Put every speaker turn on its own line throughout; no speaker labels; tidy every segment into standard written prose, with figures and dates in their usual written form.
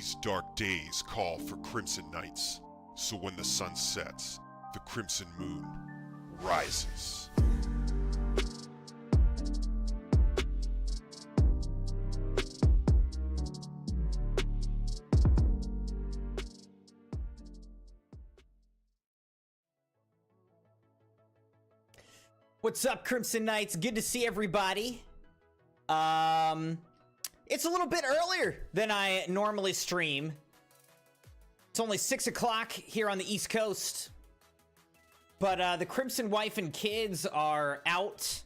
These dark days call for crimson nights, so when the sun sets, the crimson moon rises.
What's up, Crimson Knights? Good to see everybody. It's a little bit earlier than I normally stream. It's only 6 o'clock here on the East Coast. But the Crimson wife and kids are out.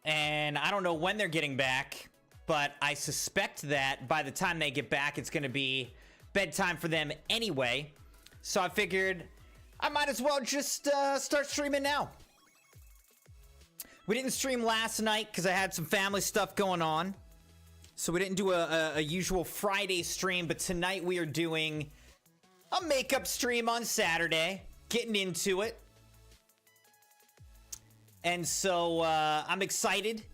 And I don't know when they're getting back. But I suspect that by the time they get back, it's going to be bedtime for them anyway. So I figured I might as well just start streaming now. We didn't stream last night because I had some family stuff going on. So we didn't do a usual Friday stream, but tonight we are doing a makeup stream on Saturday. Getting into it. And so I'm excited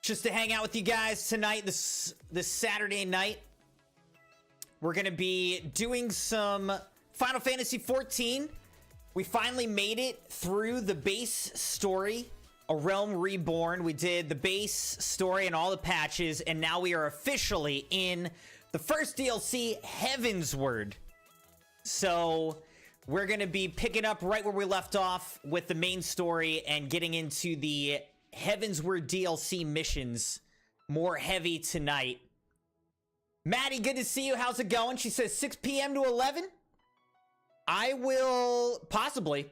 just to hang out with you guys tonight, this Saturday night. We're going to be doing some Final Fantasy XIV. We finally made it through the base story. A Realm Reborn. We did the base story and all the patches, and now we are officially in the first DLC, Heavensward. So we're going to be picking up right where we left off with the main story and getting into the Heavensward DLC missions more heavy tonight. Maddie, good to see you. How's it going? She says 6 p.m. to 11. I will possibly.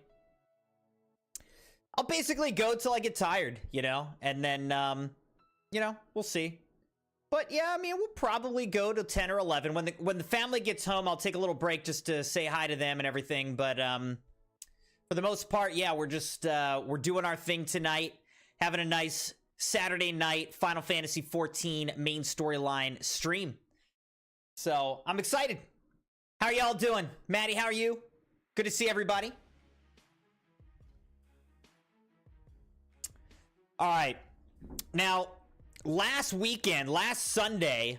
I'll basically go till I get tired, you know, and then, you know, we'll see. But yeah, I mean, we'll probably go to 10 or 11. When the family gets home, I'll take a little break just to say hi to them and everything. But for the most part, yeah, we're just we're doing our thing tonight, having a nice Saturday night Final Fantasy XIV main storyline stream. So I'm excited. How are y'all doing? Maddie, how are you? Good to see everybody. All right, now, last Sunday,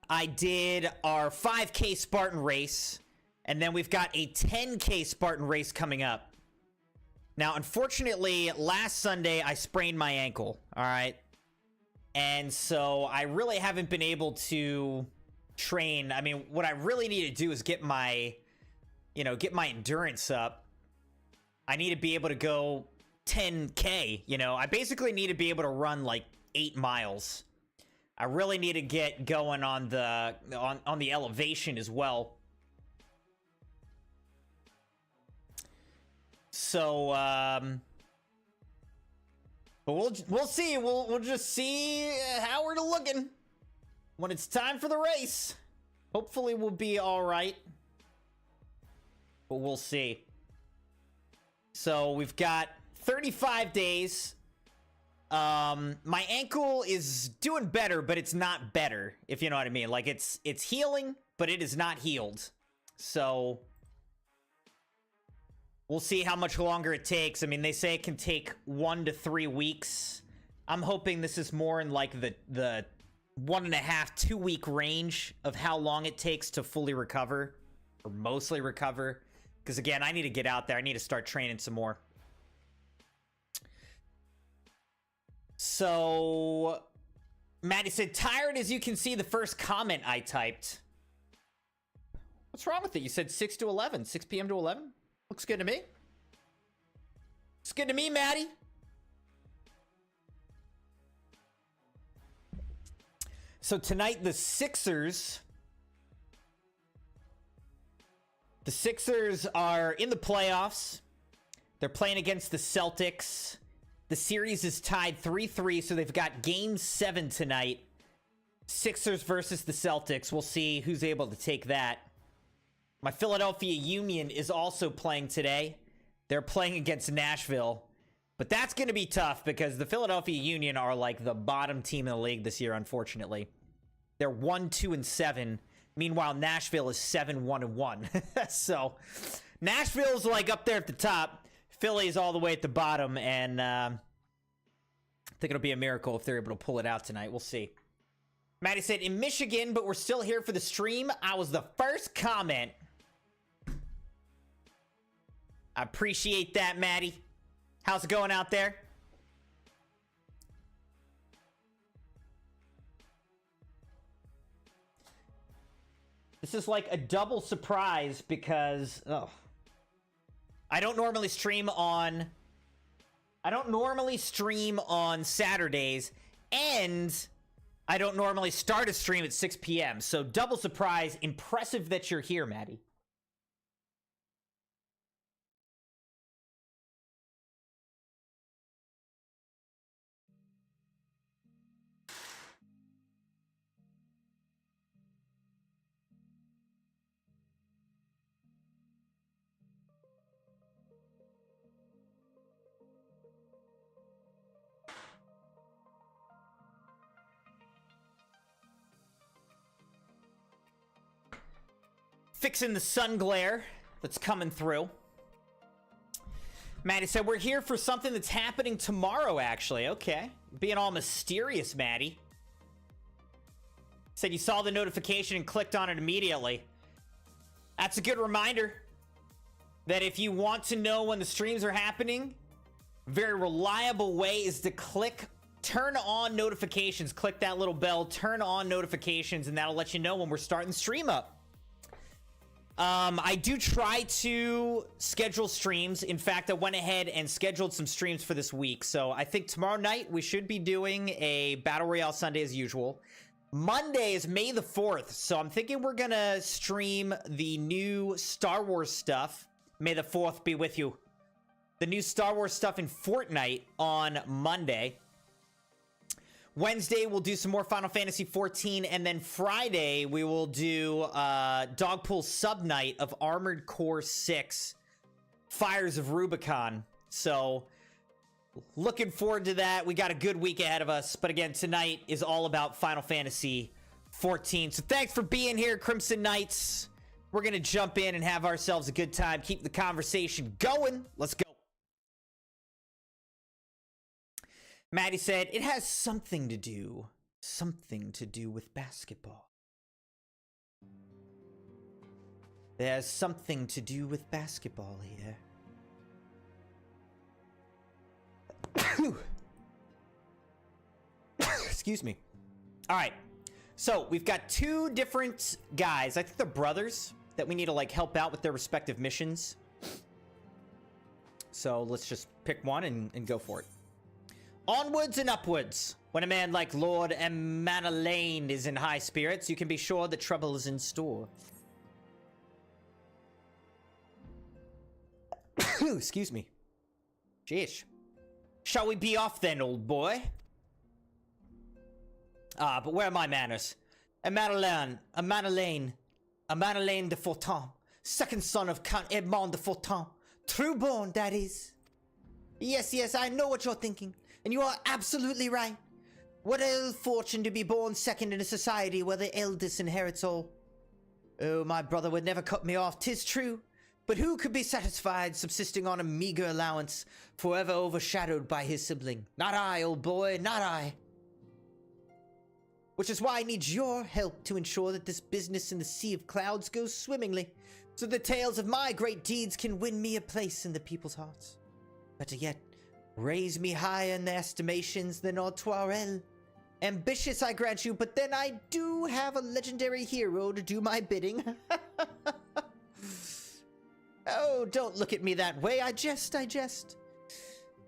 I did our 5K Spartan race, and then we've got a 10K Spartan race coming up. Now, unfortunately, last Sunday, I sprained my ankle, all right? And so I really haven't been able to train. I mean, what I really need to do is get my endurance up. I need to be able to go 10K, you know. I basically need to be able to run like 8 miles. I really need to get going on the elevation as well. So but we'll see. We'll just see how we're looking when it's time for the race. Hopefully we'll be all right, but we'll see. So we've got 35 days. My ankle is doing better, but it's not better, if you know what I mean. Like, it's healing, but it is not healed. So we'll see how much longer it takes. I mean, they say it can take 1 to 3 weeks. I'm hoping this is more in like the 1.5 to 2 week range of how long it takes to fully recover, or mostly recover. Because again, I need to get out there. I need to start training some more. So, Maddie said, tired as you can see the first comment I typed. What's wrong with it? You said 6 to 11. 6 p.m. to 11? Looks good to me. Looks good to me, Maddie. So tonight, the Sixers are in the playoffs. They're playing against the Celtics. The series is tied 3-3, so they've got Game 7 tonight. Sixers versus the Celtics. We'll see who's able to take that. My Philadelphia Union is also playing today. They're playing against Nashville. But that's going to be tough because the Philadelphia Union are like the bottom team in the league this year, unfortunately. They're 1-2-7. Meanwhile, Nashville is 7-1-1. So, Nashville's like up there at the top. Philly's all the way at the bottom, and I think it'll be a miracle if they're able to pull it out tonight. We'll see. Maddie said, in Michigan, but we're still here for the stream. I was the first comment. I appreciate that, Maddie. How's it going out there? This is like a double surprise because, I don't normally stream on Saturdays, and I don't normally start a stream at 6 p.m. So double surprise. Impressive that you're here, Maddie. Fixing the sun glare that's coming through. Maddie said, we're here for something that's happening tomorrow, actually. Okay. Being all mysterious, Maddie. Said you saw the notification and clicked on it immediately. That's a good reminder that if you want to know when the streams are happening, very reliable way is to turn on notifications. Click that little bell, turn on notifications, and that'll let you know when we're starting the stream up. I do try to schedule streams. In fact, I went ahead and scheduled some streams for this week. So I think tomorrow night we should be doing a Battle Royale Sunday as usual. Monday is May the 4th. So I'm thinking we're going to stream the new Star Wars stuff. May the 4th be with you. The new Star Wars stuff in Fortnite on Monday. Wednesday, we'll do some more Final Fantasy XIV, and then Friday, we will do Dogpool Sub-Night of Armored Core 6, Fires of Rubicon. So, looking forward to that. We got a good week ahead of us, but again, tonight is all about Final Fantasy XIV. So thanks for being here, Crimson Knights. We're going to jump in and have ourselves a good time, keep the conversation going. Let's go. Maddie said, it has something to do with basketball. There's something to do with basketball here. Excuse me. All right. So we've got two different guys. I think they're brothers that we need to like help out with their respective missions. So let's just pick one and go for it. Onwards and upwards. When a man like Lord Manalane is in high spirits, you can be sure that trouble is in store. Excuse me. Jeez. Shall we be off then, old boy? But where are my manners? A Manalane de Fortin, second son of Count Edmond de Fortin. True born, that is. Yes, I know what you're thinking. And you are absolutely right. What ill fortune to be born second in a society where the eldest inherits all. Oh, my brother would never cut me off, 'tis true. But who could be satisfied subsisting on a meager allowance, forever overshadowed by his sibling? Not I, old boy, not I. Which is why I need your help to ensure that this business in the Sea of Clouds goes swimmingly, so the tales of my great deeds can win me a place in the people's hearts. Better yet, raise me higher in their estimations than Artoirel. Ambitious, I grant you, but then I do have a legendary hero to do my bidding. Oh, don't look at me that way. I jest.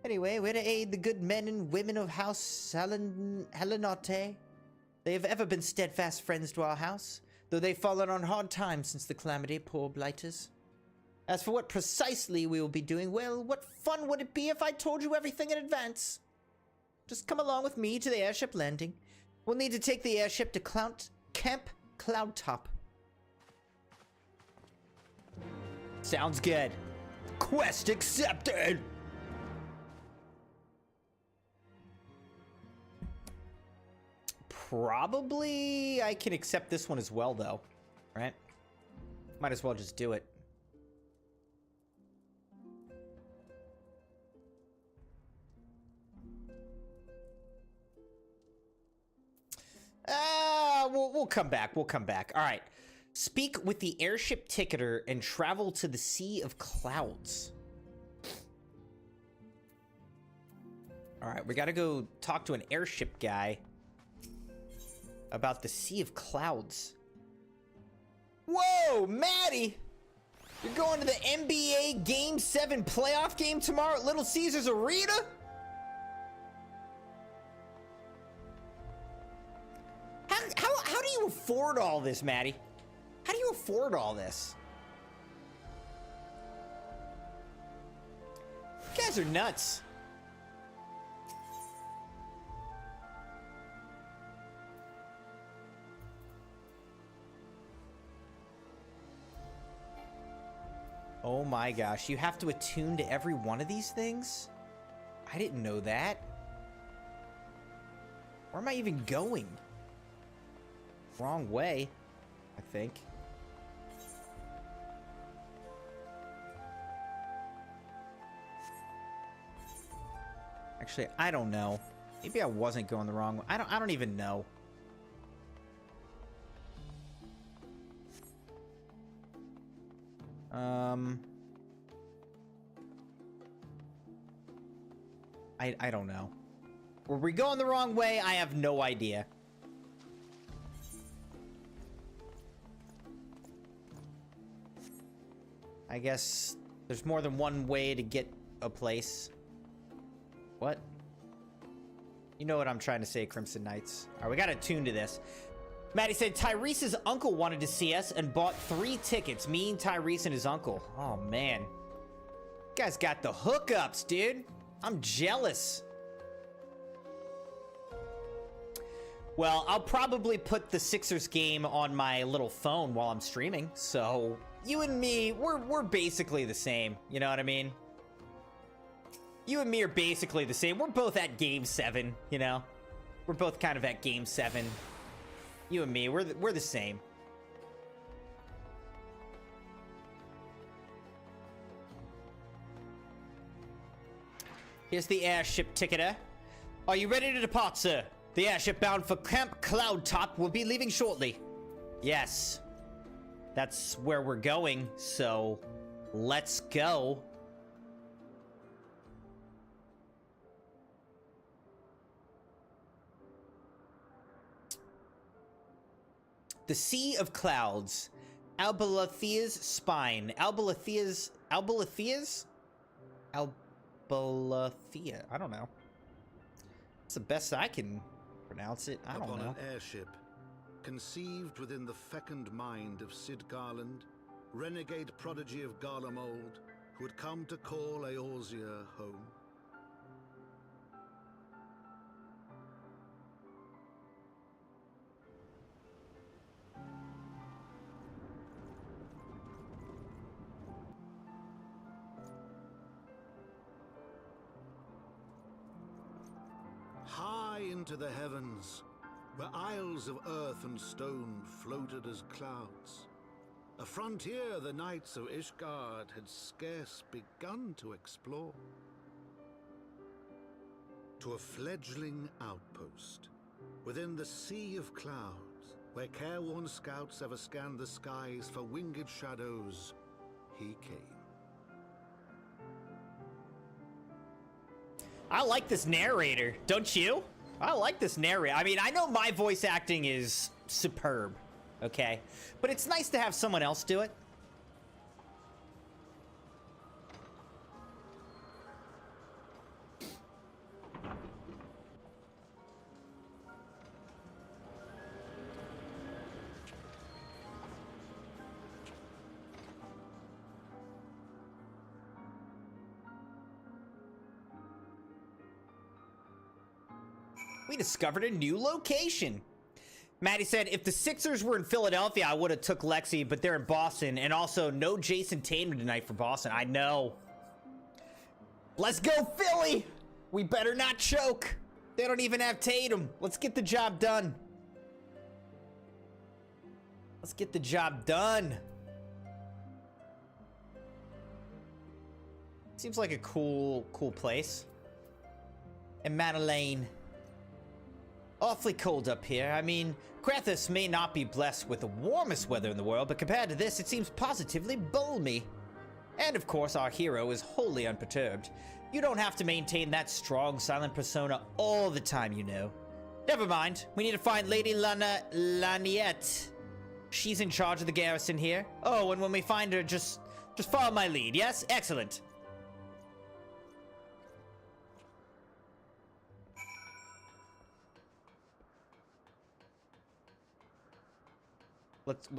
Anyway, we're to aid the good men and women of House Helenote. They have ever been steadfast friends to our house, though they've fallen on hard times since the calamity, poor blighters. As for what precisely we will be doing, well, what fun would it be if I told you everything in advance? Just come along with me to the airship landing. We'll need to take the airship to Camp Cloudtop. Sounds good. Quest accepted! Probably I can accept this one as well, though. Right? Might as well just do it. we'll come back. We'll come back. All right. Speak with the airship ticketer and travel to the Sea of Clouds. All right, we gotta go talk to an airship guy about the Sea of Clouds. Whoa, Maddie! You're going to the NBA Game 7 playoff game tomorrow at Little Caesars Arena? How do you afford all this, Maddie? How do you afford all this? You guys are nuts. Oh my gosh, you have to attune to every one of these things? I didn't know that. Where am I even going? Wrong way, I think. Actually, I don't know. Maybe I wasn't going the wrong way. I don't even know. I don't know. Were we going the wrong way? I have no idea. I guess there's more than one way to get a place. What? You know what I'm trying to say, Crimson Knights. All right, we gotta tune to this. Maddie said Tyrese's uncle wanted to see us and bought 3 tickets. Me, Tyrese, and his uncle. Oh, man. You guys got the hookups, dude. I'm jealous. Well, I'll probably put the Sixers game on my little phone while I'm streaming. So, you and me, we're basically the same. You know what I mean? You and me are basically the same. We're both at Game 7, you know? We're both kind of at Game 7. You and me, we're the same. Here's the airship ticketer. Are you ready to depart, sir? The airship bound for Camp Cloudtop will be leaving shortly. Yes. That's where we're going, so let's go. The Sea of Clouds. Albalathea's spine. Albalathea? Albalathea. I don't know. It's the best I can pronounce it. I don't know.
Upon an airship, conceived within the fecund mind of Sid Garland, renegade prodigy of Garlemald, who had come to call Eorzea home. High into the heavens, where isles of earth and stone floated as clouds, a frontier the knights of Ishgard had scarce begun to explore. To a fledgling outpost, within the Sea of Clouds, where careworn scouts ever scanned the skies for winged shadows, he came.
I like this narrator, don't you? I like this narrator. I mean, I know my voice acting is superb, okay? But it's nice to have someone else do it. We discovered a new location. Maddie said, if the Sixers were in Philadelphia, I would have took Lexi, but they're in Boston. And also, no Jason Tatum tonight for Boston. I know. Let's go, Philly! We better not choke. They don't even have Tatum. Let's get the job done. Let's get the job done. Seems like a cool place. And Madeleine. Awfully cold up here. I mean, Krathus may not be blessed with the warmest weather in the world, but compared to this, it seems positively balmy. And of course, our hero is wholly unperturbed. You don't have to maintain that strong, silent persona all the time, you know. Never mind. We need to find Lady Laniette. She's in charge of the garrison here. Oh, and when we find her, just follow my lead, yes? Excellent.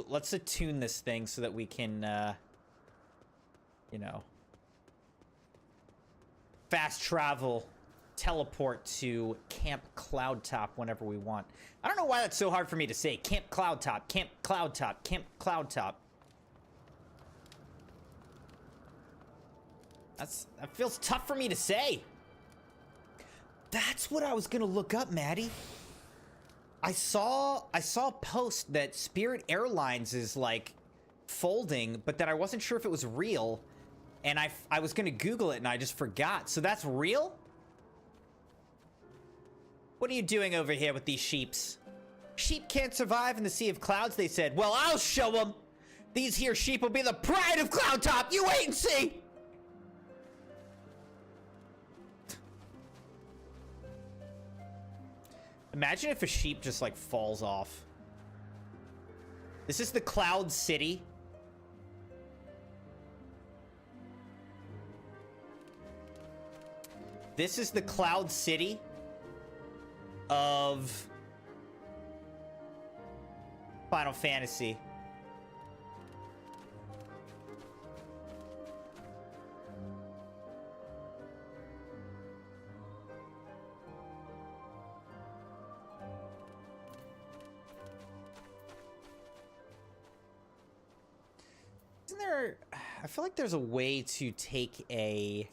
Let's attune this thing so that we can, you know, fast travel, teleport to Camp Cloudtop whenever we want. I don't know why that's so hard for me to say. Camp Cloudtop, Camp Cloudtop, Camp Cloudtop. That feels tough for me to say. That's what I was gonna look up, Maddie. I saw a post that Spirit Airlines is like folding, but that I wasn't sure if it was real, and I was gonna Google it and I just forgot. So that's real? What are you doing over here with these sheeps? Sheep can't survive in the sea of clouds, they said. Well, I'll show them. These here sheep will be the pride of Cloudtop. You wait and see. Imagine if a sheep just, like, falls off. This is the Cloud City. This is the Cloud City of Final Fantasy. I feel like there's a way to take a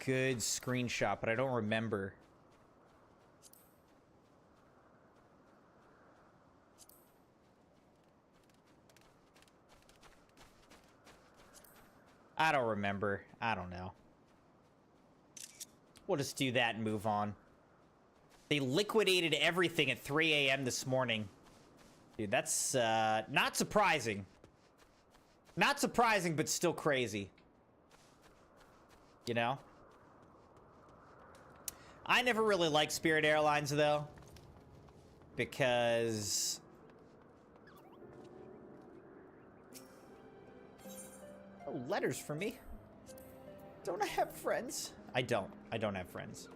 good screenshot, but I don't remember. I don't remember. I don't know. We'll just do that and move on. They liquidated everything at 3 a.m. this morning. Dude, that's not surprising. Not surprising, but still crazy. You know? I never really liked Spirit Airlines, though. Because... oh, letters for me. Don't I have friends? I don't. I don't have friends.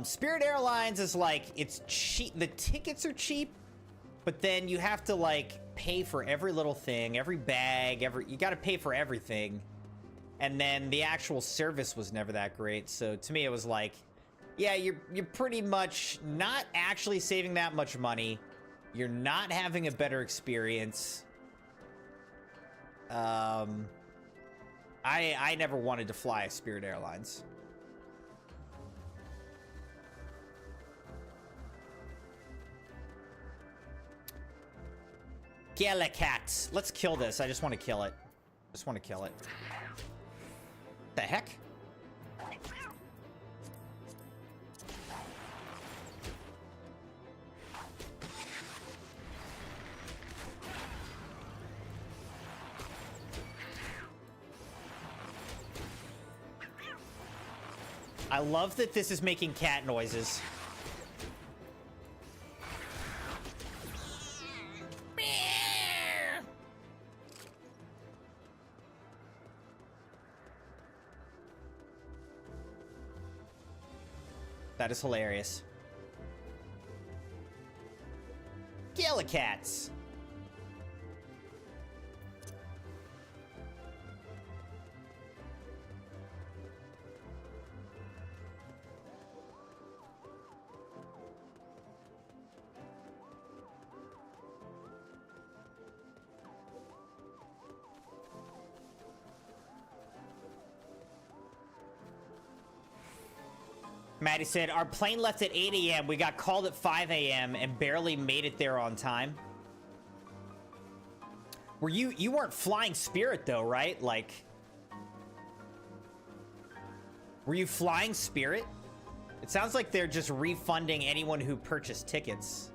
Spirit Airlines is like, it's cheap. The tickets are cheap. But then you have to, like, pay for every little thing, every bag, you gotta pay for everything. And then the actual service was never that great. So to me, it was like, yeah, you're pretty much not actually saving that much money. You're not having a better experience. I never wanted to fly Spirit Airlines. Galacat. Let's kill this. I just want to kill it. Just want to kill it. The heck? I love that this is making cat noises. That is hilarious. Gallicats. Maddie said, our plane left at 8 a.m. We got called at 5 a.m. and barely made it there on time. Were you weren't flying Spirit though, right? Like, were you flying Spirit? It sounds like they're just refunding anyone who purchased tickets.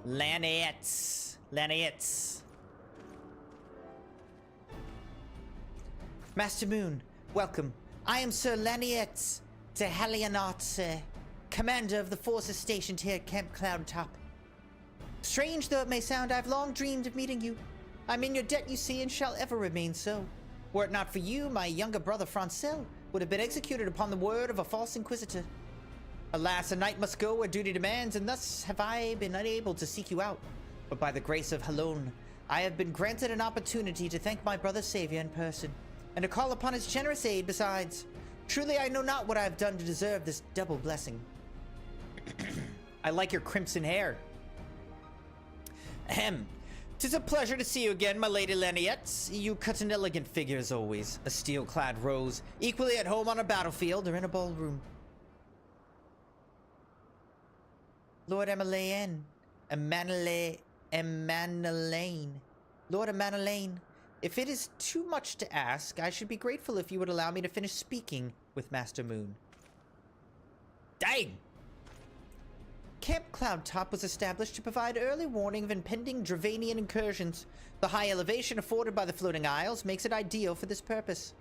Laniets. Master Moon, welcome. I am Sir Laniet de Halianot, commander of the forces stationed here at Camp Cloud Top. Strange though it may sound, I've long dreamed of meeting you. I'm in your debt, you see, and shall ever remain so. Were it not for you, my younger brother Francel would have been executed upon the word of a false inquisitor. Alas, a knight must go where duty demands, and thus have I been unable to seek you out. But by the grace of Halone, I have been granted an opportunity to thank my brother's savior in person, and to call upon his generous aid besides. Truly, I know not what I have done to deserve this double blessing. I like your crimson hair. Ahem. 'Tis a pleasure to see you again, my lady Laniette. You cut an elegant figure as always, a steel-clad rose, equally at home on a battlefield or in a ballroom. Lord Emmeline. Lord Emmeline. If it is too much to ask, I should be grateful if you would allow me to finish speaking with Master Moon. Dang! Camp Cloud Top was established to provide early warning of impending Dravanian incursions. The high elevation afforded by the floating isles makes it ideal for this purpose.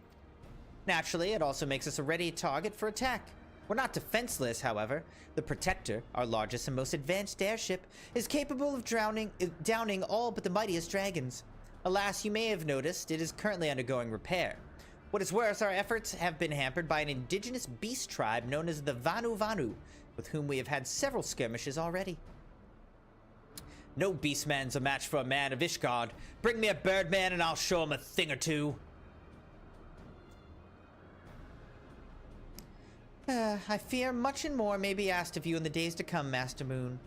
Naturally, it also makes us a ready target for attack. We're not defenseless, however. The Protector, our largest and most advanced airship, is capable of downing all but the mightiest dragons. Alas, you may have noticed, it is currently undergoing repair. What is worse, our efforts have been hampered by an indigenous beast tribe known as the Vanu, with whom we have had several skirmishes already. No beastman's a match for a man of Ishgard. Bring me a birdman and I'll show him a thing or two. I fear much and more may be asked of you in the days to come, Master Moon.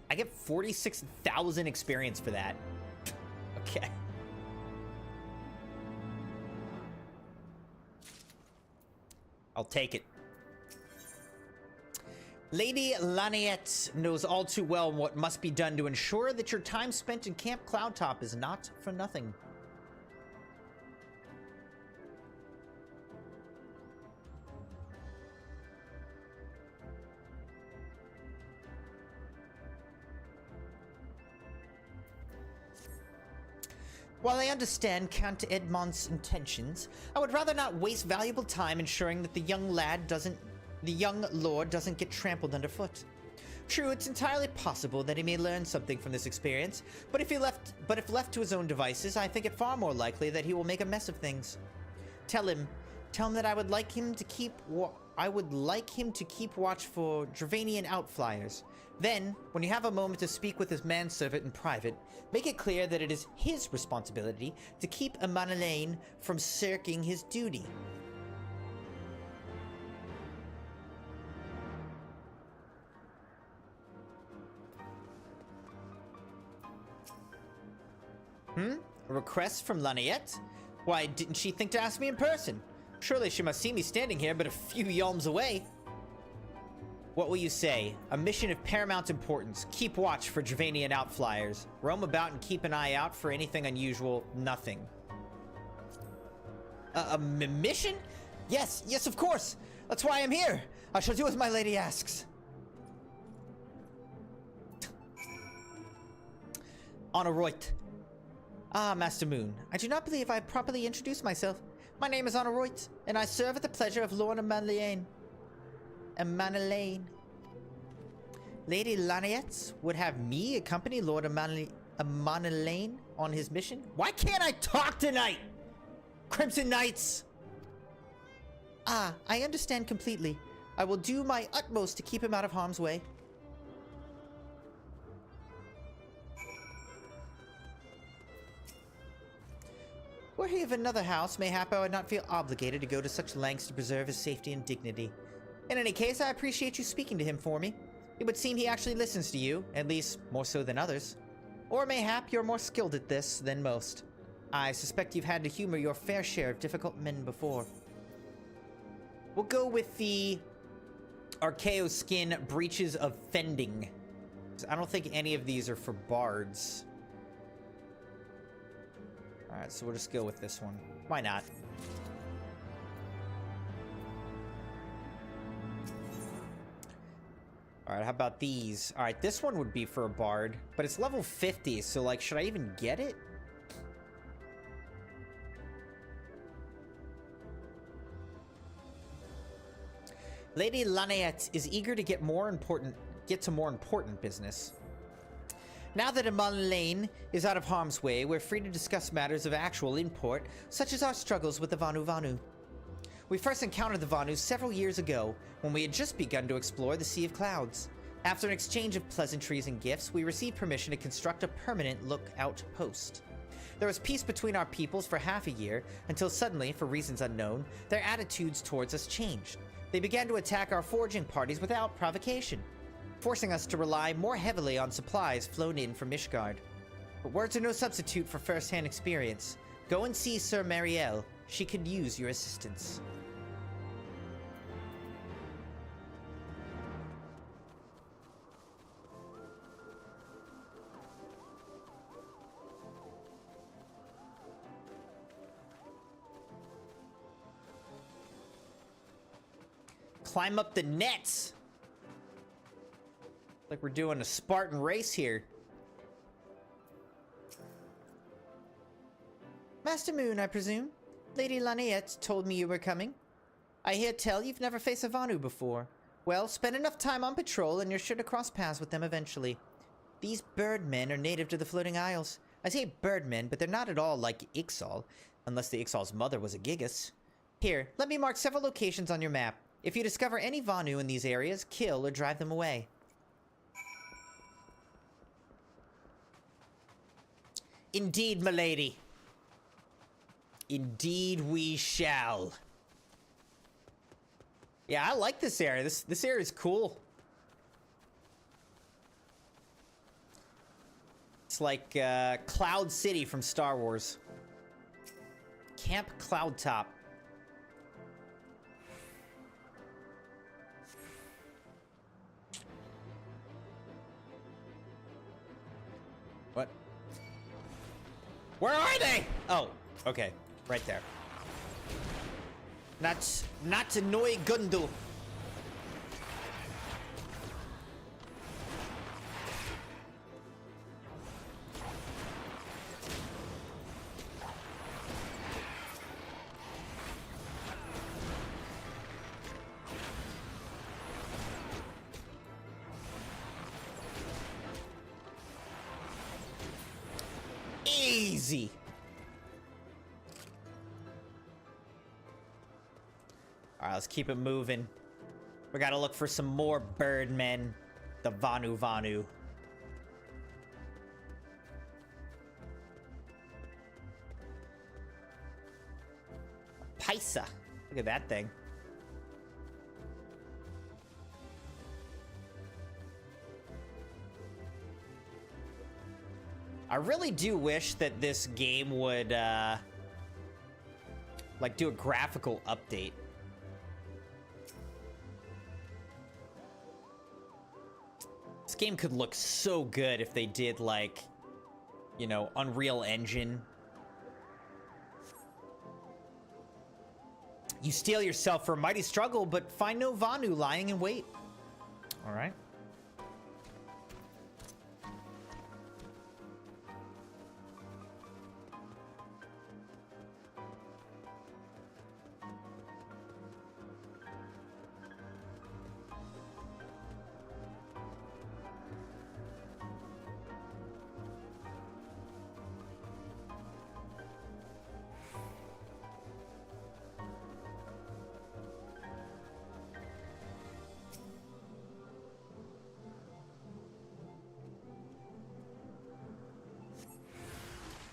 I get 46,000 experience for that. Okay. I'll take it. Lady Laniette knows all too well what must be done to ensure that your time spent in Camp Cloudtop is not for nothing. While I understand Count Edmond's intentions, I would rather not waste valuable time ensuring that the young lord doesn't get trampled underfoot. True, it's entirely possible that he may learn something from this experience, but if left to his own devices, I think it far more likely that he will make a mess of things. Tell him that I would like him to keep watch for Dravanian outflyers. Then, when you have a moment to speak with his manservant in private, make it clear that it is his responsibility to keep Emmeline from shirking his duty. A request from Laniette? Why didn't she think to ask me in person? Surely she must see me standing here but a few yalms away. What will you say? A mission of paramount importance. Keep watch for Dravanian outflyers. Roam about and keep an eye out for anything unusual. Nothing. A mission? Yes, of course. That's why I'm here. I shall do as my lady asks. Honoruit. Ah, Master Moon. I do not believe I properly introduced myself. My name is Honoruit, and I serve at the pleasure of Lord Emmeline. Lady Laniette would have me accompany Lord Emmeline on his mission? Why can't I talk tonight? Crimson Knights! Ah, I understand completely. I will do my utmost to keep him out of harm's way. Were he of another house, mayhap I would not feel obligated to go to such lengths to preserve his safety and dignity. In any case, I appreciate you speaking to him for me. It would seem he actually listens to you, at least more so than others. Or mayhap you're more skilled at this than most. I suspect you've had to humor your fair share of difficult men before. We'll go with the Archaeo skin breaches of fending. I don't think any of these are for bards. Alright, so we'll just go with this one. Why not? Alright, how about these? Alright, this one would be for a bard, but it's level 50, so like, should I even get it? Lady Lanaette is eager to get to more important business. Now that Amon Lane is out of harm's way, we're free to discuss matters of actual import, such as our struggles with the Vanu Vanu. We first encountered the Vanu several years ago, when we had just begun to explore the Sea of Clouds. After an exchange of pleasantries and gifts, we received permission to construct a permanent lookout post. There was peace between our peoples for half a year, until suddenly, for reasons unknown, their attitudes towards us changed. They began to attack our foraging parties without provocation, forcing us to rely more heavily on supplies flown in from Ishgard. But words are no substitute for first-hand experience. Go and see Sir Marielle. She could use your assistance. Climb up the nets! Like we're doing a Spartan race here. Master Moon, I presume? Lady Lanaette told me you were coming. I hear tell you've never faced a Vanu before. Well, spend enough time on patrol and you're sure to cross paths with them eventually. These birdmen are native to the Floating Isles. I say birdmen, but they're not at all like Ixal, unless the Ixal's mother was a Gigas. Here, let me mark several locations on your map. If you discover any Vanu in these areas, kill or drive them away. Indeed, milady. Indeed we shall. Yeah, I like this area. This area is cool. It's like Cloud City from Star Wars. Camp Cloud Top. What? Where are they? Oh, okay. Right there. Not Noi Gundu. Easy. All right, let's keep it moving. We gotta look for some more birdmen. The Vanu Vanu. Paisa. Look at that thing. I really do wish that this game would, like, do a graphical update. This game could look so good if they did, like, you know, Unreal Engine. You steel yourself for a mighty struggle, but find no Vanu lying in wait. All right.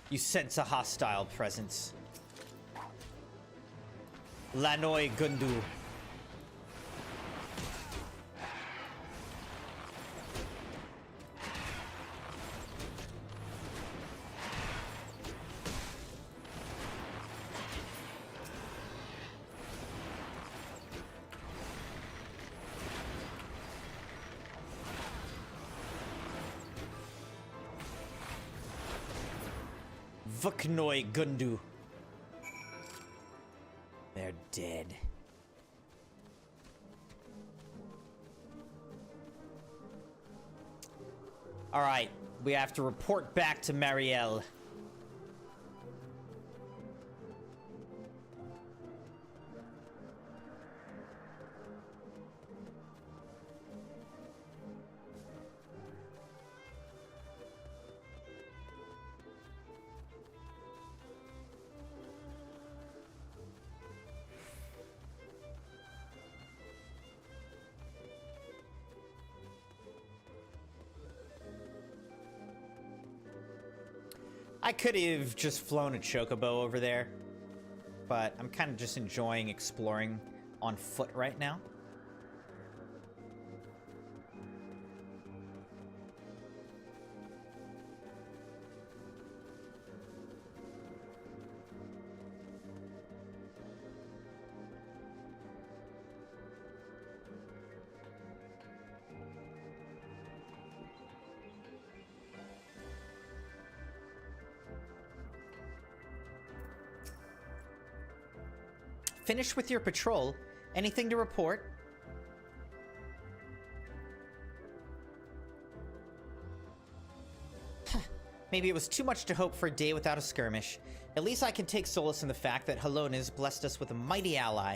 You sense a hostile presence. Lanoi Gundu. Vuknoi Gundu. They're dead. Alright, we have to report back to Marielle. I could have just flown a chocobo over there, but I'm kind of just enjoying exploring on foot right now. Finished with your patrol? Anything to report? Maybe it was too much to hope for a day without a skirmish. At least I can take solace in the fact that Halonis blessed us with a mighty ally.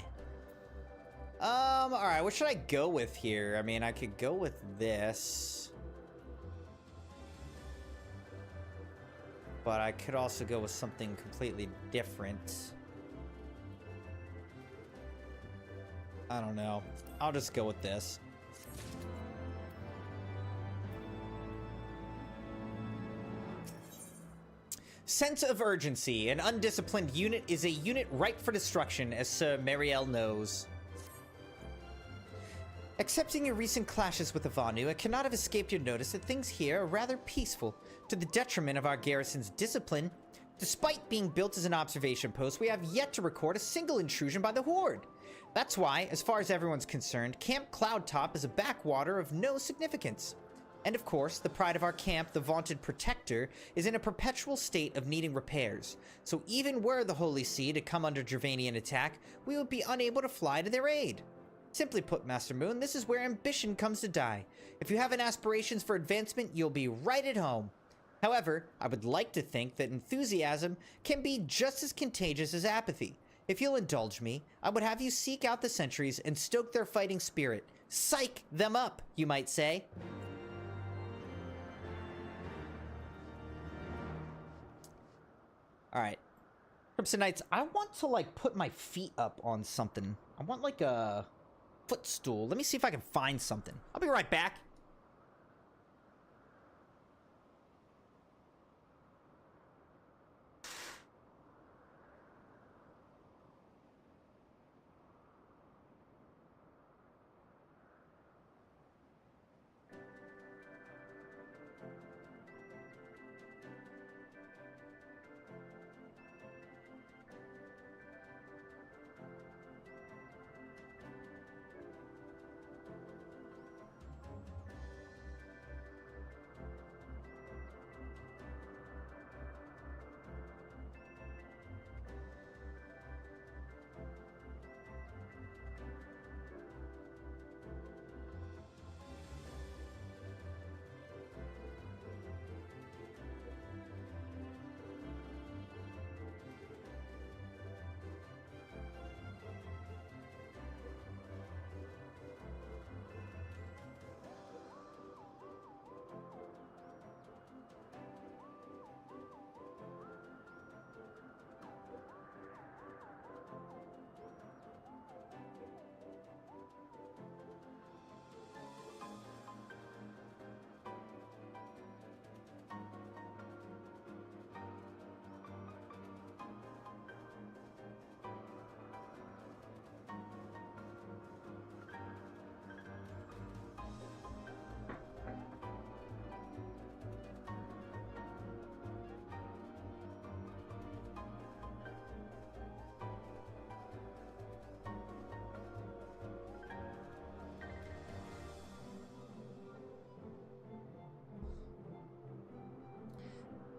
Alright, what should I go with here? I mean, I could go with this. But I could also go with something completely different. I don't know. I'll just go with this. Sense of urgency. An undisciplined unit is a unit ripe for destruction, as Sir Marielle knows. Accepting your recent clashes with the Vanu, it cannot have escaped your notice that things here are rather peaceful, to the detriment of our garrison's discipline. Despite being built as an observation post, we have yet to record a single intrusion by the Horde. That's why, as far as everyone's concerned, Camp Cloudtop is a backwater of no significance. And of course, the pride of our camp, the vaunted Protector, is in a perpetual state of needing repairs. So even were the Holy See to come under Dravanian attack, we would be unable to fly to their aid. Simply put, Master Moon, this is where ambition comes to die. If you have an aspirations for advancement, you'll be right at home. However, I would like to think that enthusiasm can be just as contagious as apathy. If you'll indulge me, I would have you seek out the sentries and stoke their fighting spirit. Psych them up, you might say. Alright. Crimson Knights, I want to, like, put my feet up on something. I want, like, a footstool. Let me see if I can find something. I'll be right back.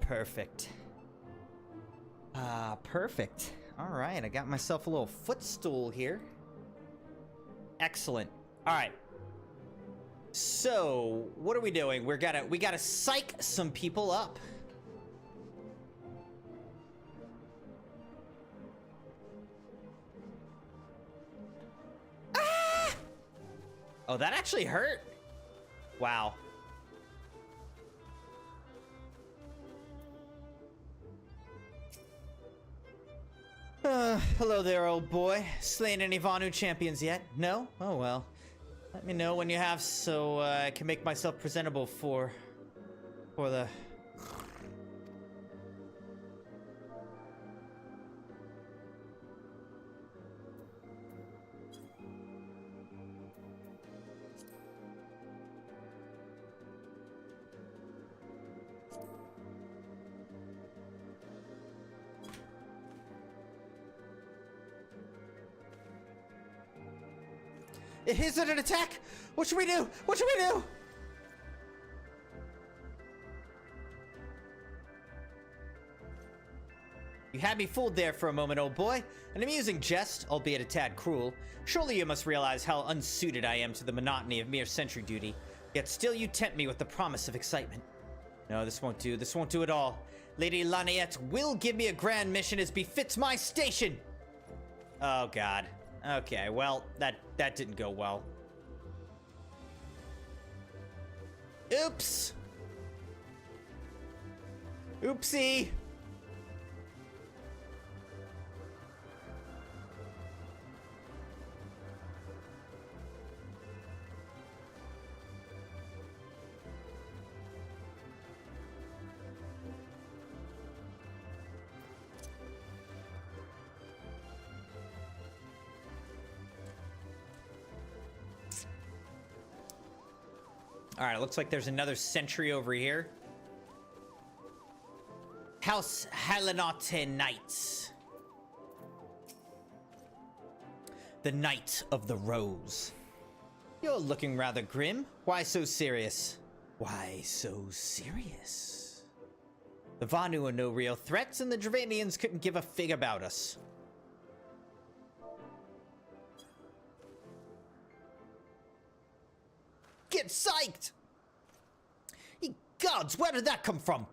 Perfect. Perfect. All right, I got myself a little footstool here. Excellent. All right. So, what are we doing? We gotta psych some people up. Ah! Oh, that actually hurt. Wow. Hello there, old boy. Slain any Vanu champions yet? No? Oh well. Let me know when you have so I can make myself presentable for the... Is it an attack? What should we do? What should we do? You had me fooled there for a moment, old boy. An amusing jest, albeit a tad cruel. Surely you must realize how unsuited I am to the monotony of mere sentry duty. Yet still you tempt me with the promise of excitement. No, this won't do. This won't do at all. Lady Laniette will give me a grand mission as befits my station. Oh, God. Okay, well, that didn't go well. Oops! Oopsie! Alright, it looks like there's another sentry over here. House Halanote Knights. The Knight of the Rose. You're looking rather grim. Why so serious? Why so serious? The Vanu are no real threats, and the Dravanians couldn't give a fig about us. Get psyched! Ye gods, where did that come from?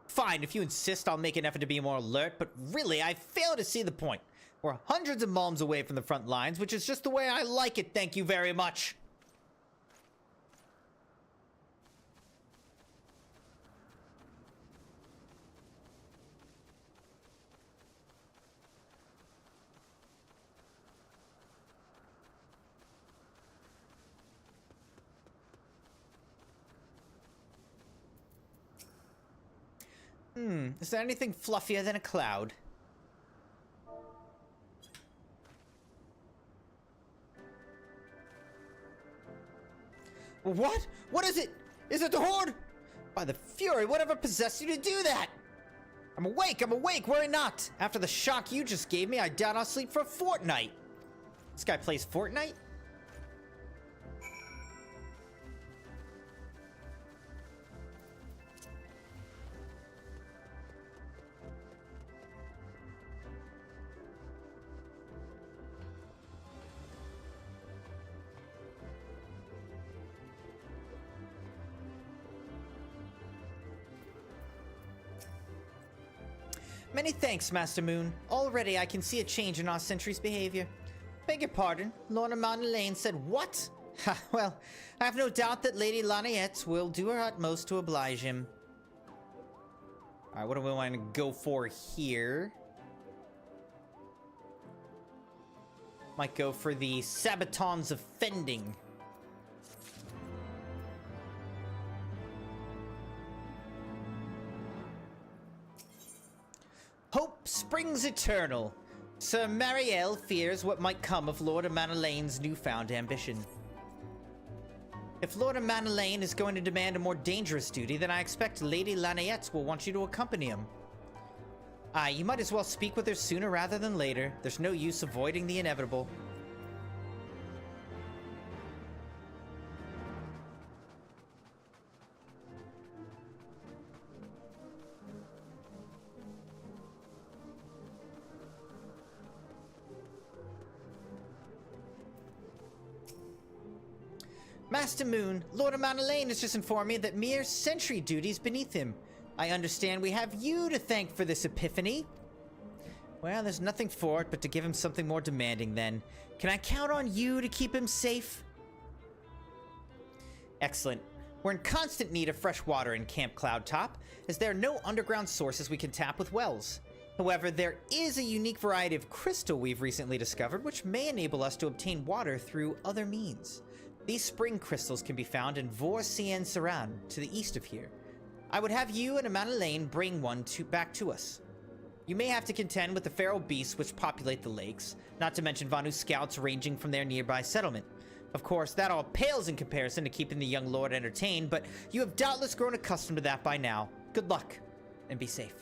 Fine, if you insist, I'll make an effort to be more alert, but really, I fail to see the point. We're hundreds of malms away from the front lines, which is just the way I like it, thank you very much. Is there anything fluffier than a cloud? What? What is it? Is it the Horde? By the Fury, whatever possessed you to do that? I'm awake, worry not. After the shock you just gave me, I doubt I'll sleep for a fortnight. This guy plays Fortnite? Many thanks, Master Moon. Already I can see a change in our sentry's behavior. Beg your pardon, Lorna Mondelane said what? Ha, well, I have no doubt that Lady Laniette will do her utmost to oblige him. Alright, what do we want to go for here? Might go for the Sabatons of Fending. Hope springs eternal. Sir Mariel fears what might come of Lord Manalane's newfound ambition. If Lord Manalane is going to demand a more dangerous duty, then I expect Lady Laniette will want you to accompany him. Aye, you might as well speak with her sooner rather than later. There's no use avoiding the inevitable. Master Moon, Lord of Mount Elaine has just informed me that mere sentry duties beneath him. I understand we have you to thank for this epiphany. Well, there's nothing for it but to give him something more demanding then. Can I count on you to keep him safe? Excellent. We're in constant need of fresh water in Camp Cloudtop, as there are no underground sources we can tap with wells. However, there is a unique variety of crystal we've recently discovered which may enable us to obtain water through other means. These spring crystals can be found in Vor-Cien-Saran, to the east of here. I would have you and Mount Elaine bring one back to us. You may have to contend with the feral beasts which populate the lakes, not to mention Vanu's scouts ranging from their nearby settlement. Of course, that all pales in comparison to keeping the young lord entertained, but you have doubtless grown accustomed to that by now. Good luck, and be safe.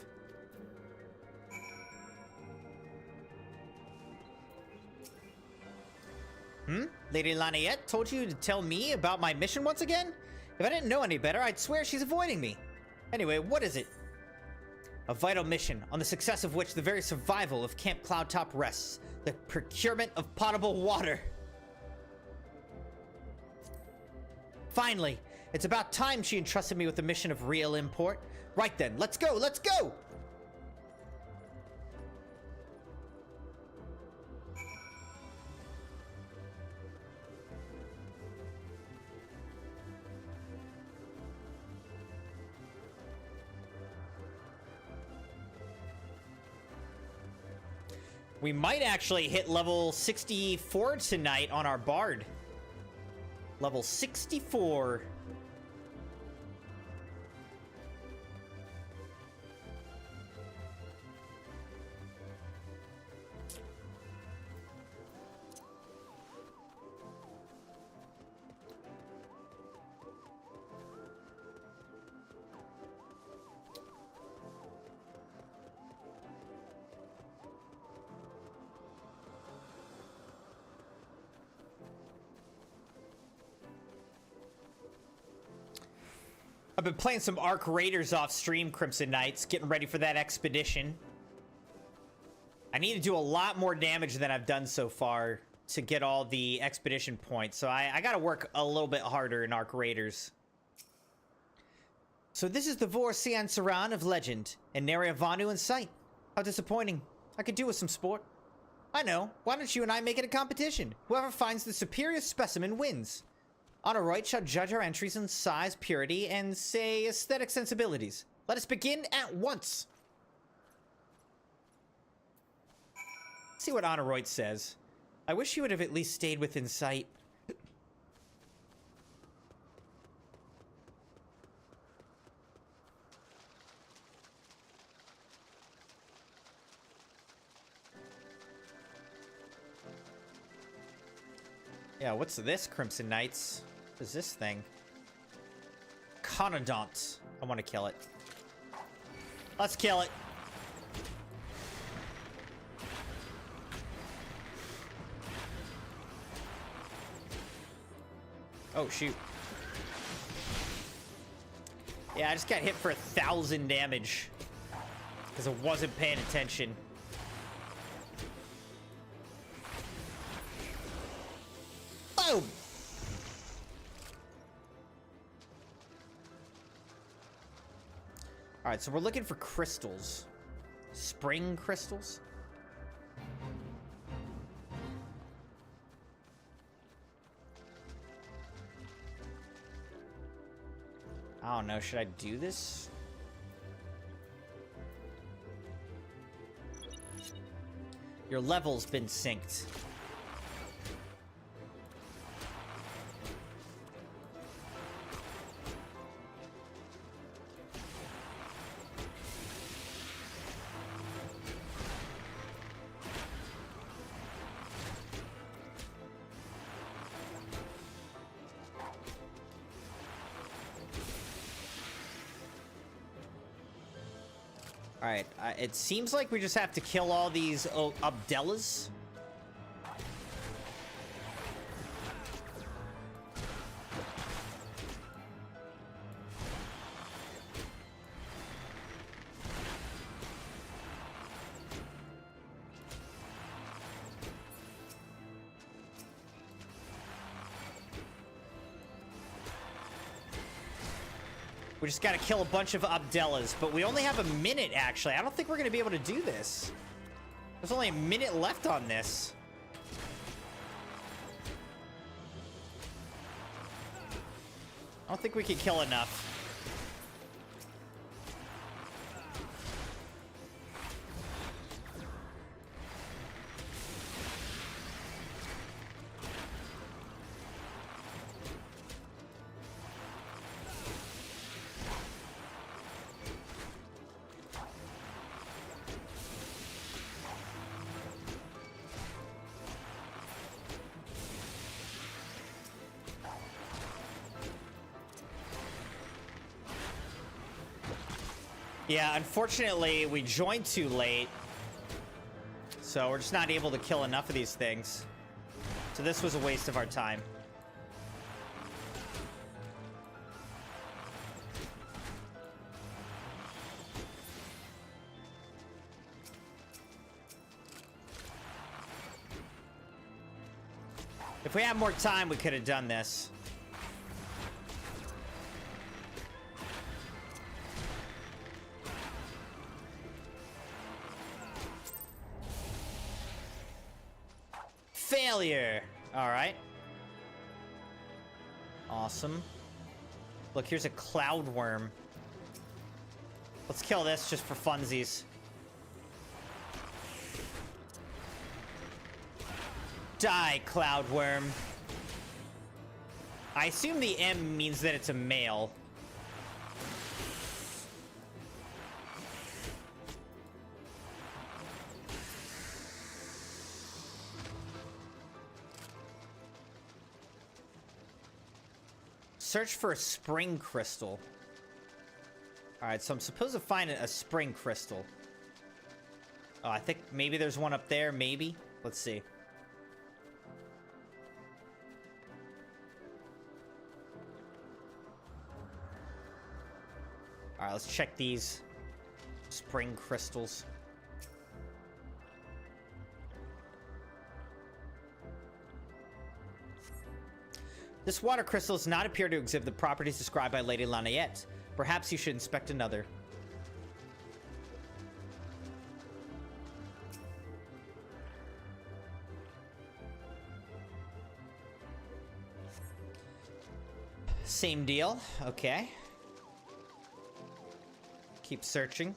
Lady Laniette told you to tell me about my mission once again? If I didn't know any better, I'd swear she's avoiding me. Anyway, what is it? A vital mission, on the success of which the very survival of Camp Cloudtop rests. The procurement of potable water. Finally, it's about time she entrusted me with a mission of real import. Right then, let's go, let's go! We might actually hit level 64 tonight on our Bard. Level 64. I've been playing some Arc Raiders off stream, Crimson Knights, getting ready for that expedition. I need to do a lot more damage than I've done so far to get all the expedition points, so I gotta work a little bit harder in Arc Raiders. So this is the Vor-Cien-Saran of legend, and nary a Vanu in sight. How disappointing. I could do with some sport. I know. Why don't you and I make it a competition? Whoever finds the superior specimen wins. Honorite shall judge our entries in size, purity, and, say, aesthetic sensibilities. Let us begin at once. See what Honorite says. I wish you would have at least stayed within sight. Yeah, what's this, Crimson Knights? What is this thing? Conodont. I want to kill it. Let's kill it. Oh, shoot. Yeah, I just got hit for 1,000 damage. Because I wasn't paying attention. Boom! Alright, so we're looking for crystals. Spring crystals? I don't know, should I do this? Your level's been synced. Alright, it seems like we just have to kill all these Abdellas. We just gotta kill a bunch of Abdellas, but we only have a minute, actually. I don't think we're gonna be able to do this. There's only a minute left on this. I don't think we can kill enough. Yeah, unfortunately, we joined too late. So we're just not able to kill enough of these things. So this was a waste of our time. If we had more time, we could have done this. Failure. All right. Awesome. Look, here's a cloud worm. Let's kill this just for funsies. Die, cloud worm. I assume the M means that it's a male. Search for a spring crystal. All right, so I'm supposed to find a spring crystal. Oh, I think maybe there's one up there, maybe. Let's see. All right, let's check these spring crystals. This water crystal does not appear to exhibit the properties described by Lady Laniette. Perhaps you should inspect another. Same deal. Okay. Keep searching.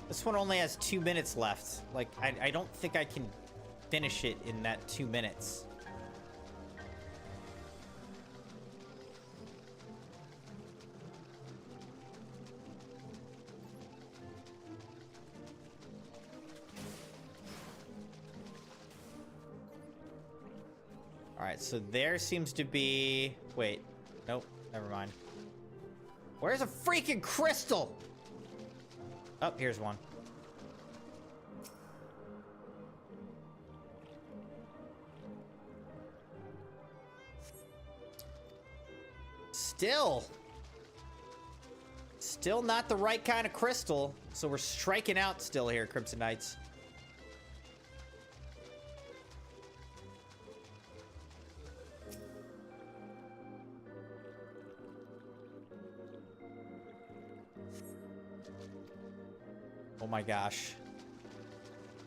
This one only has 2 minutes left. Like, I don't think I can finish it in that 2 minutes. All right, so there seems to be... Wait. Nope, never mind. Where's a freaking crystal? Oh, here's one. Still not the right kind of crystal. So we're striking out still here, Crimson Knights. Oh my gosh.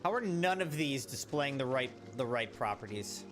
How are none of these displaying the right properties?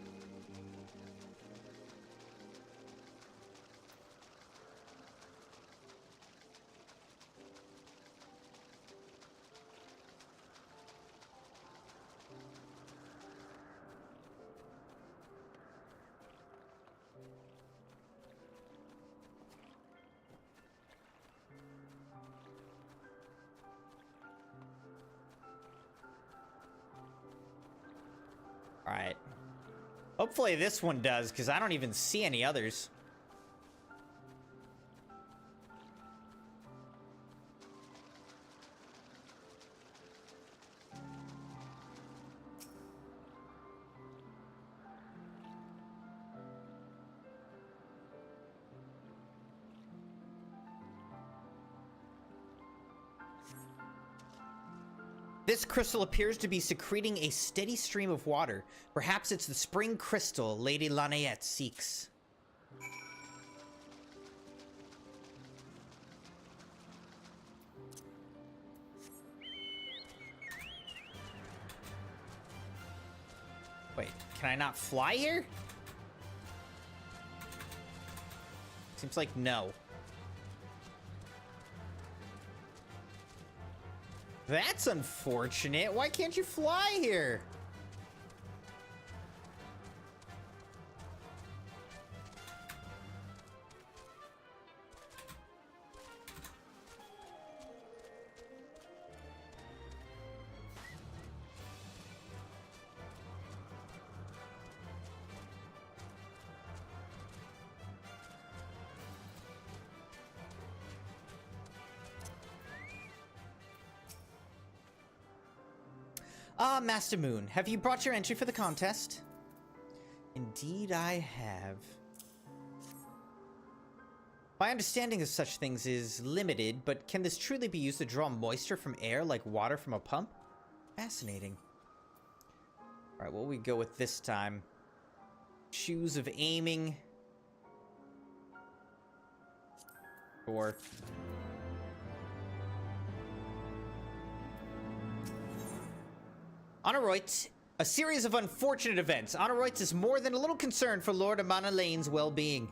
Alright. Hopefully this one does, because I don't even see any others. This crystal appears to be secreting a steady stream of water. Perhaps it's the spring crystal Lady Lanaette seeks. Wait, can I not fly here? Seems like no. That's unfortunate. Why can't you fly here? Ah, Master Moon, have you brought your entry for the contest? Indeed I have. My understanding of such things is limited, but can this truly be used to draw moisture from air like water from a pump? Fascinating. Alright, what will we go with this time? Shoes of aiming. Or... Honoroit, a series of unfortunate events. Honoroit is more than a little concerned for Lord Amanalane's well-being.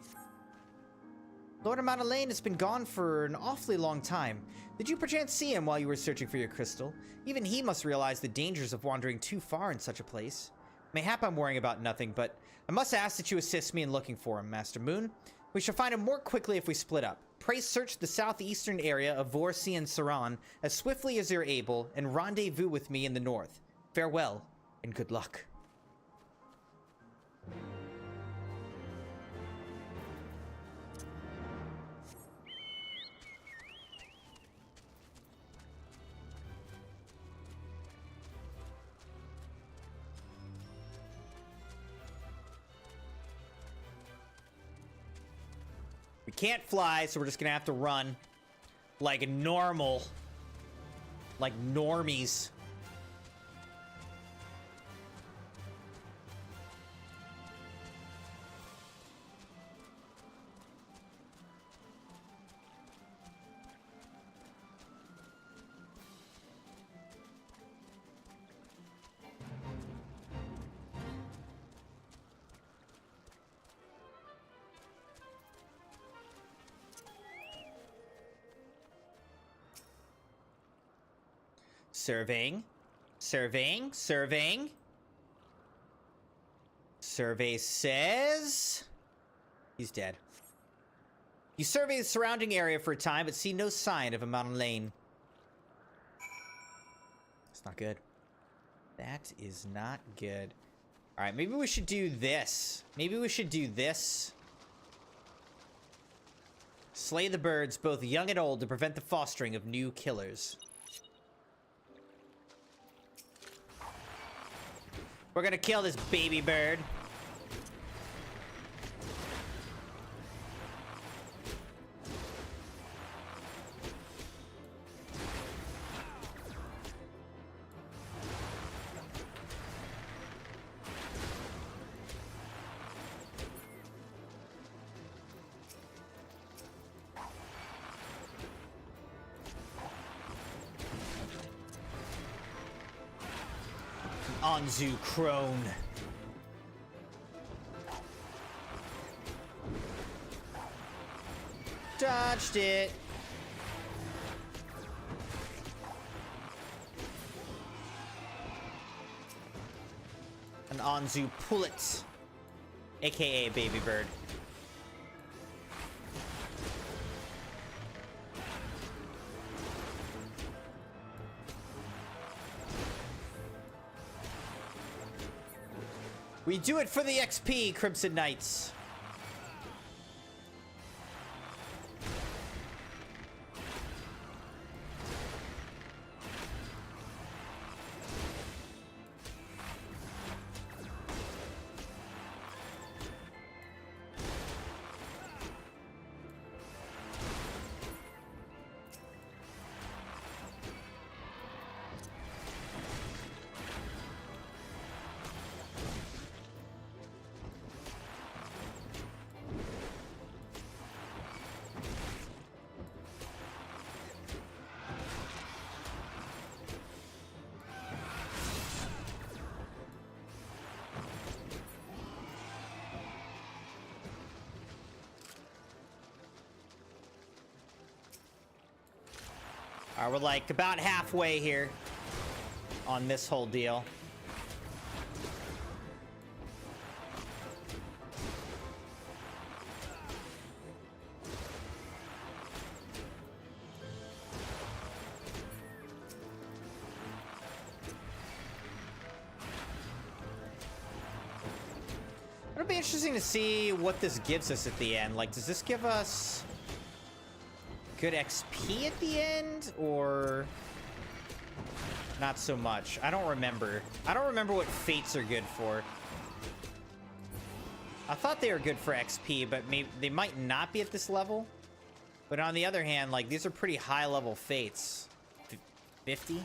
Lord Amanalane has been gone for an awfully long time. Did you perchance see him while you were searching for your crystal? Even he must realize the dangers of wandering too far in such a place. Mayhap I'm worrying about nothing, but I must ask that you assist me in looking for him, Master Moon. We shall find him more quickly if we split up. Pray search the southeastern area of Vorsi and Saran as swiftly as you're able, and rendezvous with me in the north. Farewell, and good luck. We can't fly, so we're just gonna have to run like normal. Like normies. Surveying. Surveying. Surveying. Survey says... he's dead. You survey the surrounding area for a time, but see no sign of a mountain lane. It's not good. That is not good. Alright, maybe we should do this. Maybe we should do this. Slay the birds, both young and old, to prevent the fostering of new killers. We're gonna kill this baby bird. Anzu Crone. Dodged it. An Anzu Pullet, aka Baby Bird. We do it for the XP, Crimson Knights. All right, we're like about halfway here on this whole deal. It'll be interesting to see what this gives us at the end. Like, does this give us good XP at the end, or not so much? I don't remember. I don't remember what fates are good for. I thought they were good for XP, but maybe they might not be at this level. But on the other hand, like, these are pretty high level fates. 50?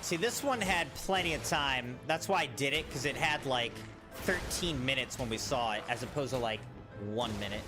See, this one had plenty of time. That's why I did it, because it had like 13 minutes when we saw it, as opposed to like 1 minute.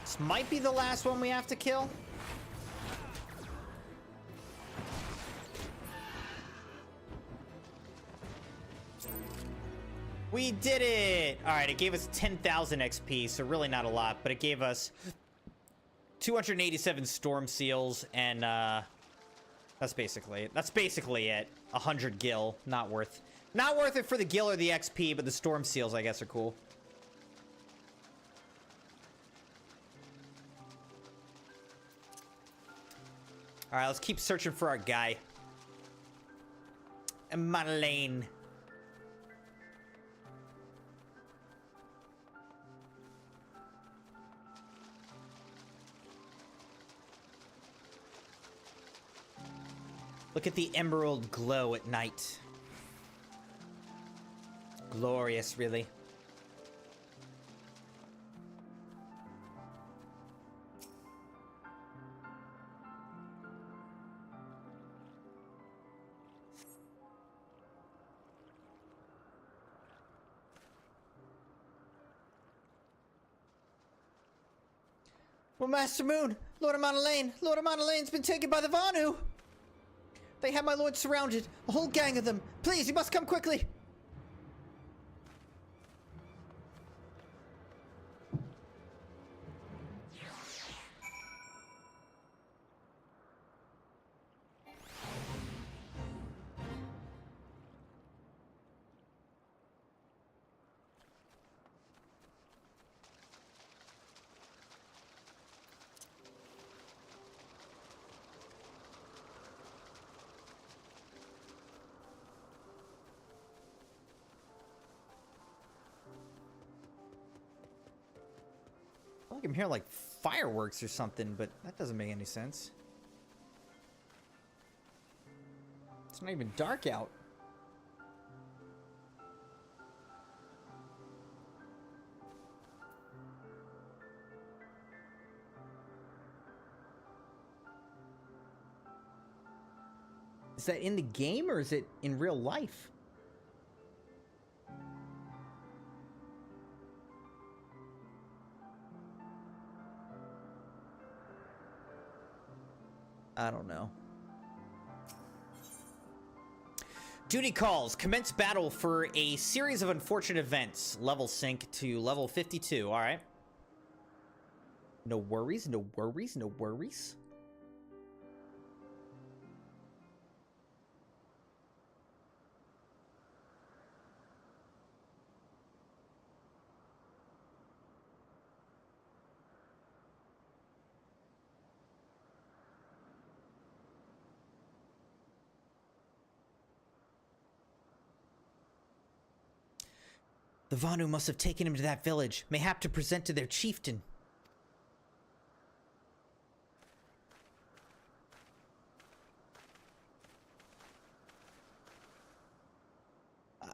This might be the last one we have to kill. We did it! Alright, it gave us 10,000 XP, so really not a lot, but it gave us 287 storm seals, and that's basically it. That's basically it. 100 gil. Not worth it for the gil or the XP, but the storm seals, I guess, are cool. Alright, let's keep searching for our guy. And Madeleine. Look at the emerald glow at night. Glorious, really. Well, Master Moon, Lord of Montelane's been taken by the Vanu. They have my lord surrounded, a whole gang of them. Please, you must come quickly. I feel like I'm hearing like fireworks or something, but that doesn't make any sense. It's not even dark out. Is that in the game or is it in real life? I don't know. Duty calls. Commence battle for a series of unfortunate events. Level sync to level 52. All right. No worries, no worries, no worries. The Vanu must have taken him to that village, mayhap to present to their chieftain.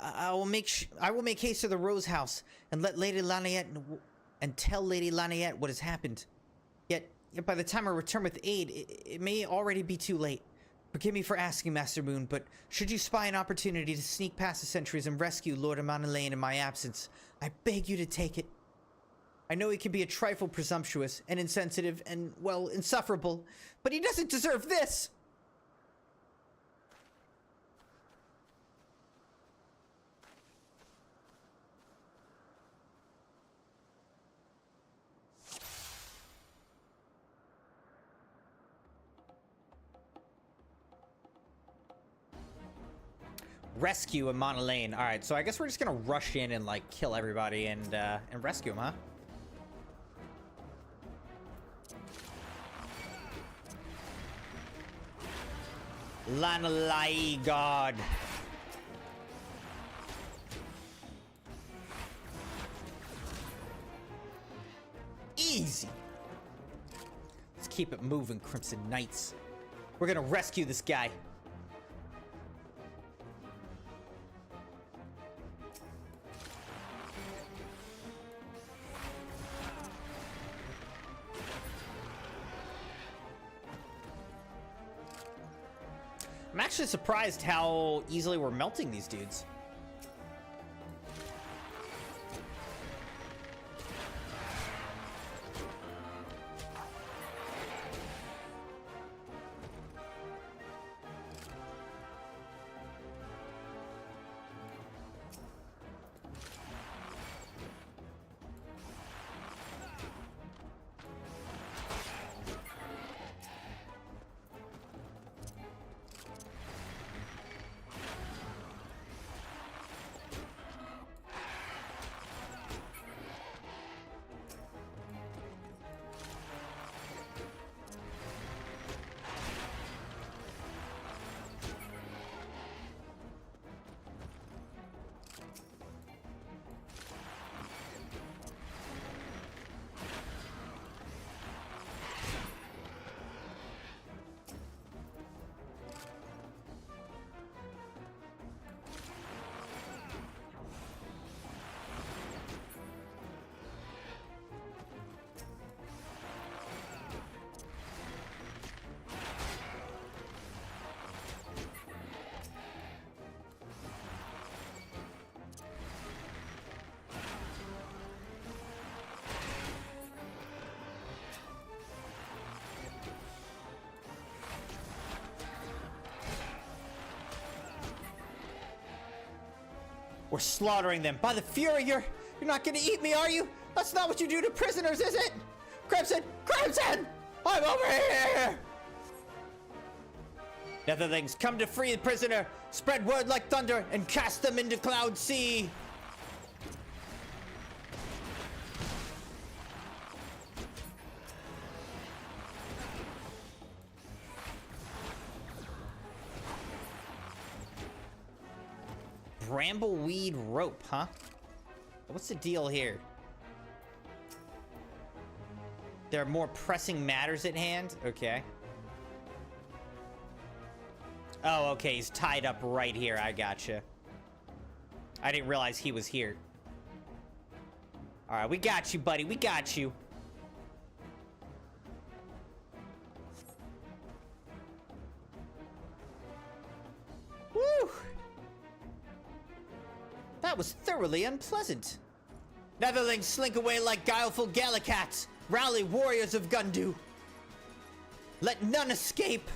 I will make haste to the Rose House and let Lady Laniette and tell Lady Laniette what has happened. Yet by the time I return with aid, it may already be too late. Forgive me for asking, Master Moon, but should you spy an opportunity to sneak past the sentries and rescue Lord Amanalaine in my absence, I beg you to take it. I know he can be a trifle presumptuous and insensitive and, well, insufferable, but he doesn't deserve this! Rescue Amanalaine. All right, so I guess we're just gonna rush in and like kill everybody and rescue him, huh? Lanalai God. Easy. Let's keep it moving, Crimson Knights. We're gonna rescue this guy. I'm actually surprised how easily we're melting these dudes. We're slaughtering them. By the Fury, you're not gonna eat me, are you? That's not what you do to prisoners, is it? Crimson! Crimson! I'm over here! Netherlings, come to free the prisoner! Spread word like thunder and cast them into Cloud Sea! Brambleweed rope, huh? What's the deal here? There are more pressing matters at hand? Okay. Oh, okay, he's tied up right here. I gotcha. I didn't realize he was here. All right, we got you, buddy. We got you. Woo! That was thoroughly unpleasant. Netherlings slink away like guileful Gallicats. Rally warriors of Gundu. Let none escape.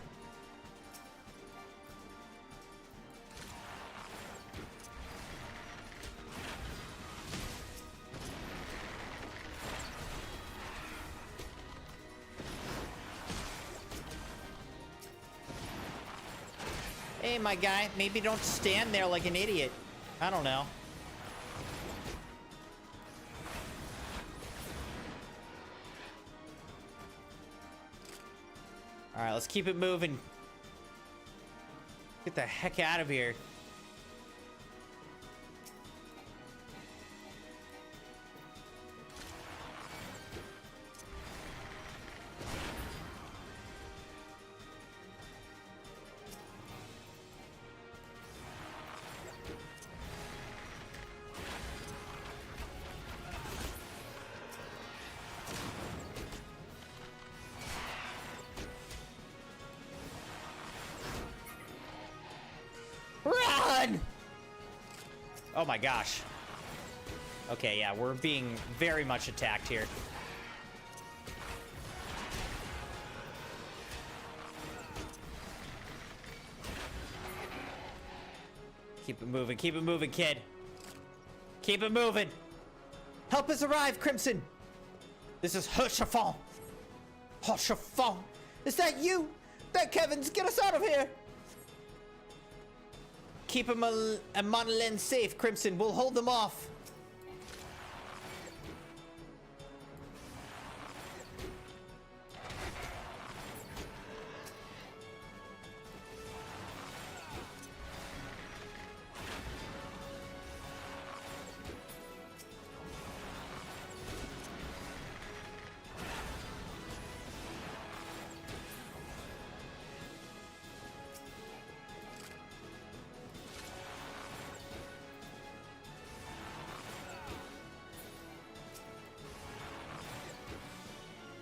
Hey, my guy, maybe don't stand there like an idiot. I don't know. All right, let's keep it moving. Get the heck out of here. Run! Oh my gosh. Okay, yeah, we're being very much attacked here. Keep it moving, kid. Keep it moving. Help has arrived, Crimson. This is Hershafon. Hershafon. Is that you? Thank heavens, get us out of here. Keep him a Monolin safe, Crimson. We'll hold them off.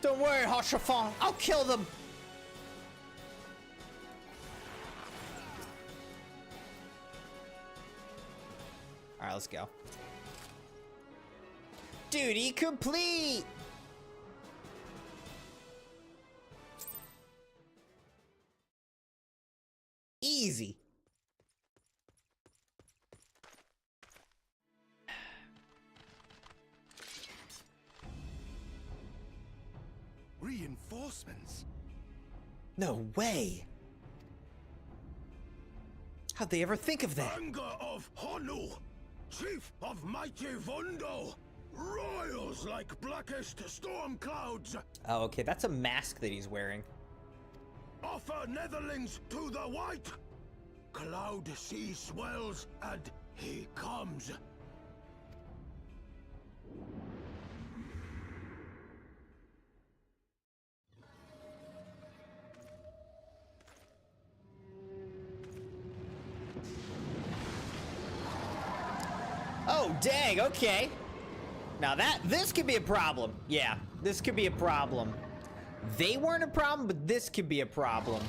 Don't worry, Hoshafon. I'll kill them. All right, let's go. Duty complete. Easy.
Reinforcements?
No way. How'd they ever think of that?
Anger of Honu, chief of mighty Vondo, royals like blackest storm clouds.
Oh, okay, that's a mask that he's wearing.
Offer netherlings to the white. Cloud sea swells and he comes.
Oh, dang, okay. Now this could be a problem. Yeah, this could be a problem. They weren't a problem, but this could be a problem.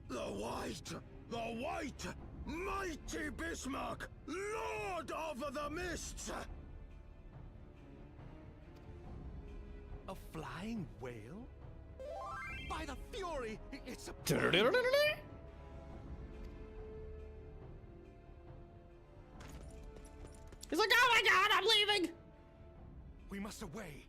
The white, mighty Bismarck, lord of the mists. A flying whale? By the fury, it's a
He's like, oh my god, I'm leaving!
We must away.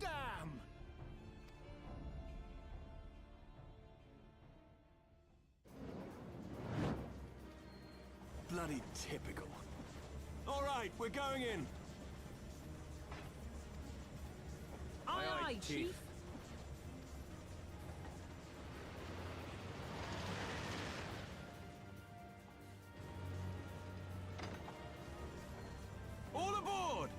Damn! Bloody typical. All right, we're going in.
Aye, aye, Chief.
All aboard!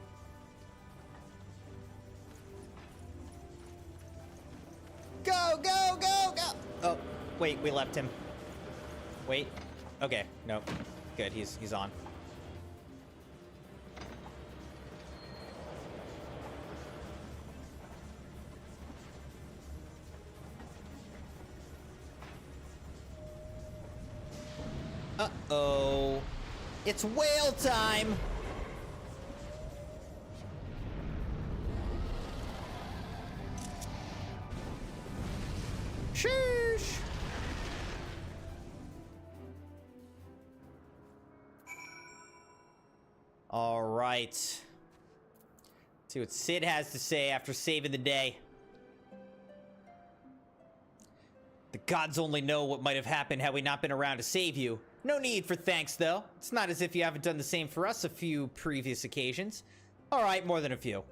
Go, go, go, go! Oh, wait, we left him. Wait. Okay, no. Good, he's on. Uh-oh. It's whale time! Sheesh! All right. Let's see what Sid has to say after saving the day. The gods only know what might have happened had we not been around to save you. No need for thanks, though. It's not as if you haven't done the same for us a few previous occasions. All right, more than a few.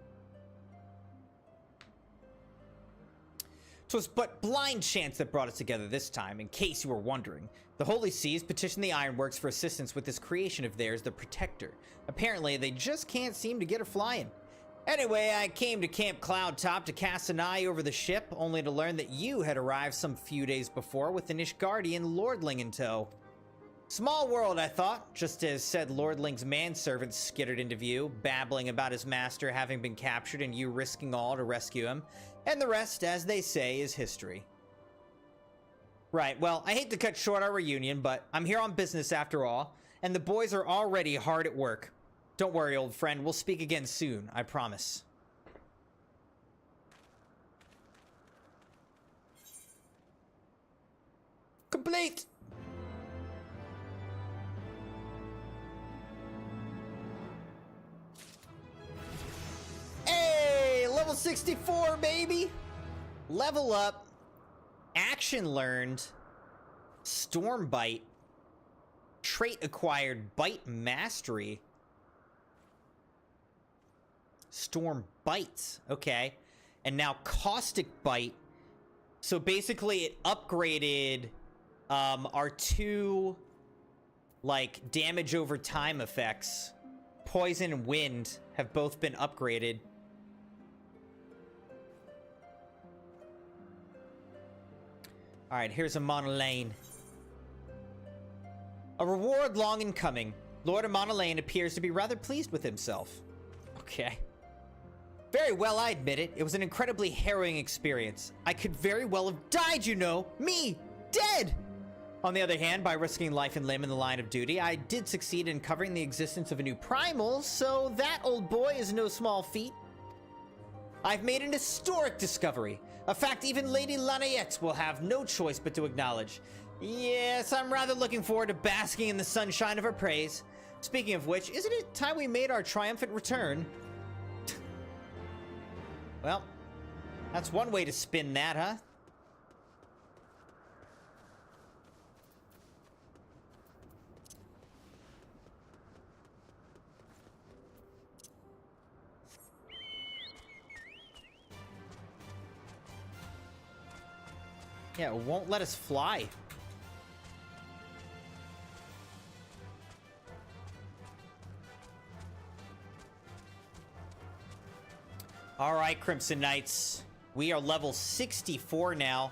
'Twas but blind chance that brought us together this time, in case you were wondering. The Holy Seas petitioned the Ironworks for assistance with this creation of theirs, the Protector. Apparently, they just can't seem to get her flying. Anyway, I came to Camp Cloudtop to cast an eye over the ship, only to learn that you had arrived some few days before with an Ishgardian lordling in tow. Small world, I thought, just as said lordling's manservant skittered into view, babbling about his master having been captured and you risking all to rescue him. And the rest, as they say, is history. Right, well, I hate to cut short our reunion, but I'm here on business after all, and the boys are already hard at work. Don't worry, old friend, we'll speak again soon, I promise. Complete! Hey, level 64, baby! Level up. Action learned. Storm Bite. Trait acquired. Bite Mastery. Storm Bites. Okay. And now Caustic Bite. So basically it upgraded our two, like, damage over time effects. Poison and Wind have both been upgraded. Alright, here's a Monolane. A reward long in coming. Lord of Monolane appears to be rather pleased with himself. Okay. Very well, I admit it. It was an incredibly harrowing experience. I could very well have died, you know. Me! Dead! On the other hand, by risking life and limb in the line of duty, I did succeed in covering the existence of a new primal, so that, old boy, is no small feat. I've made an historic discovery. A fact even Lady Lanaette will have no choice but to acknowledge. Yes, I'm rather looking forward to basking in the sunshine of her praise. Speaking of which, isn't it time we made our triumphant return? Well, that's one way to spin that, huh? Yeah, it won't let us fly. All right, Crimson Knights. We are level 64 now.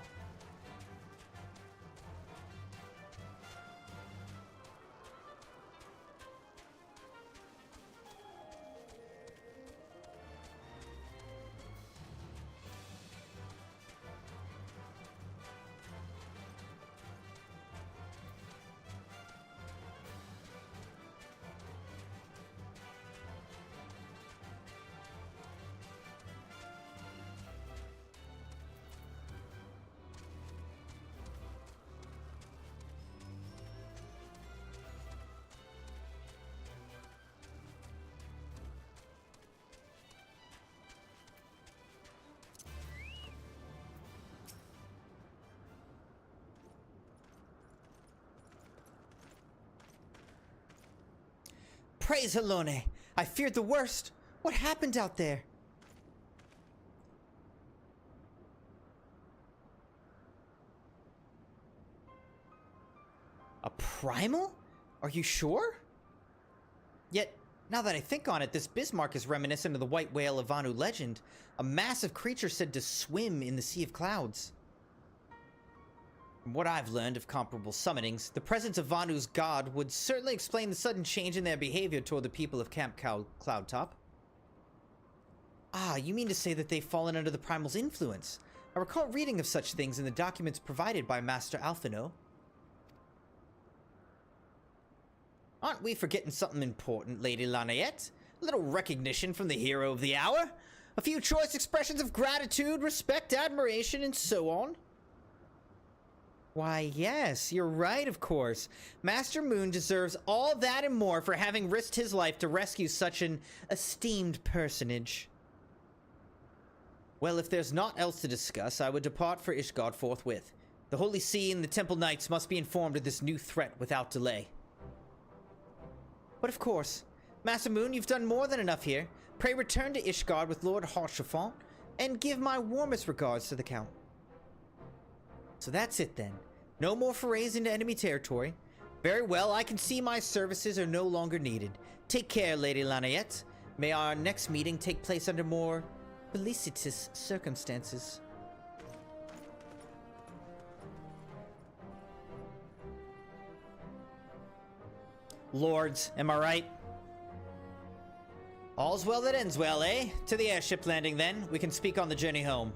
Praise Helone. I feared the worst. What happened out there? A primal? Are you sure? Yet, now that I think on it, this Bismarck is reminiscent of the white whale of Vanu legend. A massive creature said to swim in the Sea of Clouds. From what I've learned of comparable summonings, the presence of Vanu's god would certainly explain the sudden change in their behavior toward the people of Camp Cloudtop. Ah, you mean to say that they've fallen under the primal's influence? I recall reading of such things in the documents provided by Master Alphino. Aren't we forgetting something important, Lady Laniette? A little recognition from the hero of the hour? A few choice expressions of gratitude, respect, admiration, and so on? Why, yes, you're right, of course. Master Moon deserves all that and more for having risked his life to rescue such an esteemed personage. Well, if there's naught else to discuss, I would depart for Ishgard forthwith. The Holy See and the Temple Knights must be informed of this new threat without delay. But of course, Master Moon, you've done more than enough here. Pray return to Ishgard with Lord Haurchefant, and give my warmest regards to the Count. So that's it then. No more forays into enemy territory. Very well, I can see my services are no longer needed. Take care, Lady Laniette. May our next meeting take place under more felicitous circumstances. Lords, am I right? All's well that ends well, eh? To the airship landing then. We can speak on the journey home.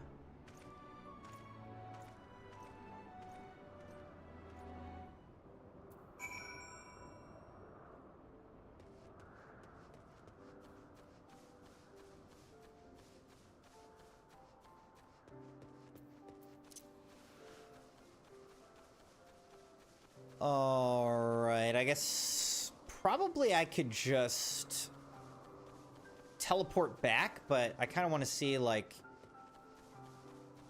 Alright, I guess probably I could just teleport back, but I kind of want to see, like,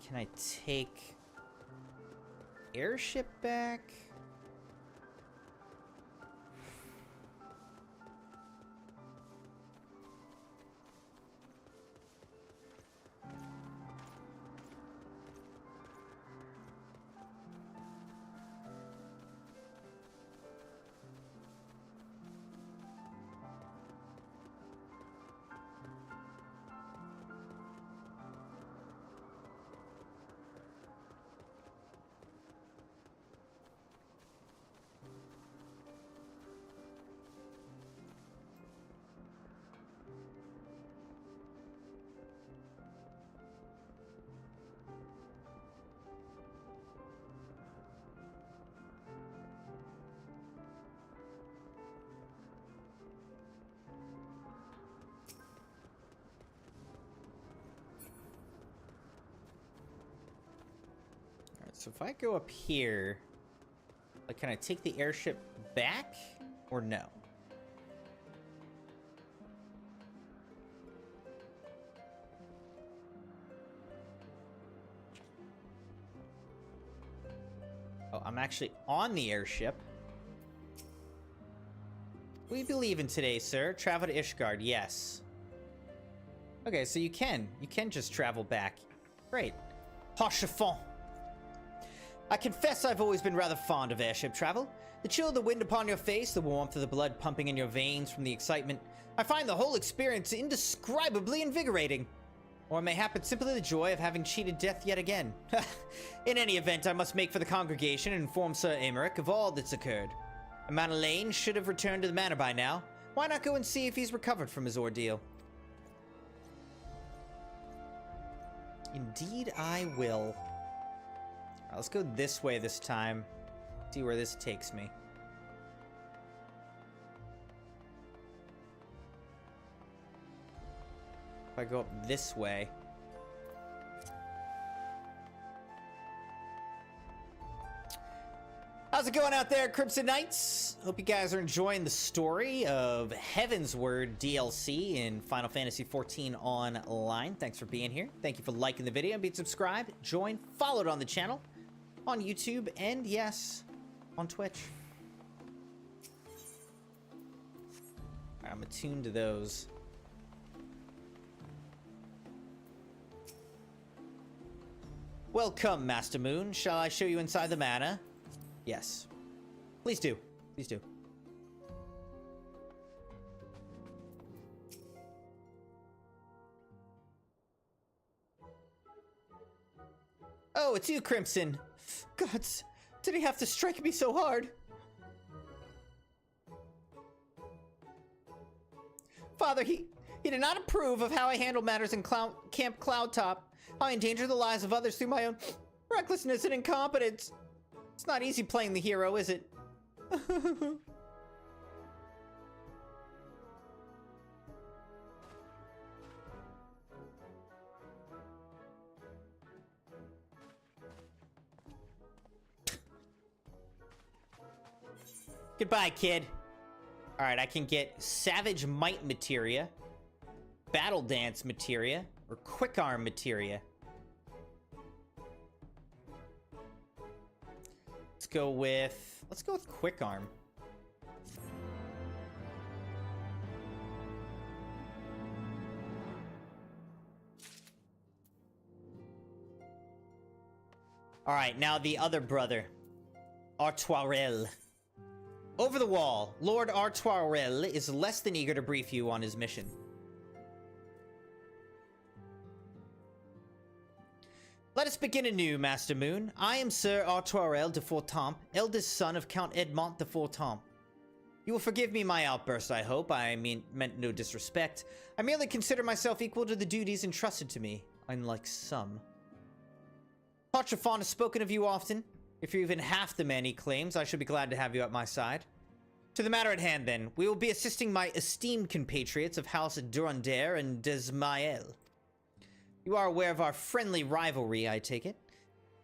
can I take airship back? So if I go up here, like, can I take the airship back or no? Oh, I'm actually on the airship. We believe in today, sir. Travel to Ishgard, yes. Okay, so you can just travel back. Great. Haurchefant. I confess I've always been rather fond of airship travel. The chill of the wind upon your face, the warmth of the blood pumping in your veins from the excitement. I find the whole experience indescribably invigorating. Or mayhappen simply the joy of having cheated death yet again. In any event, I must make for the congregation and inform Sir Aymeric of all that's occurred. Amanda Lane should have returned to the manor by now. Why not go and see if he's recovered from his ordeal? Indeed I will. Let's go this way this time. See where this takes me. If I go up this way. How's it going out there, Crimson Knights? Hope you guys are enjoying the story of Heavensward DLC in Final Fantasy XIV Online. Thanks for being here. Thank you for liking the video and being subscribed, joined, followed on the channel. On YouTube, and yes, on Twitch. Alright, I'm attuned to those. Welcome, Master Moon. Shall I show you inside the manor? Yes. Please do. Please do. Oh, it's you, Crimson. Gods, did he have to strike me so hard? Father, he did not approve of how I handled matters in Camp Cloudtop. How I endangered the lives of others through my own recklessness and incompetence. It's not easy playing the hero, is it? Goodbye, kid. All right, I can get Savage Might materia, Battle Dance materia, or Quick Arm materia. Let's go with Quick Arm. All right, now the other brother, Artoirel. Over the wall, Lord Artoirel is less than eager to brief you on his mission. Let us begin anew, Master Moon. I am Sir Artoirel de Fortamp, eldest son of Count Edmond de Fortamp. You will forgive me my outburst, I hope. I meant no disrespect. I merely consider myself equal to the duties entrusted to me, unlike some. Patrafon has spoken of you often. If you're even half the man he claims, I should be glad to have you at my side. To the matter at hand, then. We will be assisting my esteemed compatriots of House Durandare and Desmael. You are aware of our friendly rivalry, I take it?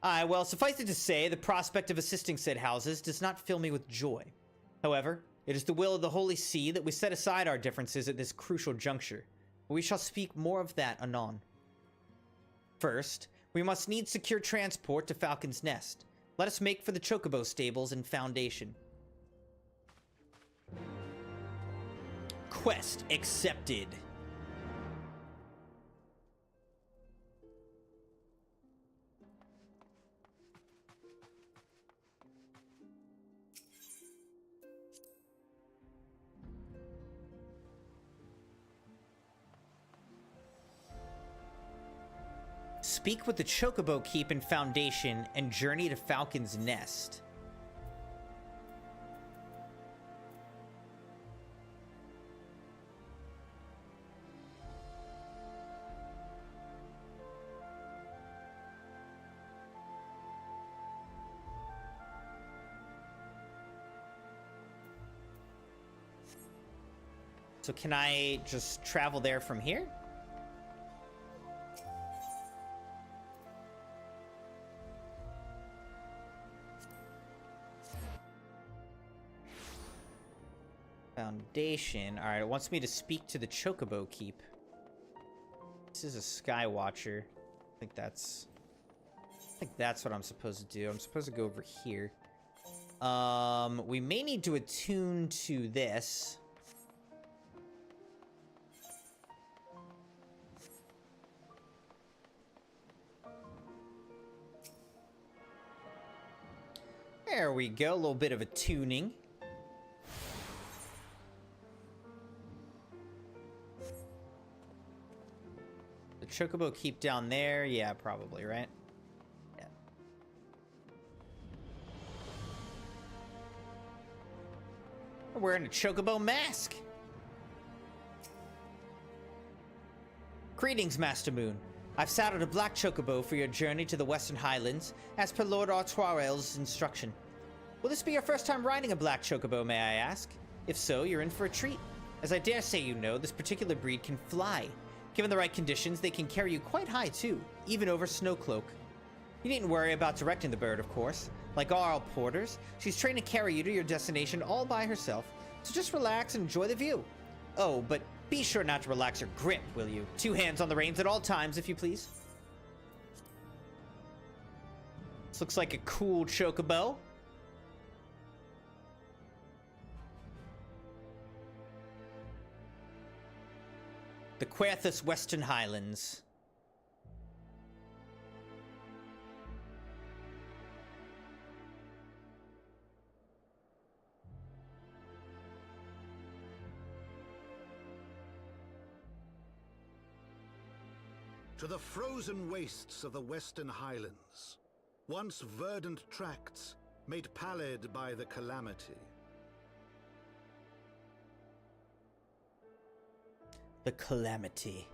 Aye, well, suffice it to say, the prospect of assisting said houses does not fill me with joy. However, it is the will of the Holy See that we set aside our differences at this crucial juncture. But we shall speak more of that anon. First, we must need secure transport to Falcon's Nest. Let us make for the Chocobo stables and Foundation. Quest accepted. Speak with the Chocobo Keep and Foundation and journey to Falcon's Nest. So can I just travel there from here? Foundation. Alright, it wants me to speak to the Chocobo Keep. This is a Skywatcher. I think that's what I'm supposed to do. I'm supposed to go over here. We may need to attune to this. There we go, a little bit of a tuning. The Chocobo Keep down there? Yeah, probably, right? Yeah. I'm wearing a Chocobo mask! Greetings, Master Moon. I've saddled a black chocobo for your journey to the Western Highlands, as per Lord Artoirel's instruction. Will this be your first time riding a black chocobo, may I ask? If so, you're in for a treat. As I dare say you know, this particular breed can fly. Given the right conditions, they can carry you quite high too, even over Snowcloak. You needn't worry about directing the bird, of course. Like all porters, she's trained to carry you to your destination all by herself, so just relax and enjoy the view. Oh, but be sure not to relax your grip, will you? 2 hands on the reins at all times, if you please. This looks like a cool chocobo. The Querthus Western Highlands.
To the frozen wastes of the Western Highlands, once verdant tracts made pallid by the calamity.
The calamity.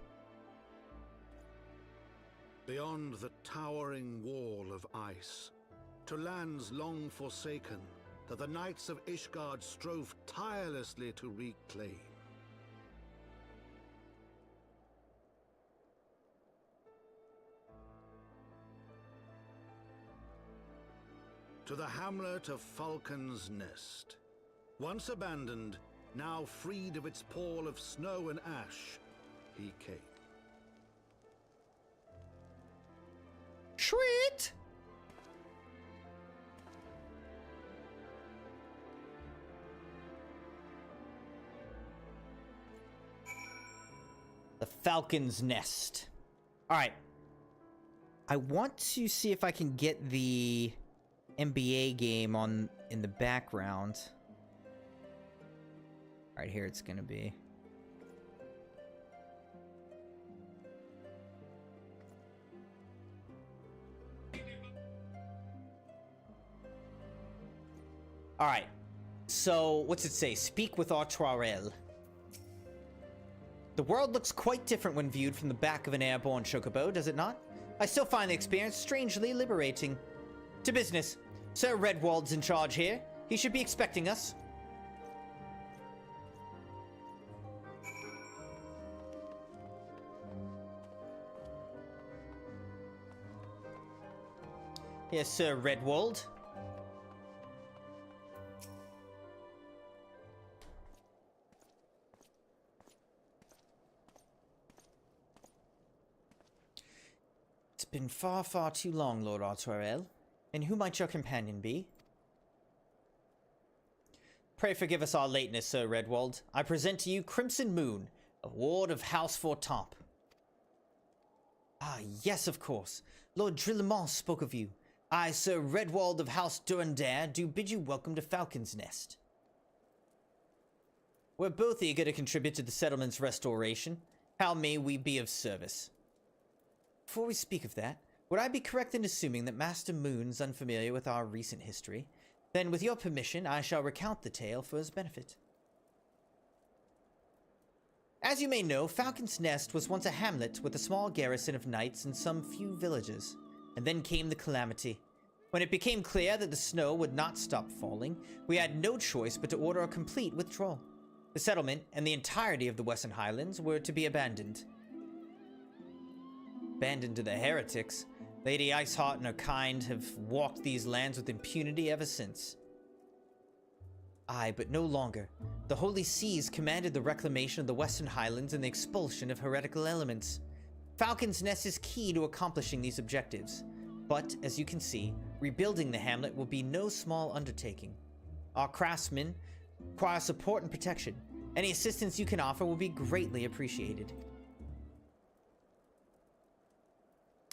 Beyond the towering wall of ice, to lands long forsaken that the knights of Ishgard strove tirelessly to reclaim. To the hamlet of Falcon's Nest, Once abandoned, now freed of its pall of snow and ash, he came.
Sweet! The Falcon's Nest. Alright. I want to see if I can get the NBA game on in the background. Alright, here it's gonna be. Alright. So, what's it say? Speak with Artoirel. The world looks quite different when viewed from the back of an airborne chocobo, does it not? I still find the experience strangely liberating. To business. Sir Redwald's in charge here. He should be expecting us. Yes, Sir Redwald. It's been far, far too long, Lord Artoirel. And who might your companion be? Pray forgive us our lateness, Sir Redwald. I present to you CrimsonMune, a ward of House Fortamp. Ah, yes, of course. Lord Drillemont spoke of you. I, Sir Redwald of House Durandare, do bid you welcome to Falcon's Nest. We're both eager to contribute to the settlement's restoration. How may we be of service? Before we speak of that, would I be correct in assuming that Master Moon's unfamiliar with our recent history? Then, with your permission, I shall recount the tale for his benefit. As you may know, Falcon's Nest was once a hamlet with a small garrison of knights and some few villagers. And then came the calamity. When it became clear that the snow would not stop falling, we had no choice but to order a complete withdrawal. The settlement and the entirety of the Western Highlands were to be abandoned. Abandoned to the heretics, Lady Iceheart and her kind have walked these lands with impunity ever since. Aye, but no longer. The Holy Seas commanded the reclamation of the Western Highlands and the expulsion of heretical elements. Falcon's Nest is key to accomplishing these objectives. But, as you can see, rebuilding the hamlet will be no small undertaking. Our craftsmen require support and protection. Any assistance you can offer will be greatly appreciated.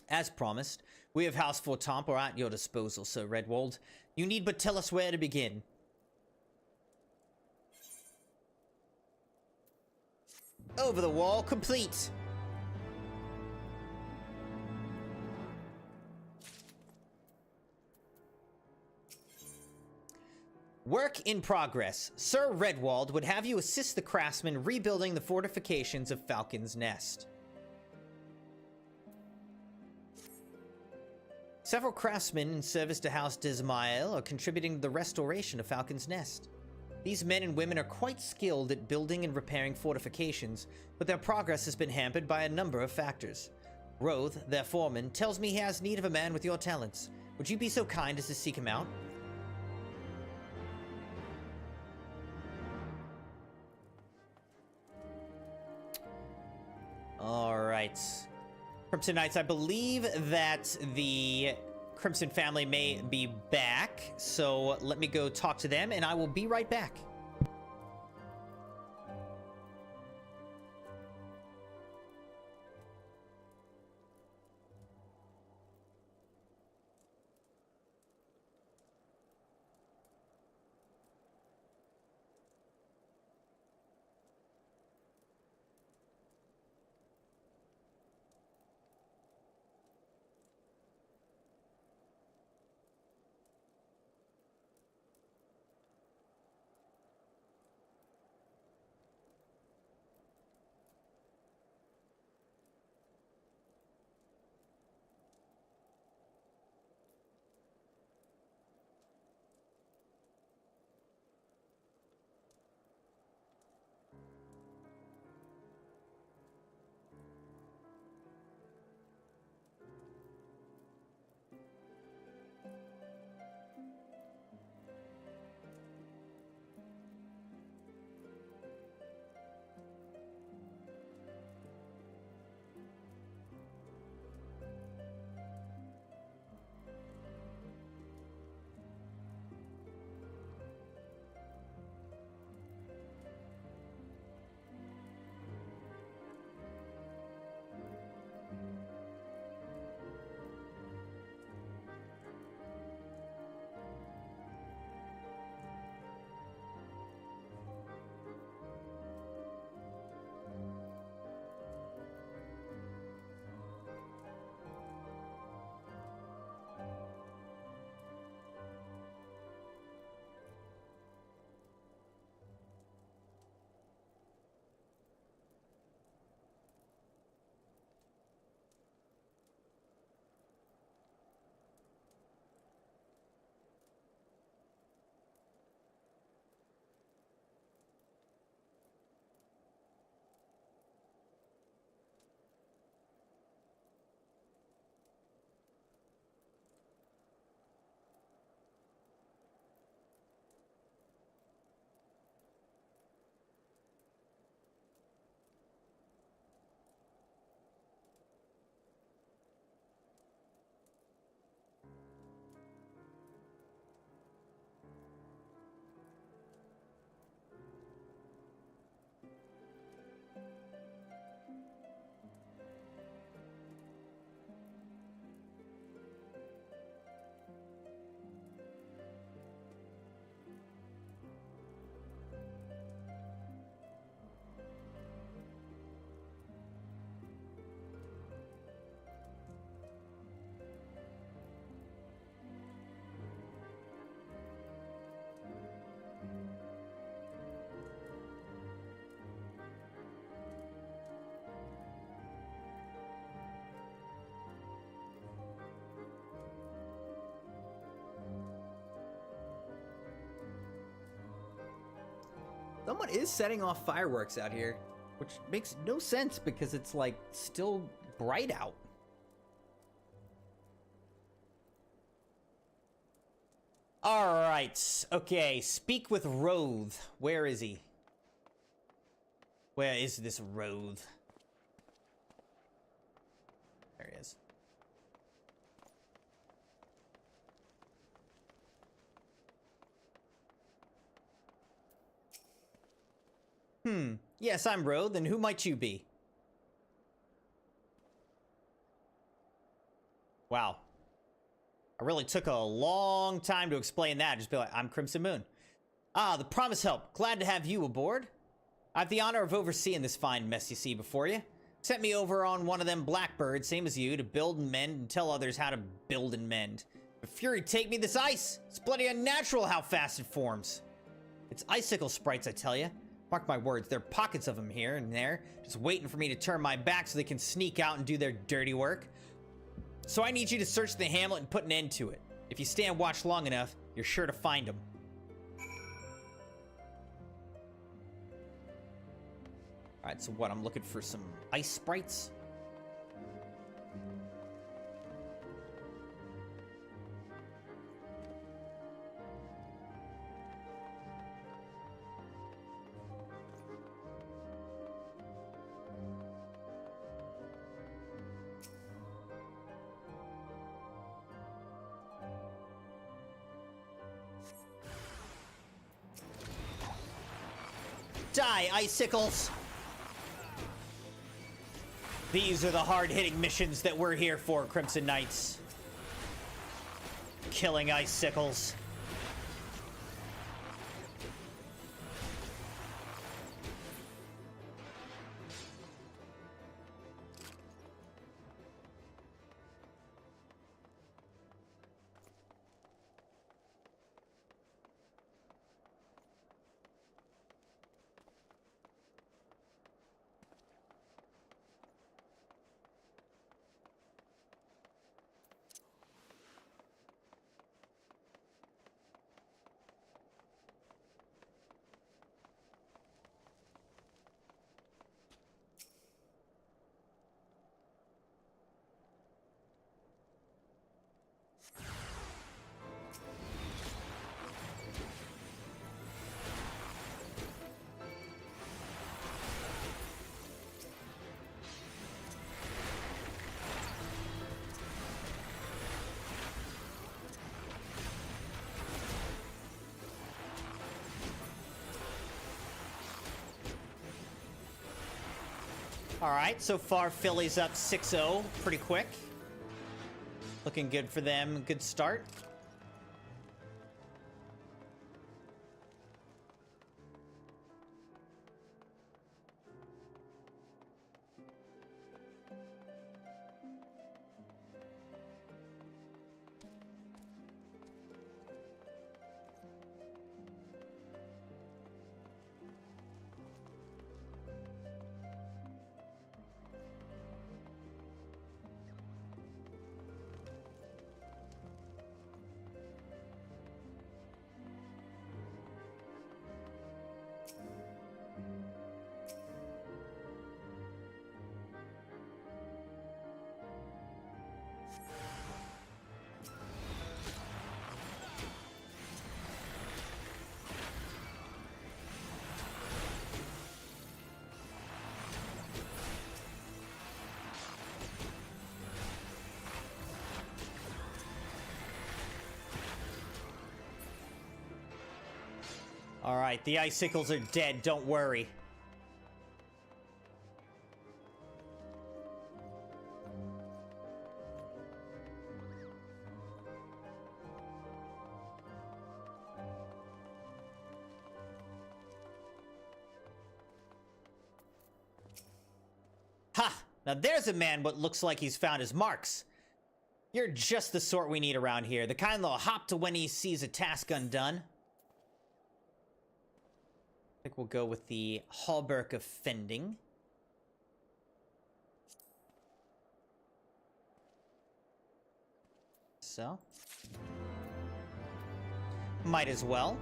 As promised, we of House Fortamp are at your disposal, Sir Redwald. You need but tell us where to begin. Over the wall, complete! Work in progress. Sir Redwald would have you assist the craftsmen rebuilding the fortifications of Falcon's Nest. Several craftsmen in service to House Dismael are contributing to the restoration of Falcon's Nest. These men and women are quite skilled at building and repairing fortifications, but their progress has been hampered by a number of factors. Roth, their foreman, tells me he has need of a man with your talents. Would you be so kind as to seek him out? Alright. Crimson Knights, I believe that the Crimson family may be back, so let me go talk to them, and I will be right back. Someone is setting off fireworks out here, which makes no sense because it's like still bright out. All right. Okay. Speak with Roth. Where is he? Where is this Roth? There he is. Yes, I'm Roth, and who might you be? Wow. I really took a long time to explain that. Just be like, I'm CrimsonMune. Ah, the promise help. Glad to have you aboard. I have the honor of overseeing this fine mess you see before you. Sent me over on one of them blackbirds, same as you, to build and mend and tell others how to build and mend. But Fury, take me this ice. It's bloody unnatural how fast it forms. It's icicle sprites, I tell you. Mark my words, there are pockets of them here and there, just waiting for me to turn my back so they can sneak out and do their dirty work. So I need you to search the hamlet and put an end to it. If you stand watch long enough, you're sure to find them. Alright, so what? I'm looking for some ice sprites. Die, icicles! These are the hard-hitting missions that we're here for, Crimson Knights. Killing icicles. All right, so far Philly's up 6-0 pretty quick. Looking good for them. Good start. All right, the icicles are dead. Don't worry. Ha! Now there's a man what looks like he's found his marks. You're just the sort we need around here. The kind that'll hop to when he sees a task undone. I think we'll go with the Hallberg of Fending. So. Might as well.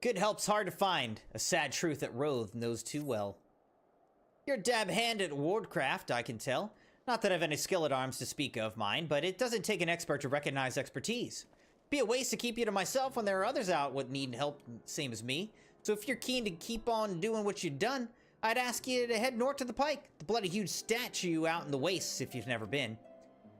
Good help's hard to find, a sad truth that Roth knows too well. You're a dab hand at wardcraft, I can tell. Not that I've any skill at arms to speak of mine, but it doesn't take an expert to recognize expertise. Be a waste to keep you to myself when there are others out what need help same as me. So if you're keen to keep on doing what you've done, I'd ask you to head north to the pike, the bloody huge statue out in the wastes if you've never been.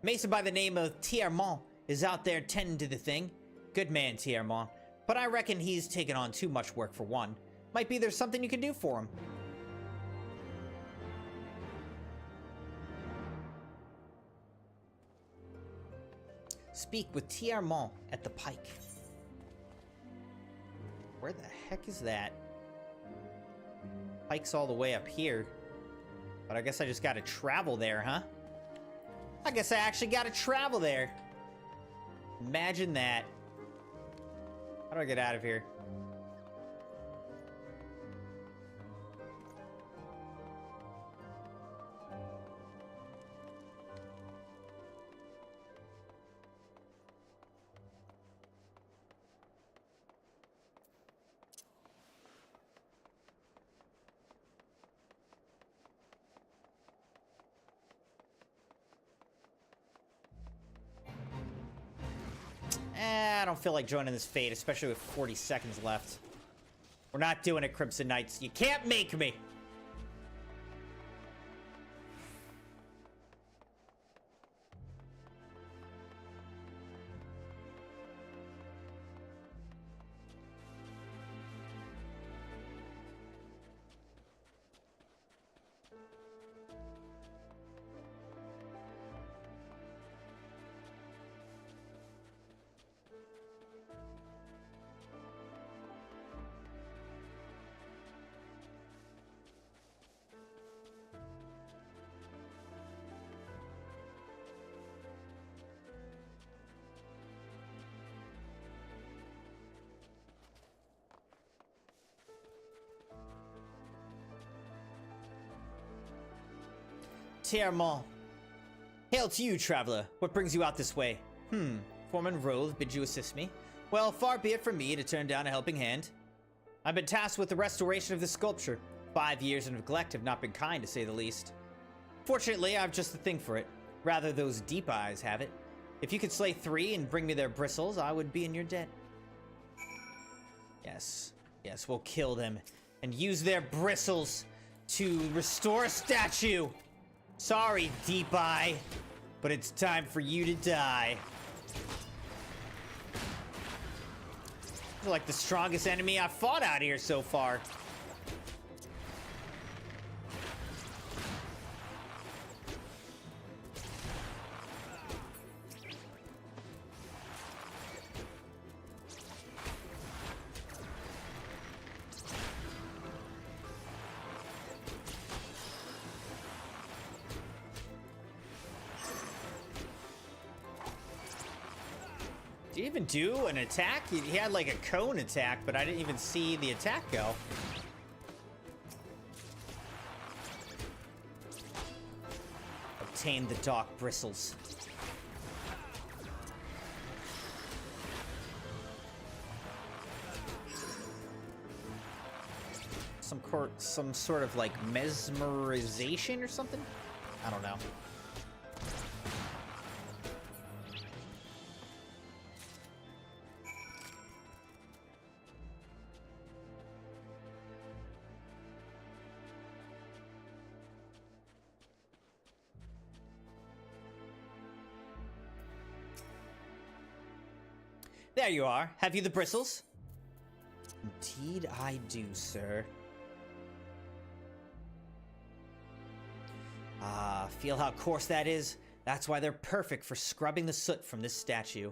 Mason by the name of Tiermont is out there tending to the thing. Good man, Tiermont, but I reckon he's taken on too much work for one. Might be there's something you can do for him. Speak with Tiermont at the pike. Where the heck is that? Pike's all the way up here. But I guess I just gotta travel there, huh? I guess I actually gotta travel there. Imagine that. How do I get out of here? I don't feel like joining this fate, especially with 40 seconds left. We're not doing it, Crimson Knights. You can't make me! Tiermont. Hail to you, traveler. What brings you out this way? Foreman Roth bid you assist me? Well, far be it from me to turn down a helping hand. I've been tasked with the restoration of this sculpture. 5 years of neglect have not been kind, to say the least. Fortunately, I've just the thing for it. Rather, those deep eyes have it. If you could slay 3 and bring me their bristles, I would be in your debt. Yes. Yes, we'll kill them and use their bristles to restore a statue. Sorry, Deep Eye, but it's time for you to die. You're like the strongest enemy I've fought out here so far. Did he even do an attack? He had like a cone attack, but I didn't even see the attack go. Obtain the dark bristles. Some sort of like mesmerization or something? I don't know. There you are. Have you the bristles? Indeed I do, sir. Ah, feel how coarse that is? That's why they're perfect for scrubbing the soot from this statue.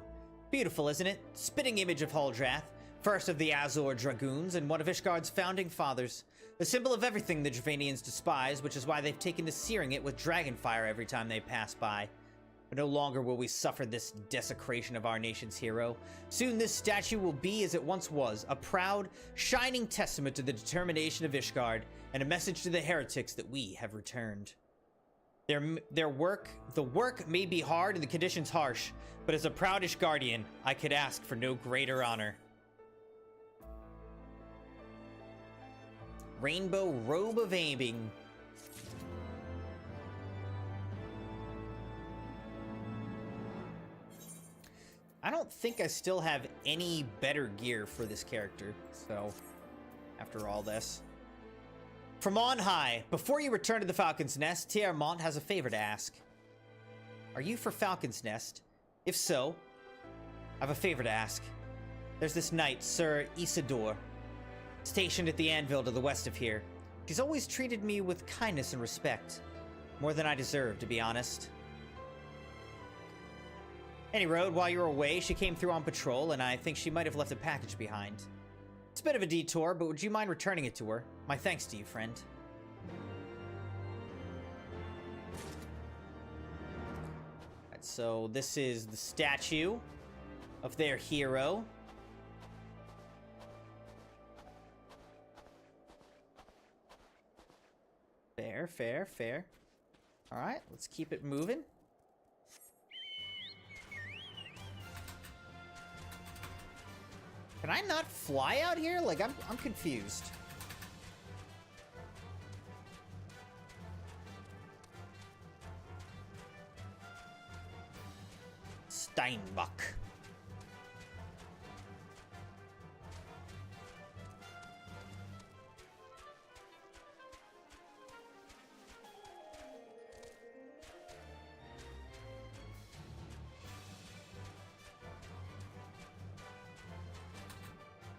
Beautiful, isn't it? Spitting image of Haldrath, first of the Azor Dragoons and one of Ishgard's founding fathers. The symbol of everything the Dravanians despise, which is why they've taken to searing it with dragonfire every time they pass by. But no longer will we suffer this desecration of our nation's hero. Soon this statue will be as it once was, a proud, shining testament to the determination of Ishgard, and a message to the heretics that we have returned. The work may be hard and the conditions harsh, but as a proud Ishgardian, I could ask for no greater honor. Rainbow Robe of Aiming. I don't think I still have any better gear for this character, so after all this. From on high, before you return to the Falcon's Nest, Tiermont has a favor to ask. Are you for Falcon's Nest? If so, I have a favor to ask. There's this knight, Sir Isidore, stationed at the anvil to the west of here. She's always treated me with kindness and respect. More than I deserve, to be honest. Any road, while you were away, she came through on patrol, and I think she might have left a package behind. It's a bit of a detour, but would you mind returning it to her? My thanks to you, friend. Alright, so this is the statue of their hero. Fair, fair, fair. Alright, let's keep it moving. Can I not fly out here? Like, I'm confused. Steinbach.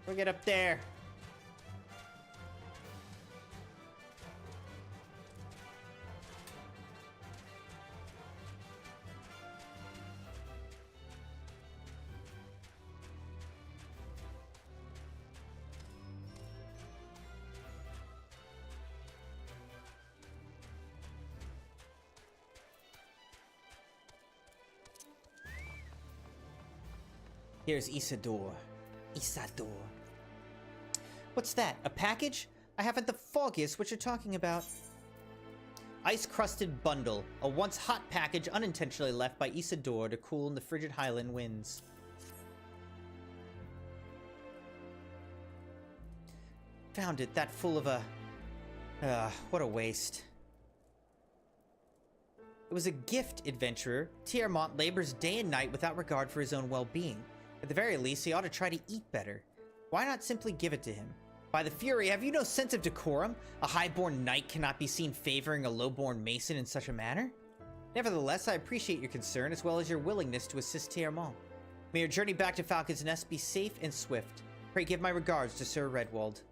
We'll get up there. Here's Isidore. Isidore. What's that? A package? I haven't the foggiest what you're talking about. Ice-crusted bundle. A once hot package unintentionally left by Isidore to cool in the frigid highland winds. Found it, that full of a... what a waste. It was a gift, adventurer. Tiermont labors day and night without regard for his own well-being. At the very least, he ought to try to eat better. Why not simply give it to him? By the Fury, have you no sense of decorum? A high-born knight cannot be seen favoring a low-born mason in such a manner? Nevertheless, I appreciate your concern as well as your willingness to assist Tiermont. May your journey back to Falcon's Nest be safe and swift. Pray give my regards to Sir Redwald.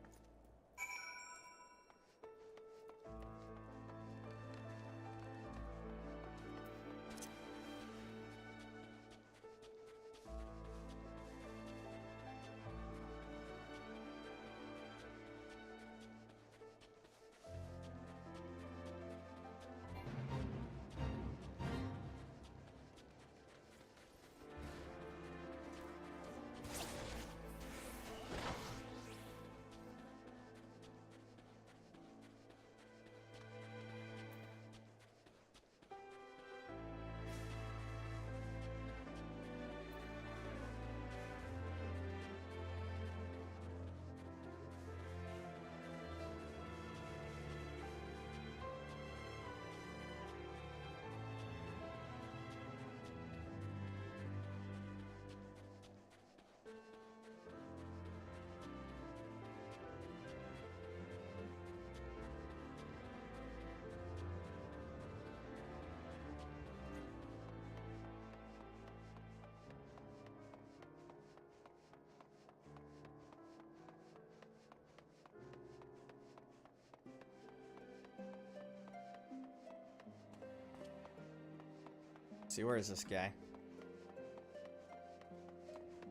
See, where is this guy?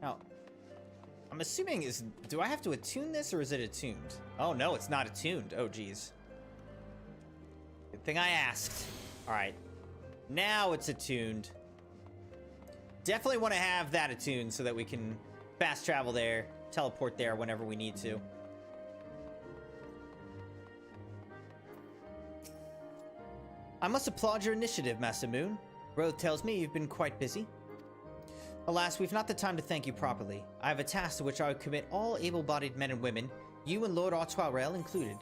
Now, I'm assuming do I have to attune this or is it attuned? Oh no, it's not attuned. Oh geez. Good thing I asked. Alright. Now it's attuned. Definitely want to have that attuned so that we can fast travel there, teleport there whenever we need to. I must applaud your initiative, Master Moon. Roth tells me you've been quite busy. Alas, we've not the time to thank you properly. I have a task to which I would commit all able-bodied men and women, you and Lord Artois included.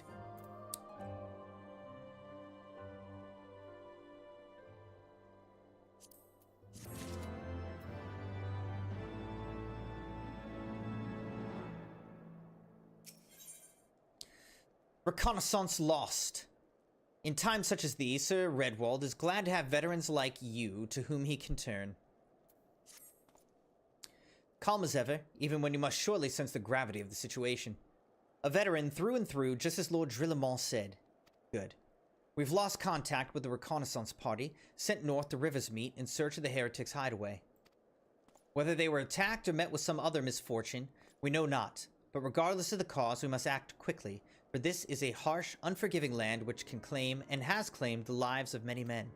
Reconnaissance lost. In times such as these, Sir Redwald is glad to have veterans like you to whom he can turn. Calm as ever, even when you must surely sense the gravity of the situation. A veteran through and through, just as Lord Drillemont said. Good. We've lost contact with the reconnaissance party, sent north to Riversmeet in search of the heretics' hideaway. Whether they were attacked or met with some other misfortune, we know not. But regardless of the cause, we must act quickly, for this is a harsh, unforgiving land which can claim, and has claimed, the lives of many men.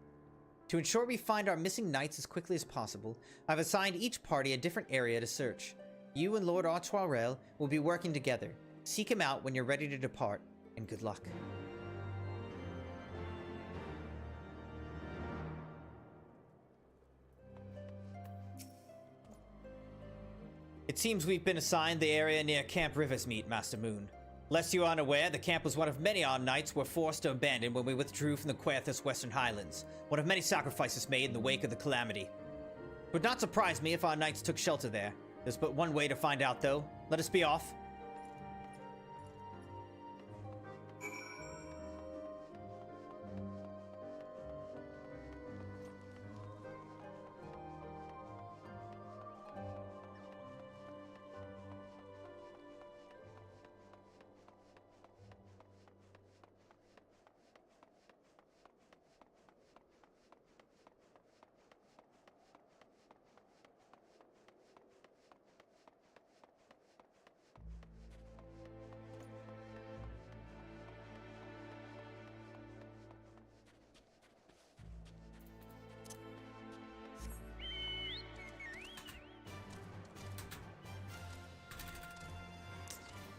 To ensure we find our missing knights as quickly as possible, I've assigned each party a different area to search. You and Lord Artoirel will be working together. Seek him out when you're ready to depart, and good luck. It seems we've been assigned the area near Camp Riversmeet, Master Moon. Lest you are unaware, the camp was one of many our knights were forced to abandon when we withdrew from the Querthus Western Highlands, one of many sacrifices made in the wake of the calamity. It would not surprise me if our knights took shelter there. There's but one way to find out, though. Let us be off.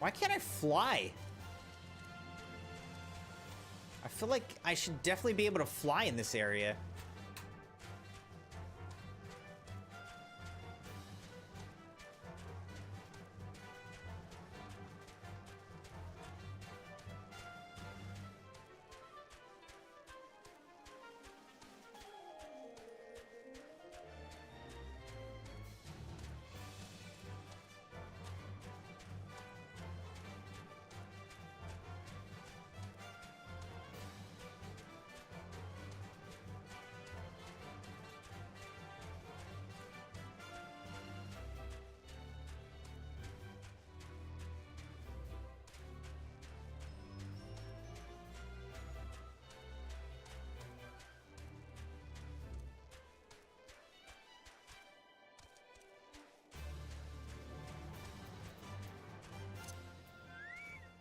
Why can't I fly? I feel like I should definitely be able to fly in this area.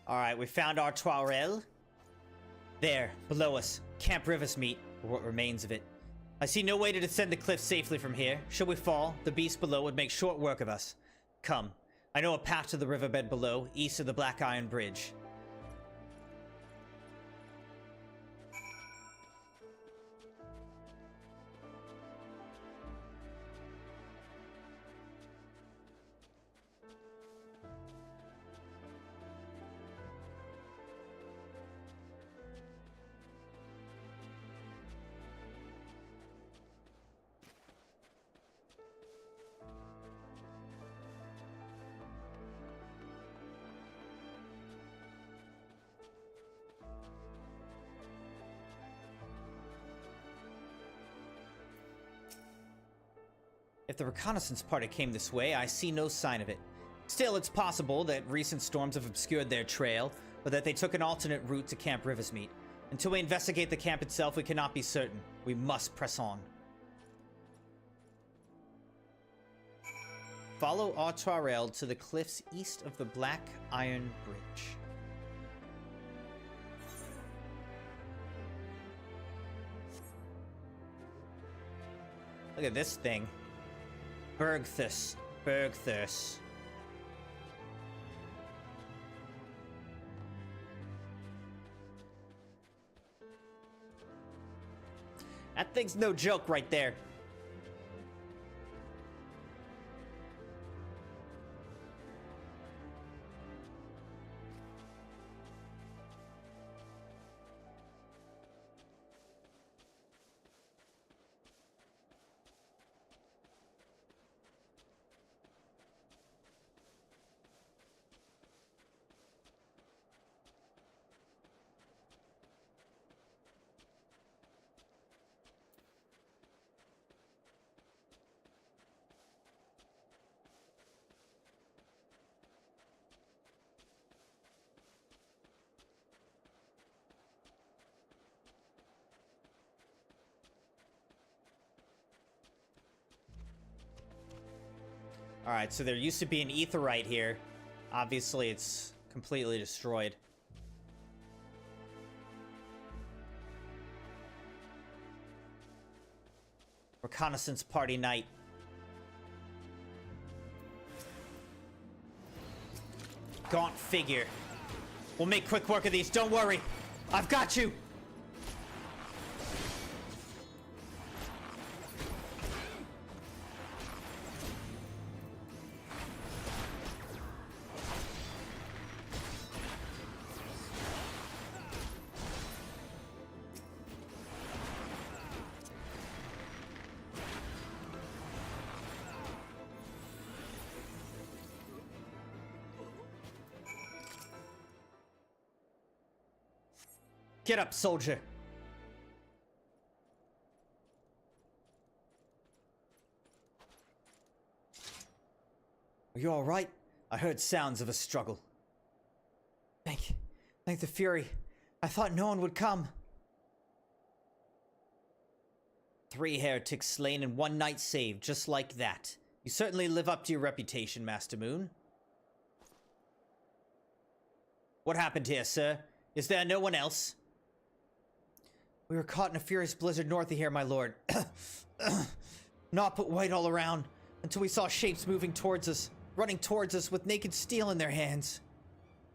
Alright, we found Artoirel. There, below us, Camp Riversmeet, or what remains of it. I see no way to descend the cliff safely from here. Should we fall, the beast below would make short work of us. Come, I know a path to the riverbed below, east of the Black Iron Bridge. If the reconnaissance party came this way, I see no sign of it. Still, it's possible that recent storms have obscured their trail, or that they took an alternate route to Camp Riversmeet. Until we investigate the camp itself, we cannot be certain. We must press on. Follow Artoirel to the cliffs east of the Black Iron Bridge. Look at this thing. Bergthus. Bergthus. That thing's no joke right there. Alright, so there used to be an aetheryte here. Obviously, it's completely destroyed. Reconnaissance party night. Gaunt figure. We'll make quick work of these, don't worry. I've got you. Get up, soldier. Are you all right? I heard sounds of a struggle. Thank the Fury. I thought no one would come. 3 heretics slain and 1 knight saved, just like that. You certainly live up to your reputation, Master Moon. What happened here, sir? Is there no one else? We were caught in a furious blizzard north of here, my lord. Naught but white all around, until we saw shapes moving towards us, running towards us with naked steel in their hands.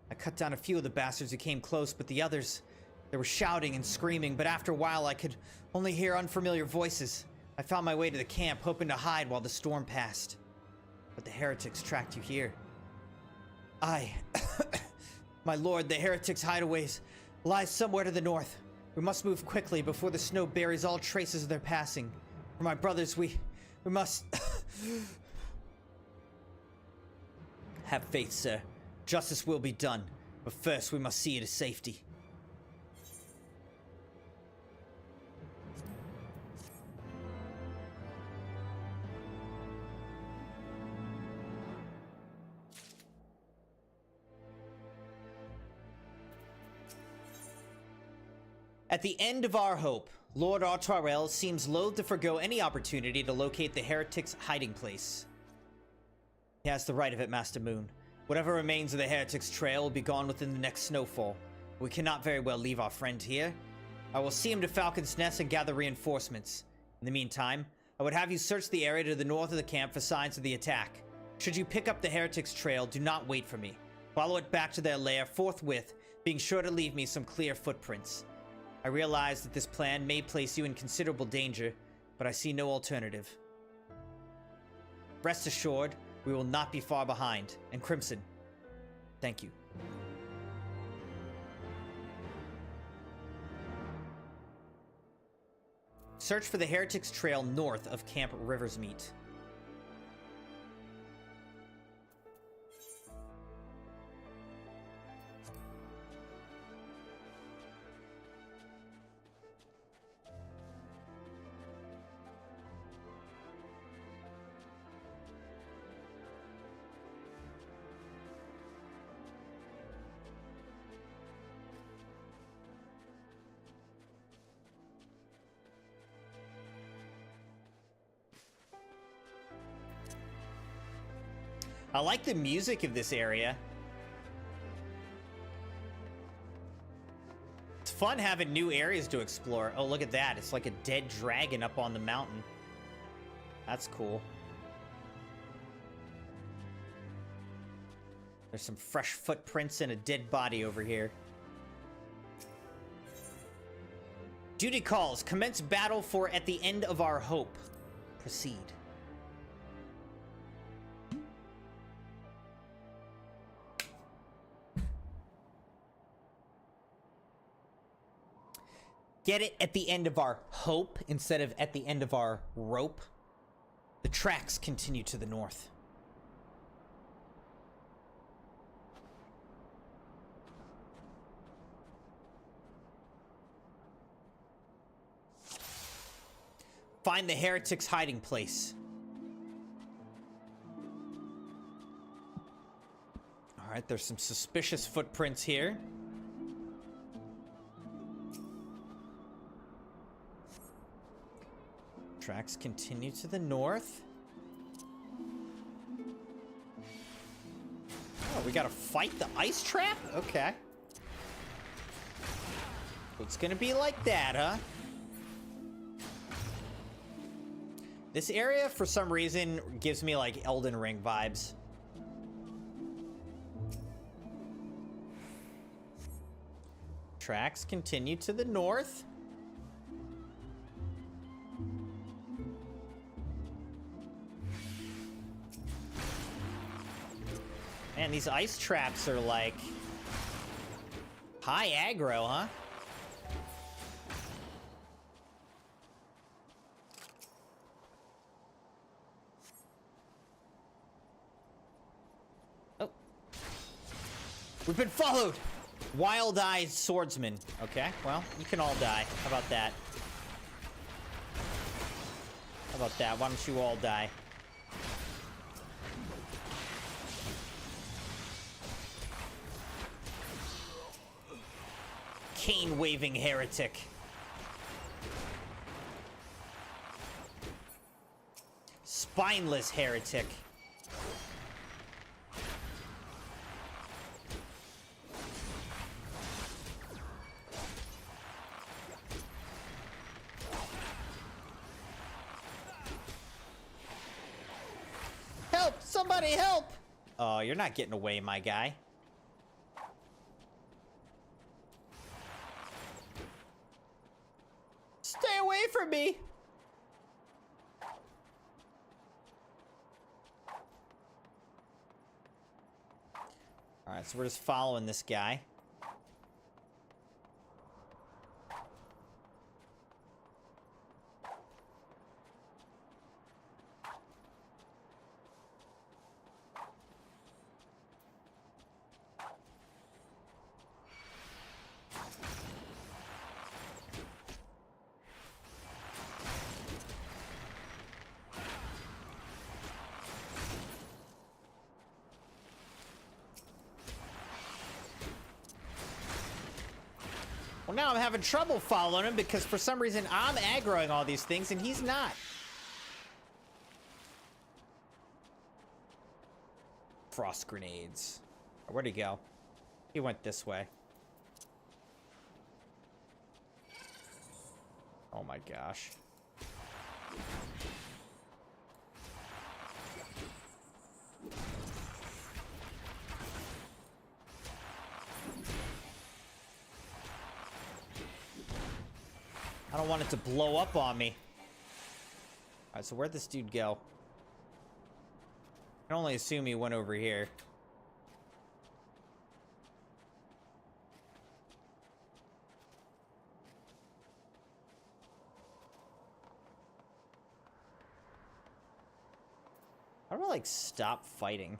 I cut down a few of the bastards who came close, but the others, they were shouting and screaming, but after a while I could only hear unfamiliar voices. I found my way to the camp, hoping to hide while the storm passed. But the heretics tracked you here. My lord, the heretics' hideaways lies somewhere to the north. We must move quickly before the snow buries all traces of their passing. For my brothers, we must... Have faith, sir. Justice will be done. But first, we must see you to safety. At the end of our hope, Lord Artarel seems loath to forgo any opportunity to locate the heretic's hiding place. He has the right of it, Master Moon. Whatever remains of the heretic's trail will be gone within the next snowfall. We cannot very well leave our friend here. I will see him to Falcon's Nest and gather reinforcements. In the meantime, I would have you search the area to the north of the camp for signs of the attack. Should you pick up the heretic's trail, do not wait for me. Follow it back to their lair forthwith, being sure to leave me some clear footprints. I realize that this plan may place you in considerable danger, but I see no alternative. Rest assured, we will not be far behind. And Crimson, thank you. Search for the Heretic's Trail north of Camp Riversmeet. I like the music of this area. It's fun having new areas to explore. Oh, look at that. It's like a dead dragon up on the mountain. That's cool. There's some fresh footprints and a dead body over here. Duty calls. Commence battle for at the end of our hope. Proceed. Get it at the end of our hope instead of at the end of our rope. The tracks continue to the north. Find the heretic's hiding place. All right, there's some suspicious footprints here. Tracks continue to the north. Oh, we gotta fight the ice trap? Okay. It's gonna be like that, huh? This area, for some reason, gives me, like, Elden Ring vibes. Tracks continue to the north. Man, these ice traps are, like, high aggro, huh? Oh. We've been followed! Wild-eyed swordsman. Okay, well, you can all die. How about that? How about that? Why don't you all die? Cane-waving heretic. Spineless heretic. Help! Somebody help! Oh, you're not getting away, my guy. Stay away from me! Alright, so we're just following this guy. Well, now I'm having trouble following him because for some reason I'm aggroing all these things and he's not. Frost grenades. Where'd he go? He went this way. Oh my gosh. I don't want it to blow up on me. Alright, so where'd this dude go? I can only assume he went over here. How do I, like, stop fighting?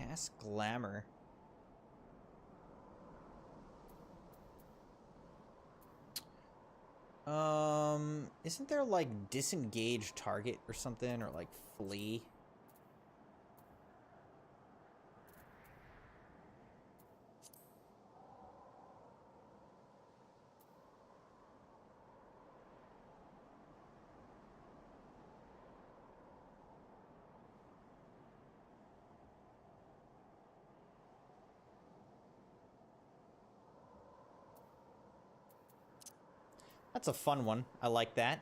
Cast Glamour. Isn't there like disengage target or something, or like flee? That's a fun one. I like that.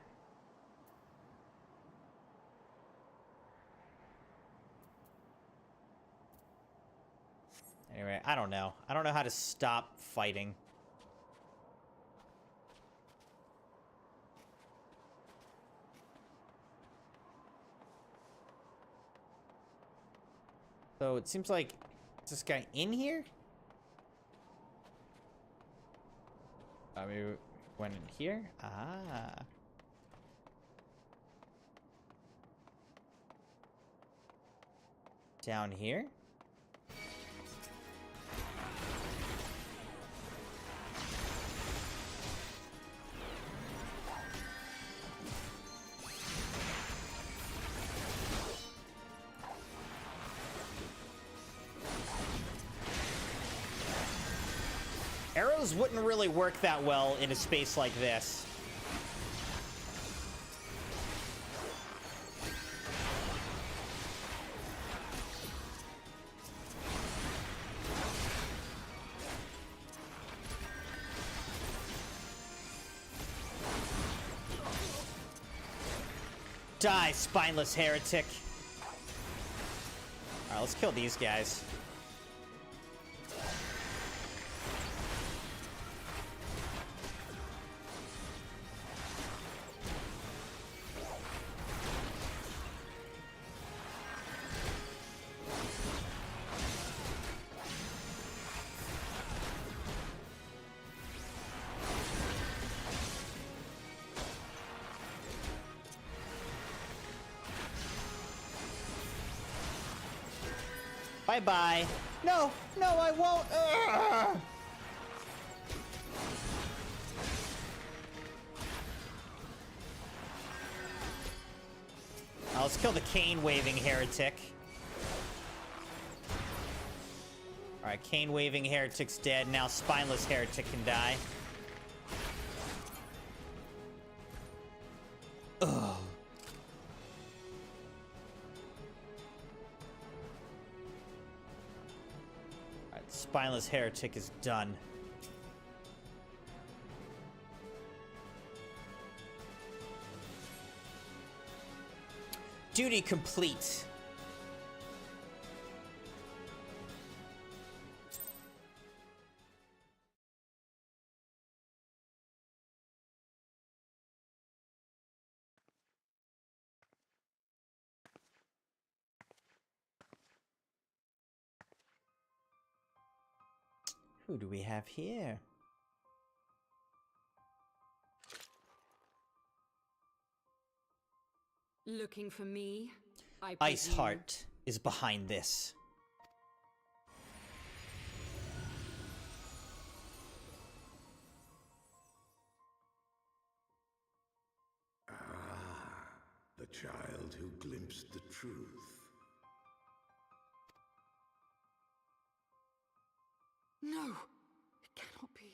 Anyway, I don't know. I don't know how to stop fighting. So it seems like, is this guy in here? We went in here? Ah. Down here? Arrows wouldn't really work that well in a space like this. Die, spineless heretic. Alright, let's kill these guys. Bye-bye. No, no, I won't. Ugh. Let's kill the cane-waving heretic. Alright, cane-waving heretic's dead. Now spineless heretic can die. Ugh. Spineless heretic is done. Duty complete. Who do we have here?
Looking for me?
Iceheart is behind this.
The child who glimpsed the truth.
No, it cannot be.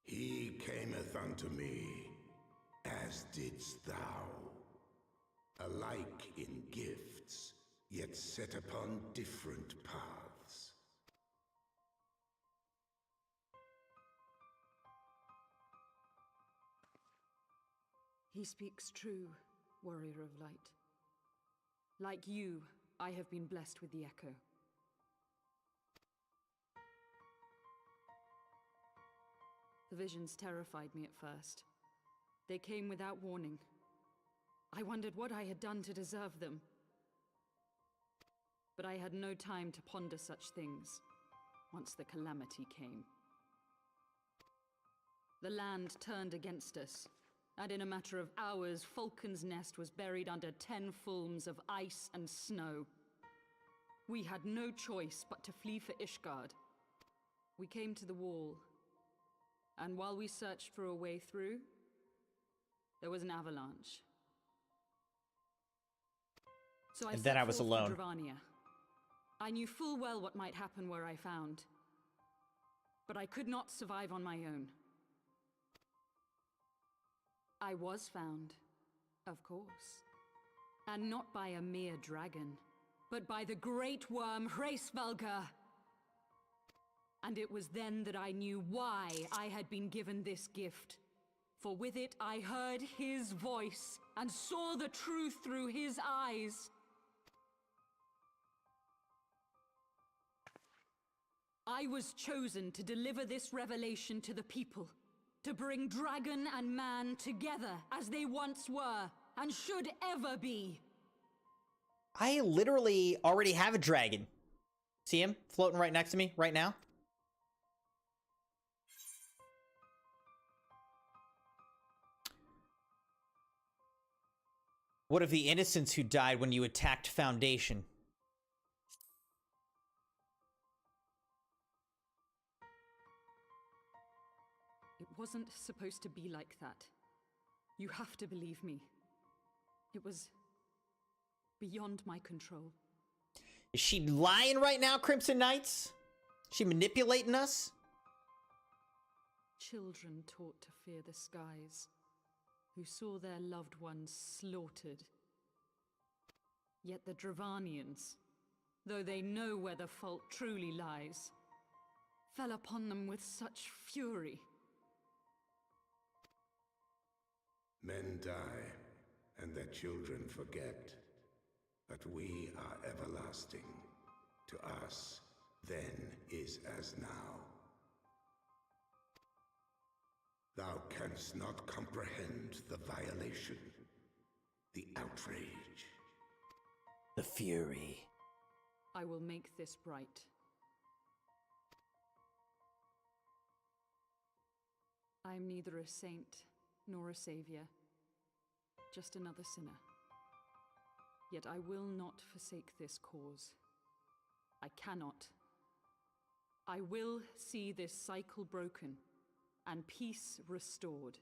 He cameth unto me, as didst thou. Alike in gifts, yet set upon different paths.
He speaks true, warrior of light. Like you, I have been blessed with the echo. The visions terrified me at first. They came without warning. I wondered what I had done to deserve them. But I had no time to ponder such things once the calamity came. The land turned against us, and in a matter of hours, Falcon's Nest was buried under 10 fulms of ice and snow. We had no choice but to flee for Ishgard. We came to the wall, and while we searched for a way through, there was an avalanche. So
And then I was alone.
Dravania. I knew full well what might happen where I found, but I could not survive on my own. I was found, of course, and not by a mere dragon, but by the great worm Hraesvelgr. And it was then that I knew why I had been given this gift. For with it I heard his voice and saw the truth through his eyes. I was chosen to deliver this revelation to the people, to bring dragon and man together as they once were, and should ever be.
I literally already have a dragon. See him floating right next to me right now? What of the innocents who died when you attacked Foundation?
It wasn't supposed to be like that. You have to believe me. It was beyond my control.
Is she lying right now, Crimson Knights? She manipulating us?
Children taught to fear the skies, who saw their loved ones slaughtered. Yet the Dravanians, though they know where the fault truly lies, fell upon them with such fury.
Men die, and their children forget. But we are everlasting. To us, then is as now. Thou canst not comprehend the violation, the outrage.
The fury.
I will make this right. I am neither a saint nor a savior, just another sinner. Yet I will not forsake this cause. I cannot. I will see this cycle broken and peace restored.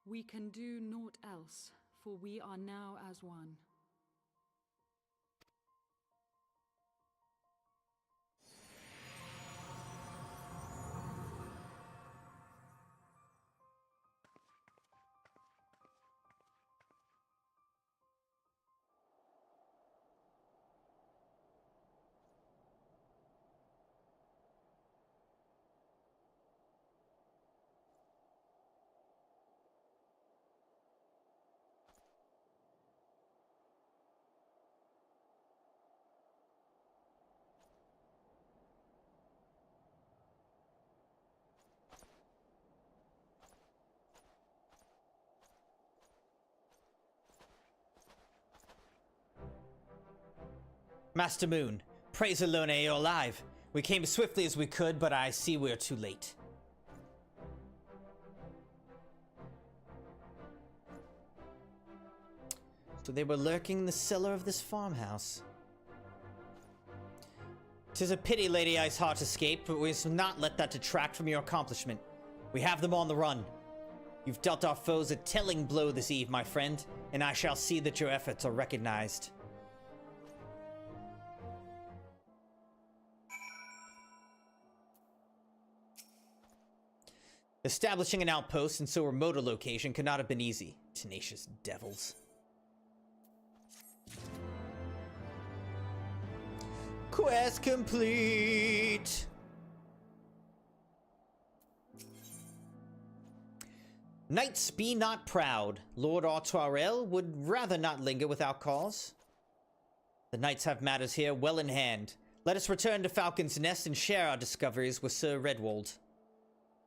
We can do naught else, for we are now as one.
Master Moon, praise alone you're alive. We came as swiftly as we could, but I see we're too late. So they were lurking in the cellar of this farmhouse. 'Tis a pity Lady Iceheart escaped, but we must not let that detract from your accomplishment. We have them on the run. You've dealt our foes a telling blow this eve, my friend, and I shall see that your efforts are recognized. Establishing an outpost in so remote a location could not have been easy. Tenacious devils. Quest complete! Knights, be not proud. Lord Artoirel would rather not linger without cause. The knights have matters here well in hand. Let us return to Falcon's Nest and share our discoveries with Sir Redwold.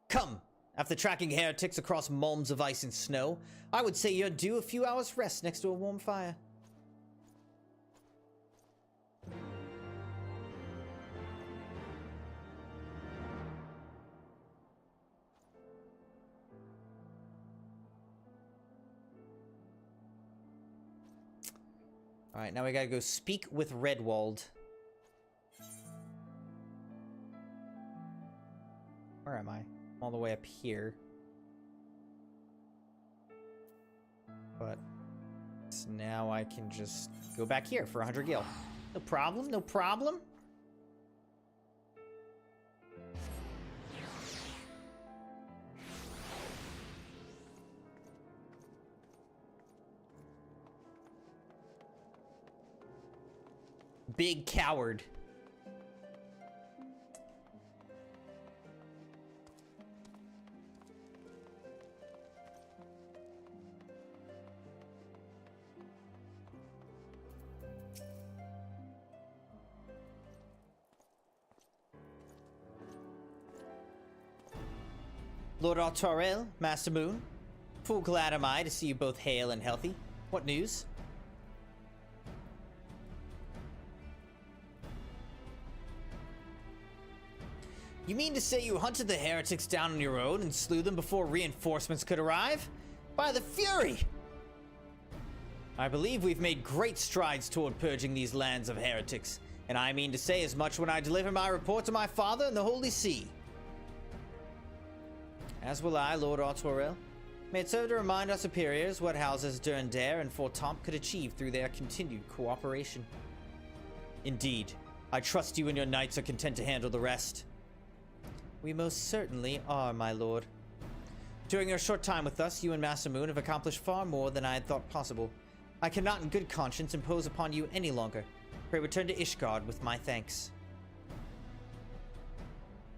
Come! After tracking heretics across mulms of ice and snow, I would say you're due a few hours' rest next to a warm fire. Alright, now we gotta go speak with Redwold. Where am I? All the way up here. But now I can just go back here for 100 gil. No problem, no problem. Big coward. Lord Artorel, Master Moon. Full glad am I to see you both hale and healthy. What news? You mean to say you hunted the heretics down on your own and slew them before reinforcements could arrive? By the Fury! I believe we've made great strides toward purging these lands of heretics, and I mean to say as much when I deliver my report to my father in the Holy See. As will I, Lord Artorel. May it serve to remind our superiors what houses Durandare and Fortomp could achieve through their continued cooperation. Indeed, I trust you and your knights are content to handle the rest. We most certainly are, my lord. During your short time with us, you and Master Moon have accomplished far more than I had thought possible. I cannot in good conscience impose upon you any longer. Pray return to Ishgard with my thanks.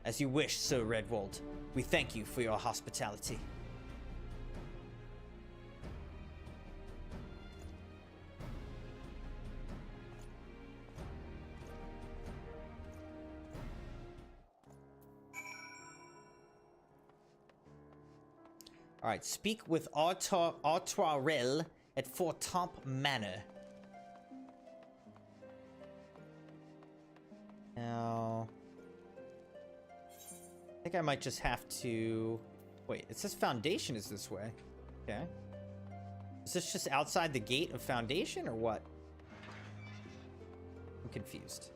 As you wish, Sir Redwald. We thank you for your hospitality. Alright, speak with Artorel at Fortomp Manor. Now... I think I might just have to... Wait, it says Foundation is this way. Okay. Is this just outside the gate of Foundation, or what? I'm confused.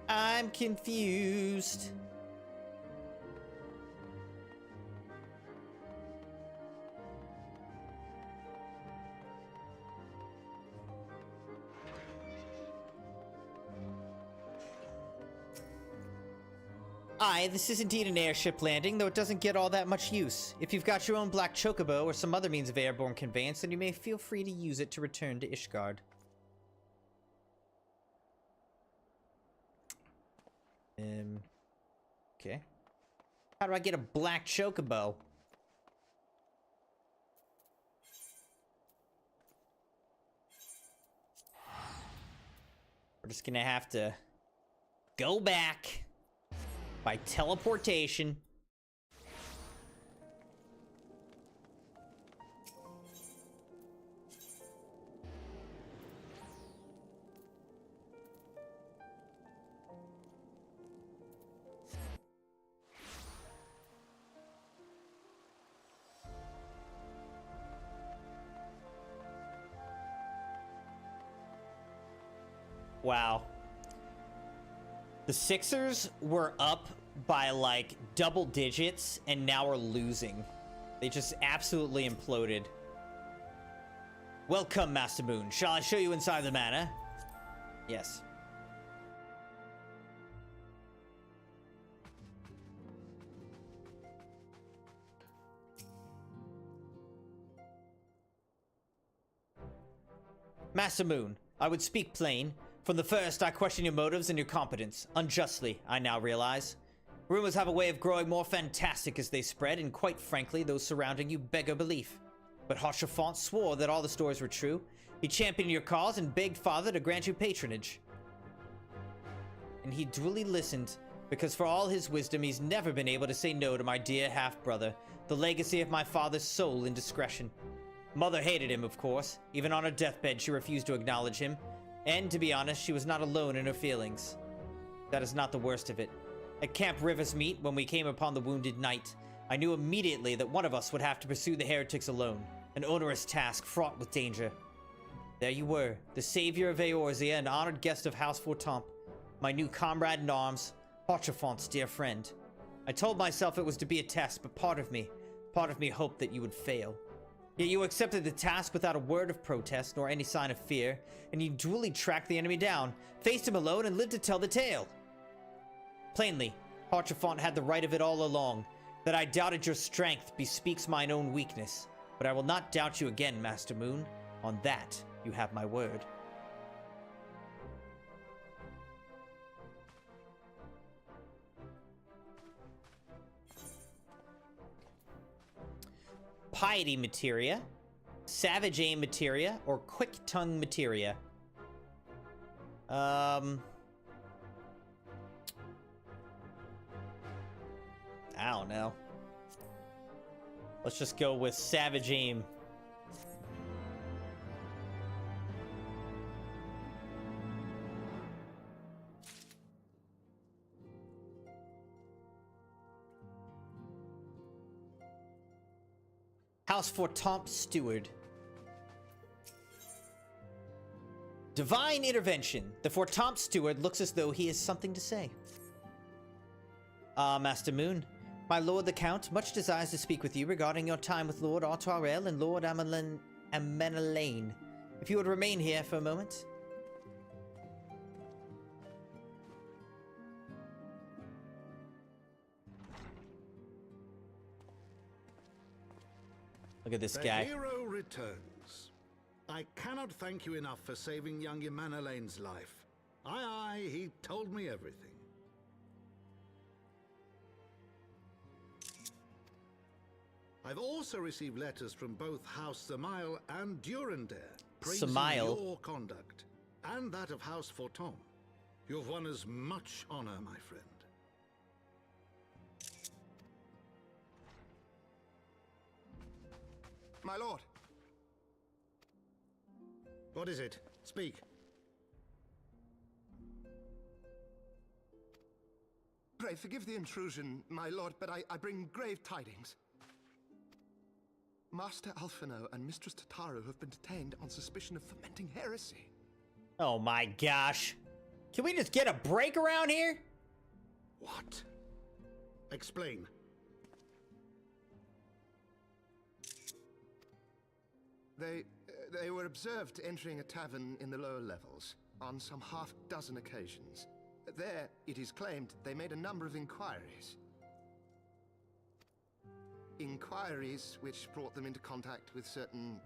I'm confused. Aye, this is indeed an airship landing, though it doesn't get all that much use. If you've got your own black chocobo or some other means of airborne conveyance, then you may feel free to use it to return to Ishgard. Okay. How do I get a black chocobo? We're just gonna have to go back by teleportation. Wow. The Sixers were up by like double digits and now are losing. They just absolutely imploded. Welcome, Master Moon. Shall I show you inside the manor? Yes. Master Moon, I would speak plain. From the first, I question your motives and your competence. Unjustly, I now realize. Rumors have a way of growing more fantastic as they spread, and quite frankly, those surrounding you beggar belief. But Hochefort swore that all the stories were true. He championed your cause and begged Father to grant you patronage. And he duly listened, because for all his wisdom, he's never been able to say no to my dear half-brother, the legacy of my father's sole indiscretion. Mother hated him, of course. Even on her deathbed, she refused to acknowledge him. And, to be honest, she was not alone in her feelings. That is not the worst of it. At Camp Rivers Meet, when we came upon the wounded knight, I knew immediately that one of us would have to pursue the heretics alone, an onerous task fraught with danger. There you were, the savior of Eorzea and honored guest of House Fortomp, my new comrade in arms, Hochefort's dear friend. I told myself it was to be a test, but part of me hoped that you would fail. Yet you accepted the task without a word of protest nor any sign of fear, and you duly tracked the enemy down, faced him alone, and lived to tell the tale. Plainly, Hochefort had the right of it all along. That I doubted your strength bespeaks mine own weakness, but I will not doubt you again, Master Moon. On that, you have my word. Piety materia, savage aim materia, or quick tongue materia. I don't know. Let's just go with Savage Aim. House for Tomp Steward. Divine Intervention. The Fortomp Steward looks as though he has something to say. Master Moon. My lord the Count much desires to speak with you regarding your time with Lord Artarel and Lord Amenelaine. If you would remain here for a moment. Look at this guy.
The hero returns. I cannot thank you enough for saving young Emanelaine's life. Aye, he told me everything. I've also received letters from both House Samael and Durandare praising your conduct, and that of House Fortomp. You've won us much honor, my friend.
My lord.
What is it? Speak.
Pray forgive the intrusion, my lord, but I bring grave tidings. Master Alphino and Mistress Tataru have been detained on suspicion of fomenting heresy.
Oh my gosh. Can we just get a break around here?
What? Explain.
They were observed entering a tavern in the lower levels on some half-dozen occasions. There, it is claimed, they made a number of inquiries. Inquiries which brought them into contact with certain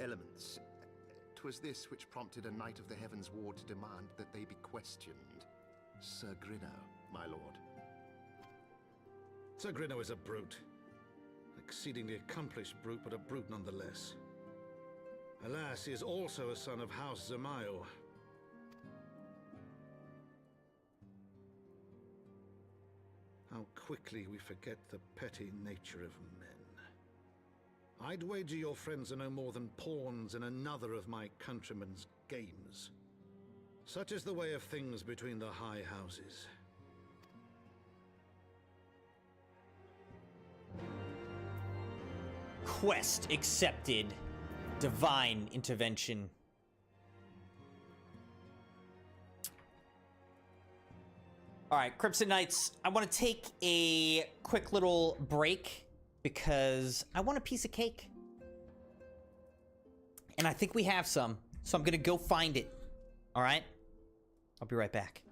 elements. 'Twas this which prompted a knight of the Heavensward to demand that they be questioned. Sir Grinno, my lord.
Sir Grinno is a brute. Exceedingly accomplished brute, but a brute nonetheless. Alas, he is also a son of House Zamael. How quickly we forget the petty nature of men. I'd wager your friends are no more than pawns in another of my countrymen's games. Such is the way of things between the high houses.
Quest accepted. Divine Intervention. Alright, Crimson Knights, I want to take a quick little break because I want a piece of cake. And I think we have some, so I'm going to go find it. Alright? I'll be right back.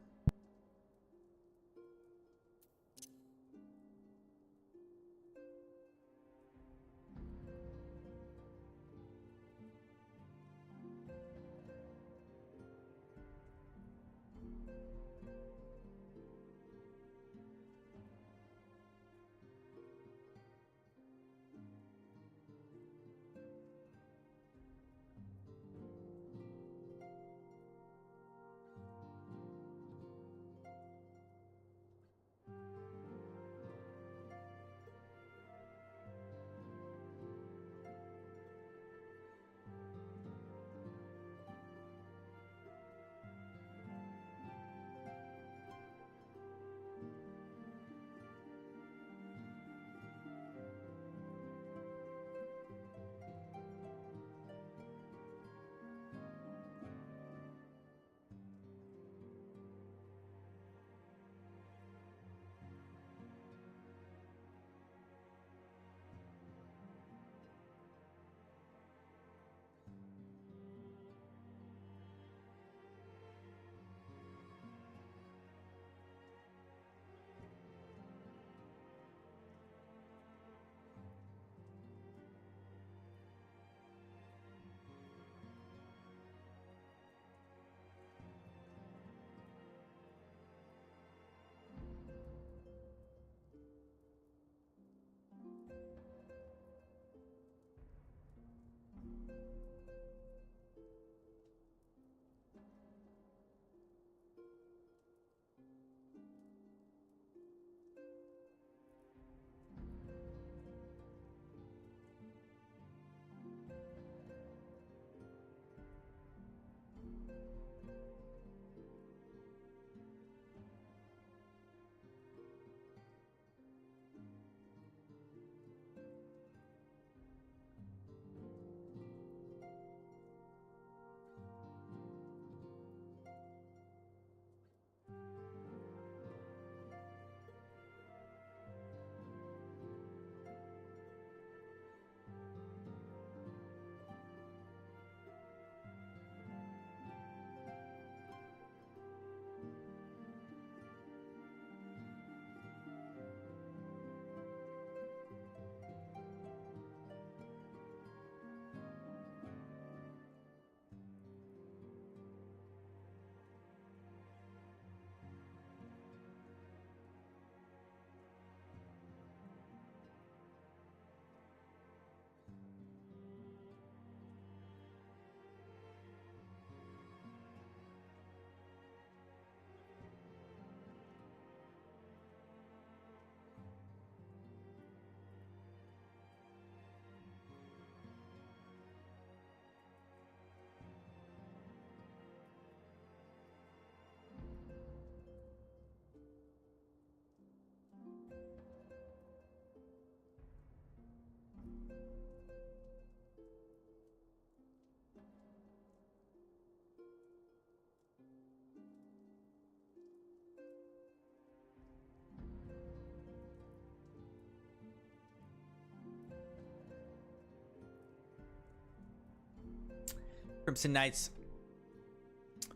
Crimson Knights.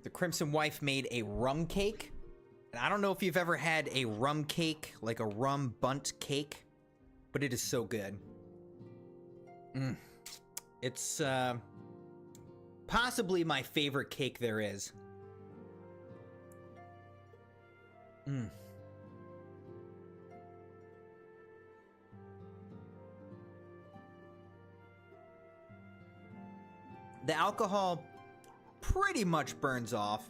The Crimson Wife made a rum cake. And I don't know if you've ever had a rum cake, like a rum bunt cake, but it is so good. It's possibly my favorite cake there is. The alcohol pretty much burns off.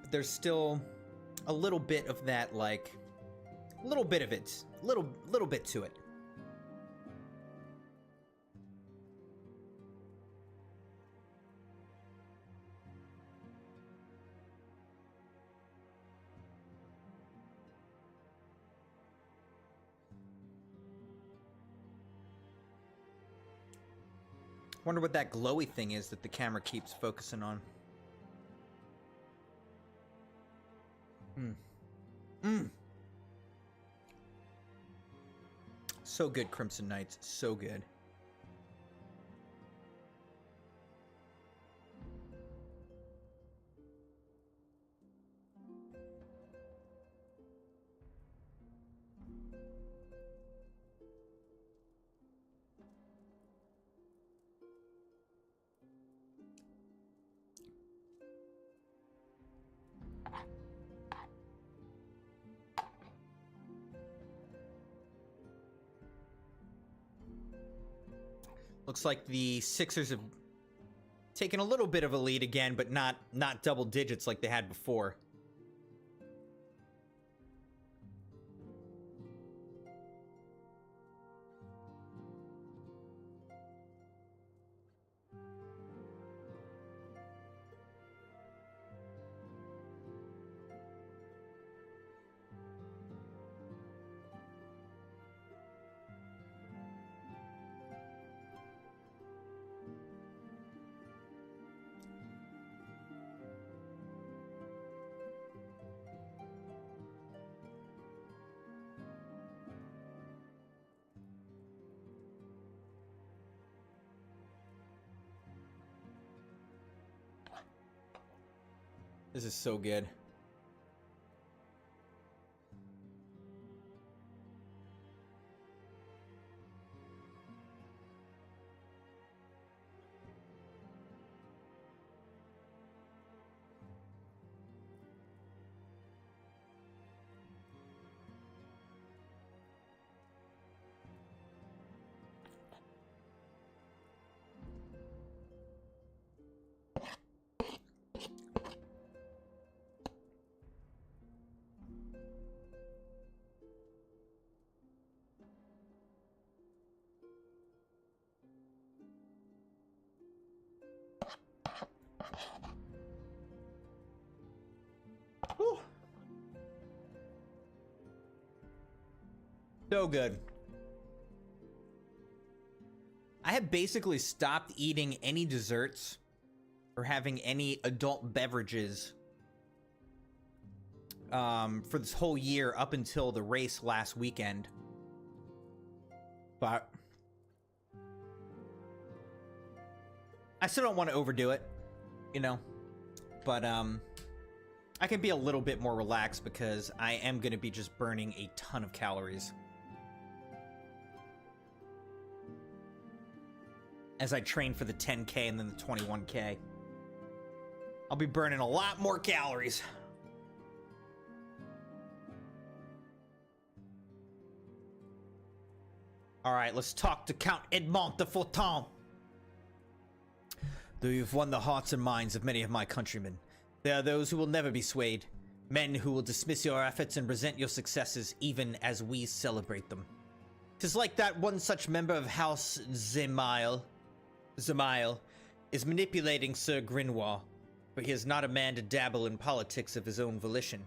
But there's still a little bit of that, like, little bit of it, little bit to it. Wonder what that glowy thing is that the camera keeps focusing on. So good, Crimson Knights. So good. Looks like the Sixers have taken a little bit of a lead again, but not double digits like they had before. This is so good. Whew. So good. I have basically stopped eating any desserts or having any adult beverages for this whole year up until the race last weekend. But I still don't want to overdo it, you know, but I can be a little bit more relaxed because I am going to be just burning a ton of calories as I train for the 10K and then the 21K. I'll be burning a lot more calories. All right, let's talk to Count Edmond de Fortin. Though you've won the hearts and minds of many of my countrymen, there are those who will never be swayed, men who will dismiss your efforts and resent your successes even as we celebrate them. 'Tis like that one such member of House Zemail is manipulating Sir Grinoir, for he is not a man to dabble in politics of his own volition.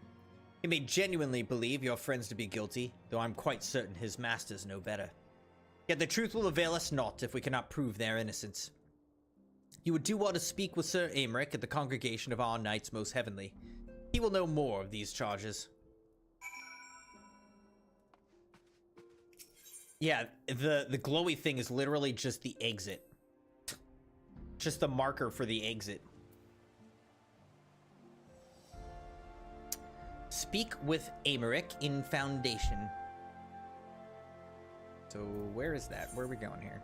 He may genuinely believe your friends to be guilty, though I'm quite certain his masters know better. Yet the truth will avail us not if we cannot prove their innocence. You would do well to speak with Sir Aymeric at the congregation of our knights most heavenly. He will know more of these charges. Yeah, the glowy thing is literally just the exit. Just the marker for the exit. Speak with Amaric in Foundation. So where is that? Where are we going here?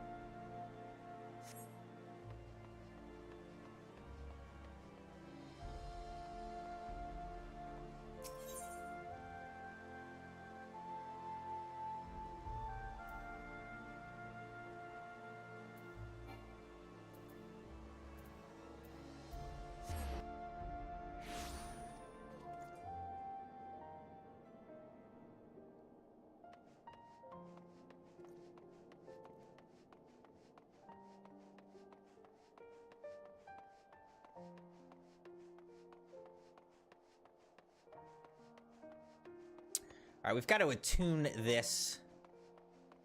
All right, we've got to attune this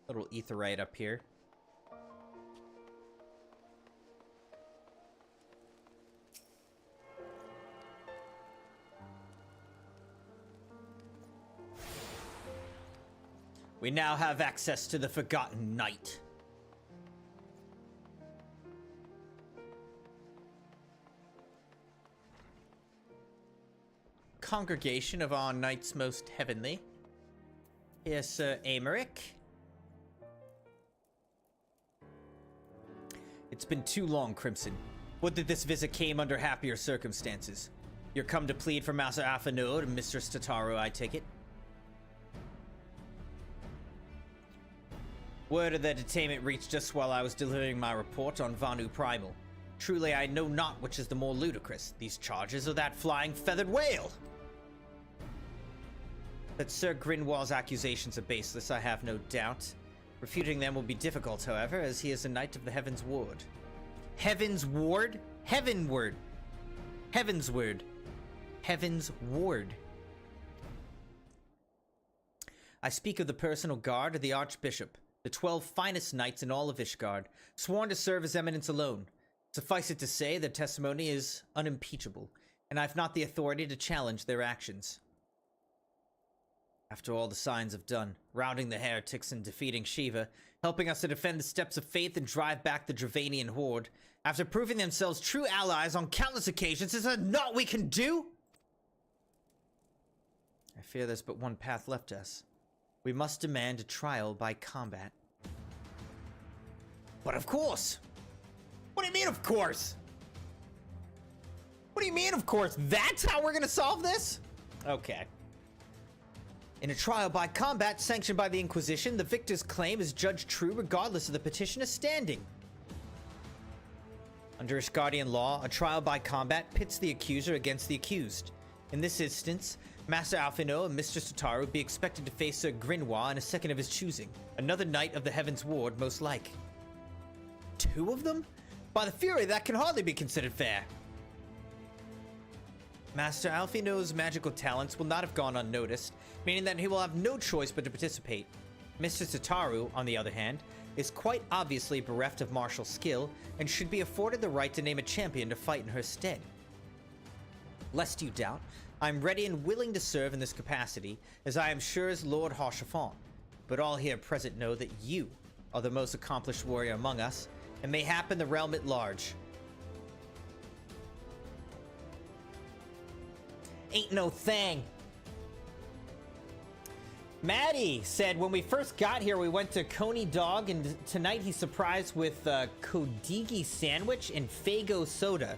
little etherite up here. We now have access to the Forgotten Night. Congregation of our knights most heavenly. Yes, Sir Amaric. It's been too long, Crimson. Would that this visit came under happier circumstances. You're come to plead for Master Alphinaud and Mistress Tataru, I take it. Word of their detainment reached us while I was delivering my report on Vanu Primal. Truly, I know not which is the more ludicrous, these charges or that flying feathered whale. That Sir Grinwall's accusations are baseless, I have no doubt. Refuting them will be difficult, however, as he is a knight of the Heavensward. Heavensward? Heavenward. Heavensward. Heavensward. I speak of the personal guard of the Archbishop, the 12 finest knights in all of Ishgard, sworn to serve his eminence alone. Suffice it to say, their testimony is unimpeachable, and I've not the authority to challenge their actions. After all the signs have done, routing the heretics and defeating Shiva, helping us to defend the steps of faith and drive back the Dravanian horde, after proving themselves true allies on countless occasions, is that not we can do? I fear there's but one path left us. We must demand a trial by combat. But of course! What do you mean, of course? What do you mean, of course? That's how we're gonna solve this? Okay. In a trial by combat sanctioned by the Inquisition, the victor's claim is judged true regardless of the petitioner's standing. Under Ishgardian law, a trial by combat pits the accuser against the accused. In this instance, Master Alphinaud and Mistress Tataru would be expected to face Sir Grinwall and a second of his choosing, another knight of the Heavensward most like. 2 of them? By the Fury, that can hardly be considered fair. Master Alphinaud's magical talents will not have gone unnoticed, meaning that he will have no choice but to participate. Mr. Tataru, on the other hand, is quite obviously bereft of martial skill and should be afforded the right to name a champion to fight in her stead. Lest you doubt, I'm ready and willing to serve in this capacity, as I am sure is Lord Harshafon, but all here present know that you are the most accomplished warrior among us, and mayhap in the realm at large. Ain't no thing. Maddie said, when we first got here, we went to Coney Dog, and tonight he's surprised with Kodigi sandwich and Fago soda.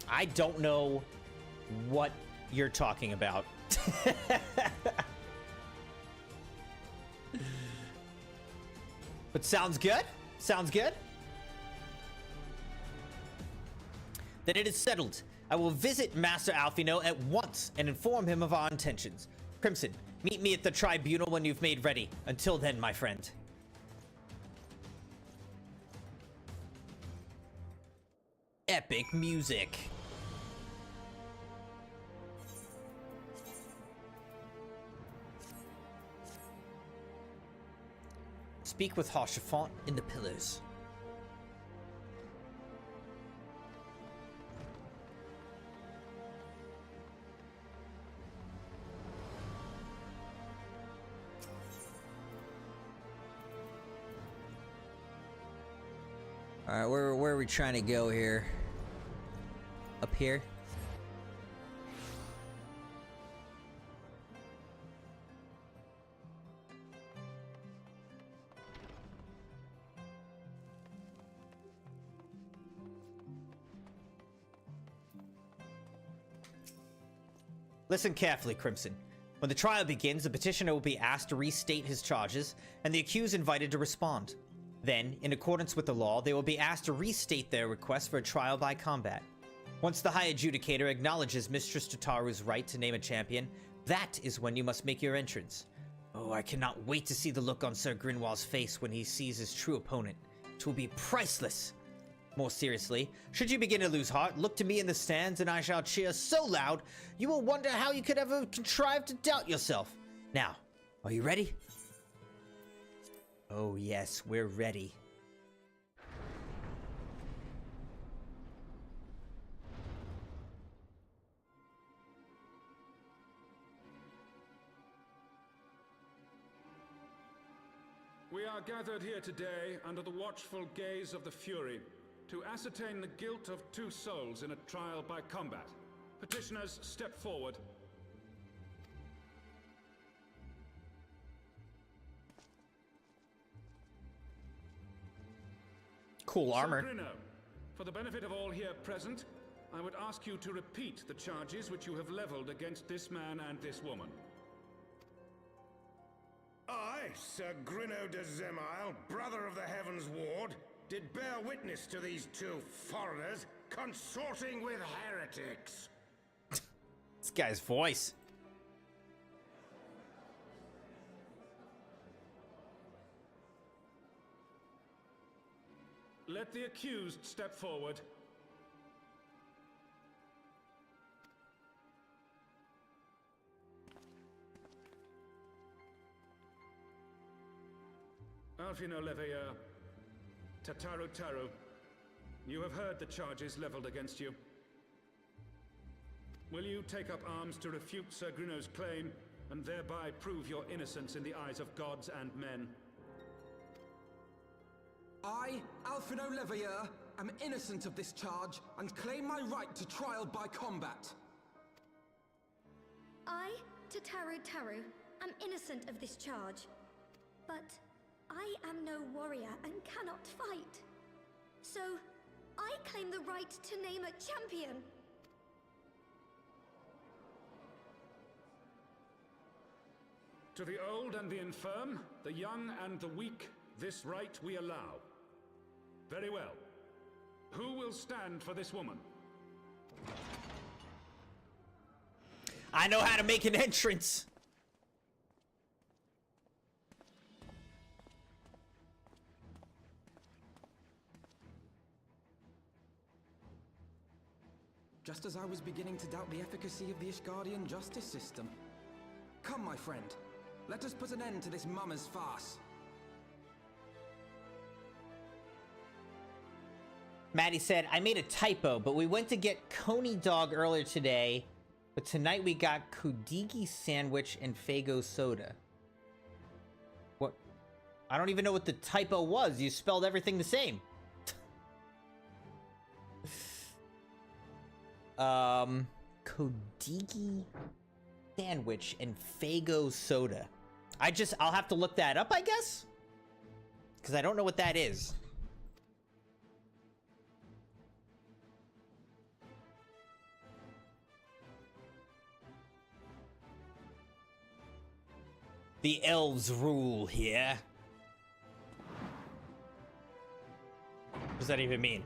I don't know what you're talking about. But sounds good. Sounds good. Then it is settled. I will visit Master Alphinaud at once and inform him of our intentions. Crimson, meet me at the tribunal when you've made ready. Until then, my friend. Epic music. Speak with Harshafont in the Pillars. Alright, where are we trying to go here? Up here? Listen carefully, Crimson. When the trial begins, the petitioner will be asked to restate his charges, and the accused invited to respond. Then, in accordance with the law, they will be asked to restate their request for a trial by combat. Once the High Adjudicator acknowledges Mistress Tataru's right to name a champion, that is when you must make your entrance. Oh, I cannot wait to see the look on Sir Grinwald's face when he sees his true opponent. It will be priceless. More seriously, should you begin to lose heart, look to me in the stands and I shall cheer so loud, you will wonder how you could ever contrive to doubt yourself. Now, are you ready? Oh yes, we're ready.
We are gathered here today under the watchful gaze of the Fury to ascertain the guilt of 2 souls in a trial by combat. Petitioners, step forward.
Cool armor.
Sir Grino, for the benefit of all here present, I would ask you to repeat the charges which you have leveled against this man and this woman.
I, Sir Grino de Zemile, brother of the Heavensward, did bear witness to these 2 foreigners consorting with heretics.
This guy's voice.
Let the accused step forward. Alfino Leveilleur, Tataru Taru, you have heard the charges leveled against you. Will you take up arms to refute Sir Grino's claim, and thereby prove your innocence in the eyes of gods and men?
I, Alfino Leveilleur, am innocent of this charge, and claim my right to trial by combat.
I, Tataru Taru, am innocent of this charge, but I am no warrior and cannot fight. So, I claim the right to name a champion.
To the old and the infirm, the young and the weak, this right we allow. Very well. Who will stand for this woman?
I know how to make an entrance.
Just as I was beginning to doubt the efficacy of the Ishgardian justice system. Come, my friend. Let us put an end to this mummer's farce.
Maddie said, I made a typo, but we went to get Coney Dog earlier today, but tonight we got Kudigi Sandwich and Fago Soda. What? I don't even know what the typo was. You spelled everything the same. Kudigi Sandwich and Fago Soda. I'll have to look that up, I guess? Because I don't know what that is. The elves rule here. What does that even mean?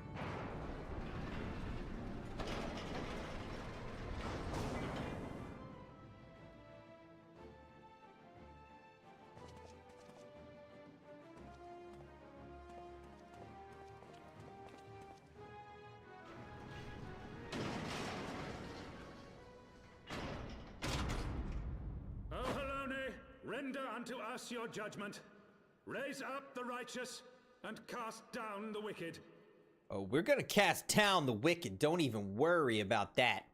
Render unto us your judgment. Raise up the righteous and cast down the wicked.
Oh, we're gonna cast down the wicked. Don't even worry about that.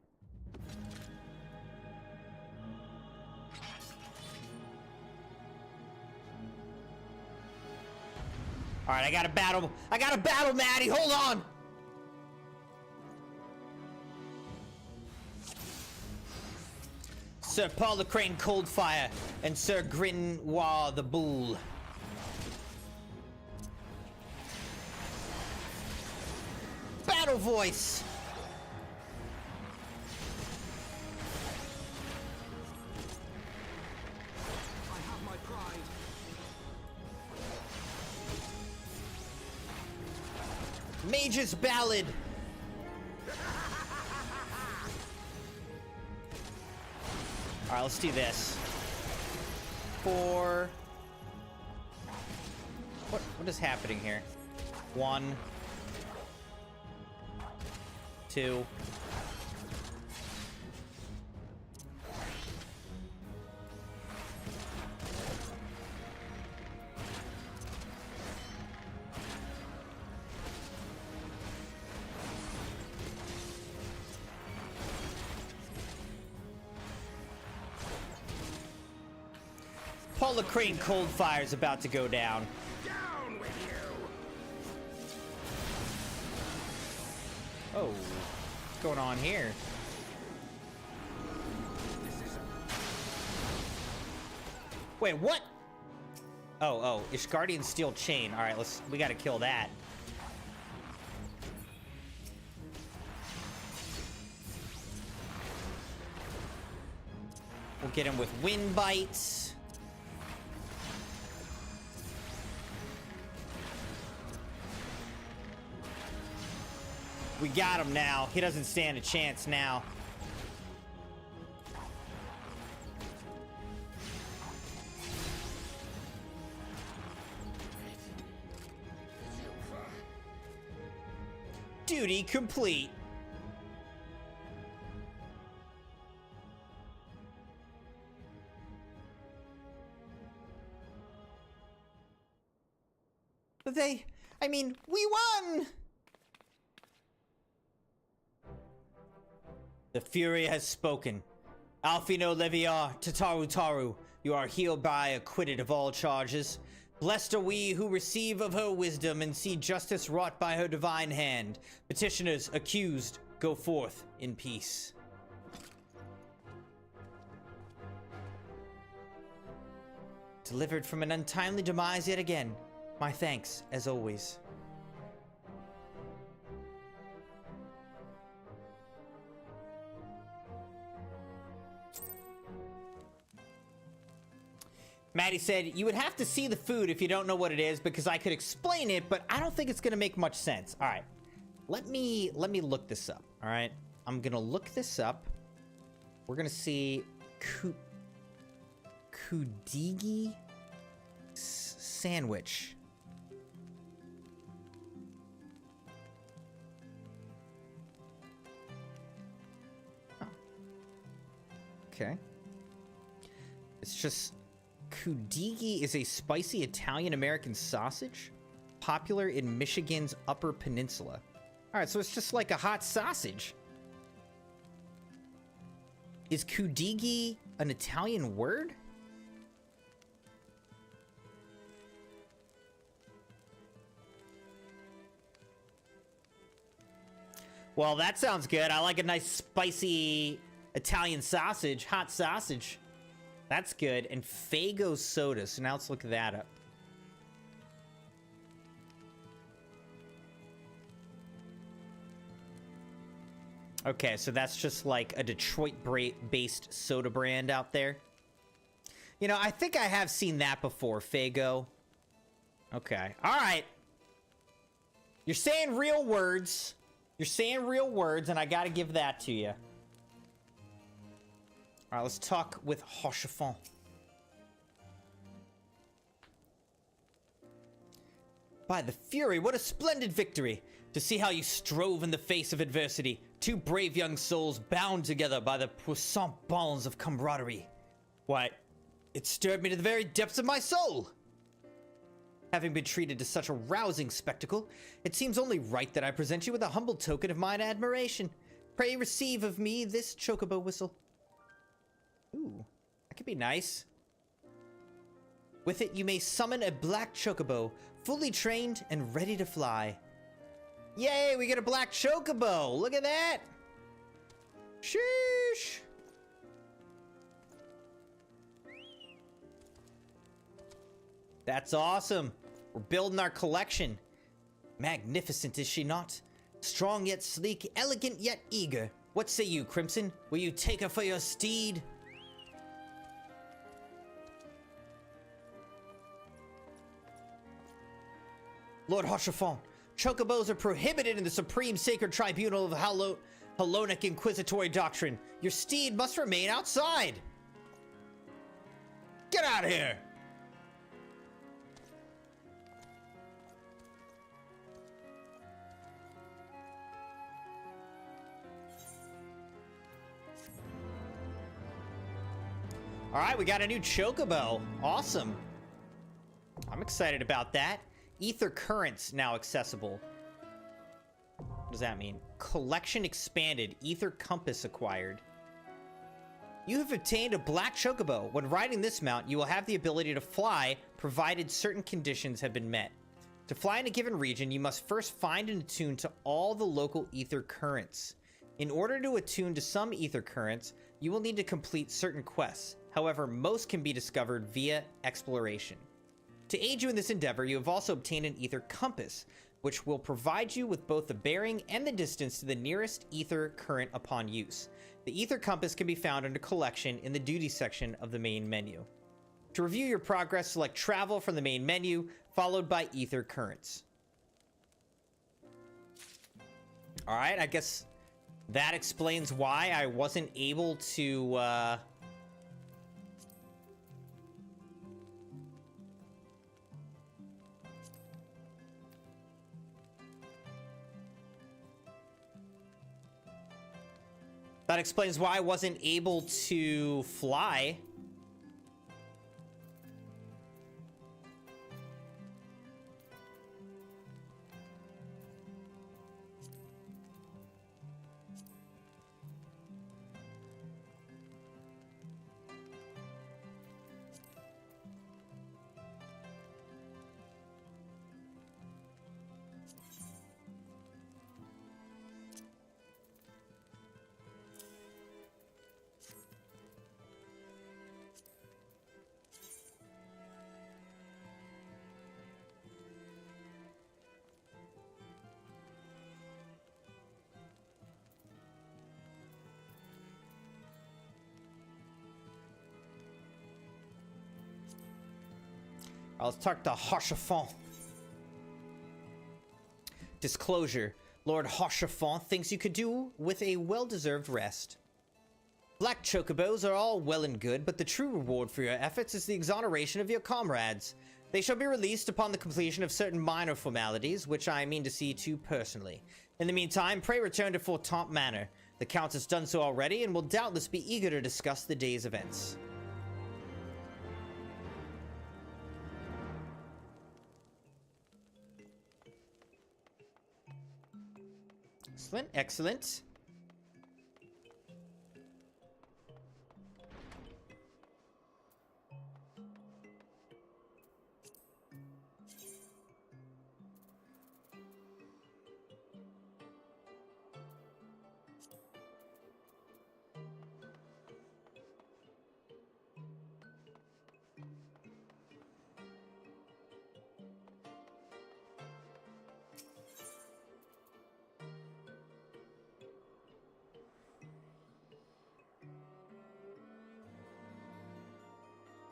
All right, I got a battle, Maddie. Hold on. Sir Paul the Crane Coldfire and Sir Grinoir the Bull. Battle voice.
I have my pride.
Mage's Ballad. All right, let's do this. 4. What is happening here? 1, 2. Paul the Crane Coldfire is about to go down.
Down with you!
Oh, what's going on here? Wait, what? Oh, Ishgardian Steel Chain. All right, we gotta kill that. We'll get him with Wind Bites. We got him now. He doesn't stand a chance now. Duty complete. But I mean, we won! The Fury has spoken. Alfino Leviar, Tataru Taru, you are hereby acquitted of all charges. Blessed are we who receive of her wisdom and see justice wrought by her divine hand. Petitioners, accused, go forth in peace. Delivered from an untimely demise yet again. My thanks, as always. Maddie said, you would have to see the food if you don't know what it is, because I could explain it, but I don't think it's gonna make much sense. All right, let me look this up. All right, I'm gonna look this up. We're gonna see Kudigi sandwich. Oh. Okay. It's just Kudigi is a spicy Italian-American sausage popular in Michigan's Upper Peninsula. All right, so it's just like a hot sausage. Is Kudigi an Italian word? Well, that sounds good. I like a nice spicy Italian sausage, hot sausage. That's good. And Fago soda. So now let's look that up. Okay, so that's just like a Detroit-based soda brand out there. You know, I think I have seen that before, Fago. Okay. All right. You're saying real words. You're saying real words, and I gotta give that to you. All right, let's talk with Hochefort. By the Fury, what a splendid victory! To see how you strove in the face of adversity. Two brave young souls bound together by the puissant bonds of camaraderie. Why, it stirred me to the very depths of my soul! Having been treated to such a rousing spectacle, it seems only right that I present you with a humble token of mine admiration. Pray receive of me this chocobo whistle. Ooh, that could be nice. With it, you may summon a black chocobo, fully trained and ready to fly. Yay, we get a black chocobo! Look at that! Sheesh! That's awesome. We're building our collection. Magnificent, is she not? Strong yet sleek, elegant yet eager. What say you, Crimson? Will you take her for your steed? Lord Hoshafon, chocobos are prohibited in the Supreme Sacred Tribunal of Hellonic Inquisitory Doctrine. Your steed must remain outside. Get out of here! All right, we got a new chocobo. Awesome. I'm excited about that. Ether Currents now accessible. What does that mean? Collection expanded. Ether Compass acquired. You have obtained a black chocobo. When riding this mount, you will have the ability to fly, provided certain conditions have been met. To fly in a given region, you must first find and attune to all the local ether currents. In order to attune to some ether currents, you will need to complete certain quests. However, most can be discovered via exploration. To aid you in this endeavor, you have also obtained an ether compass, which will provide you with both the bearing and the distance to the nearest ether current upon use. The ether compass can be found under collection in the duty section of the main menu. To review your progress, select travel from the main menu, followed by ether currents. All right, I guess that explains why I wasn't able to, That explains why I wasn't able to fly. Let's talk to Hoshafon. Disclosure. Lord Hoshafon thinks you could do with a well-deserved rest. Black chocobos are all well and good, but the true reward for your efforts is the exoneration of your comrades. They shall be released upon the completion of certain minor formalities, which I mean to see to personally. In the meantime, pray return to Fortemps Manor. The Count has done so already and will doubtless be eager to discuss the day's events. Excellent, excellent.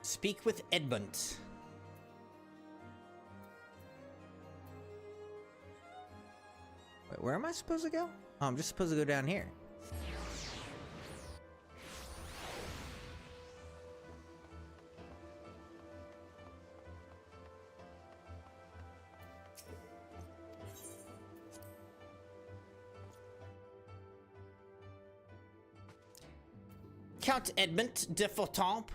Speak with Edmund. Wait, where am I supposed to go? Oh, I'm just supposed to go down here. Count Edmund de Fortemps.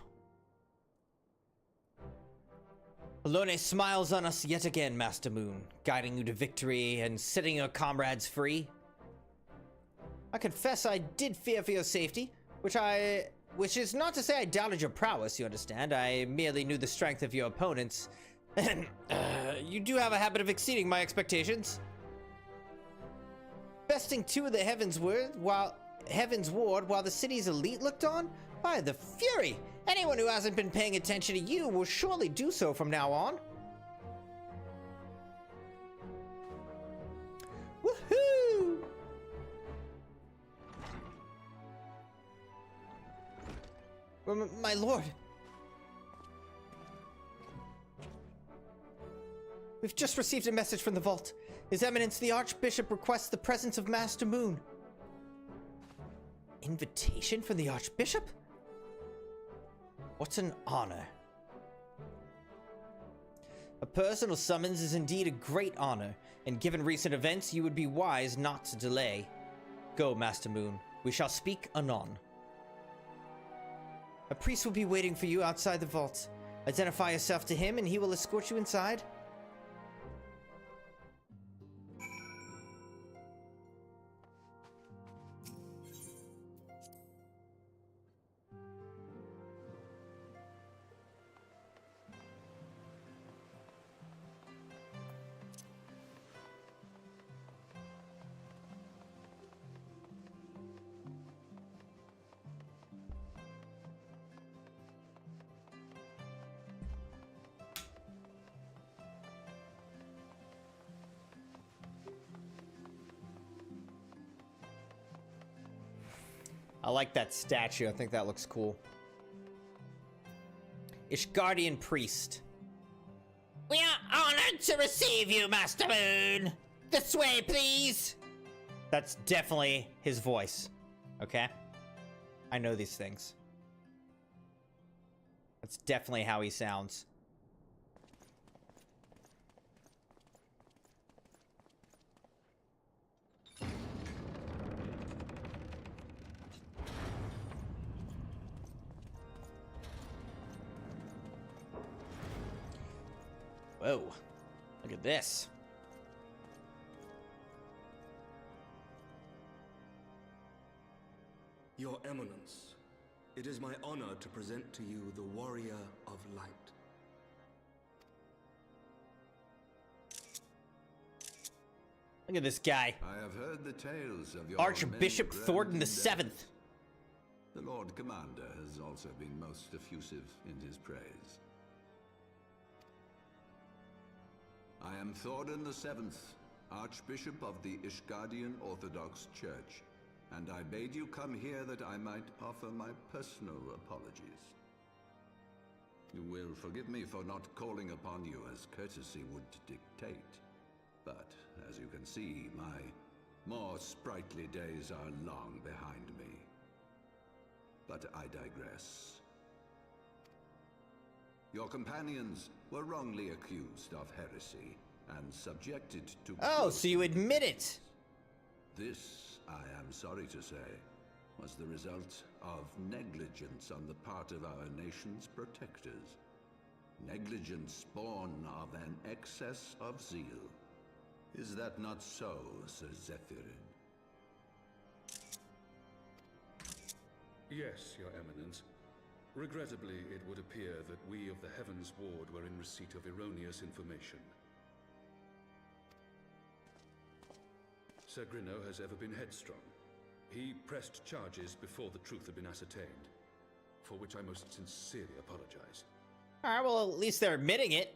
Alone smiles on us yet again, Master Moon, guiding you to victory and setting your comrades free. I confess I did fear for your safety, which which is not to say I doubted your prowess, you understand. I merely knew the strength of your opponents. You do have a habit of exceeding my expectations. Besting 2 of the Heavensward while the city's elite looked on? By the Fury! Anyone who hasn't been paying attention to you will surely do so from now on. Woohoo! My lord. We've just received a message from the vault. His Eminence the Archbishop requests the presence of Master Moon. Invitation from the Archbishop? What an honor. A personal summons is indeed a great honor, and given recent events, you would be wise not to delay. Go, Master Moon. We shall speak anon. A priest will be waiting for you outside the vault. Identify yourself to him, and he will escort you inside. I like that statue. I think that looks cool. Ishgardian Priest. We are honored to receive you, Master Moon. This way, please. That's definitely his voice. Okay? I know these things. That's definitely how he sounds. Whoa, look at this.
Your Eminence, it is my honor to present to you the Warrior of Light.
Look at this guy.
I have heard the tales of your
Archbishop Thornton VII.
The Lord Commander has also been most effusive in his praise. I am Thornton VII, Archbishop of the Ishgardian Orthodox Church, and I bade you come here that I might offer my personal apologies. You will forgive me for not calling upon you as courtesy would dictate, but as you can see, my more sprightly days are long behind me. But I digress. Your companions were wrongly accused of heresy and subjected to...
Oh, so you admit it!
This, I am sorry to say, was the result of negligence on the part of our nation's protectors. Negligence born of an excess of zeal. Is that not so, Sir Zephyrin?
Yes, Your Eminence. Regrettably, it would appear that we of the Heavensward were in receipt of erroneous information. Sir Grinno has ever been headstrong. He pressed charges before the truth had been ascertained, for which I most sincerely apologize.
Alright, well, at least they're admitting it.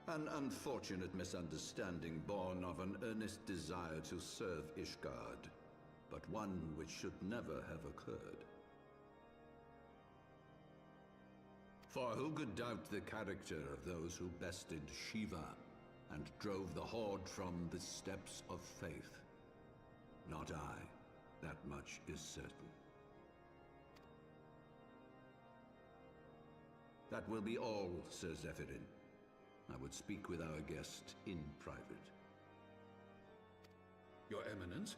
An unfortunate misunderstanding born of an earnest desire to serve Ishgard, but one which should never have occurred. For who could doubt the character of those who bested Shiva and drove the Horde from the steps of faith? Not I. That much is certain. That will be all, Sir Zephyrin. I would speak with our guest in private.
Your Eminence,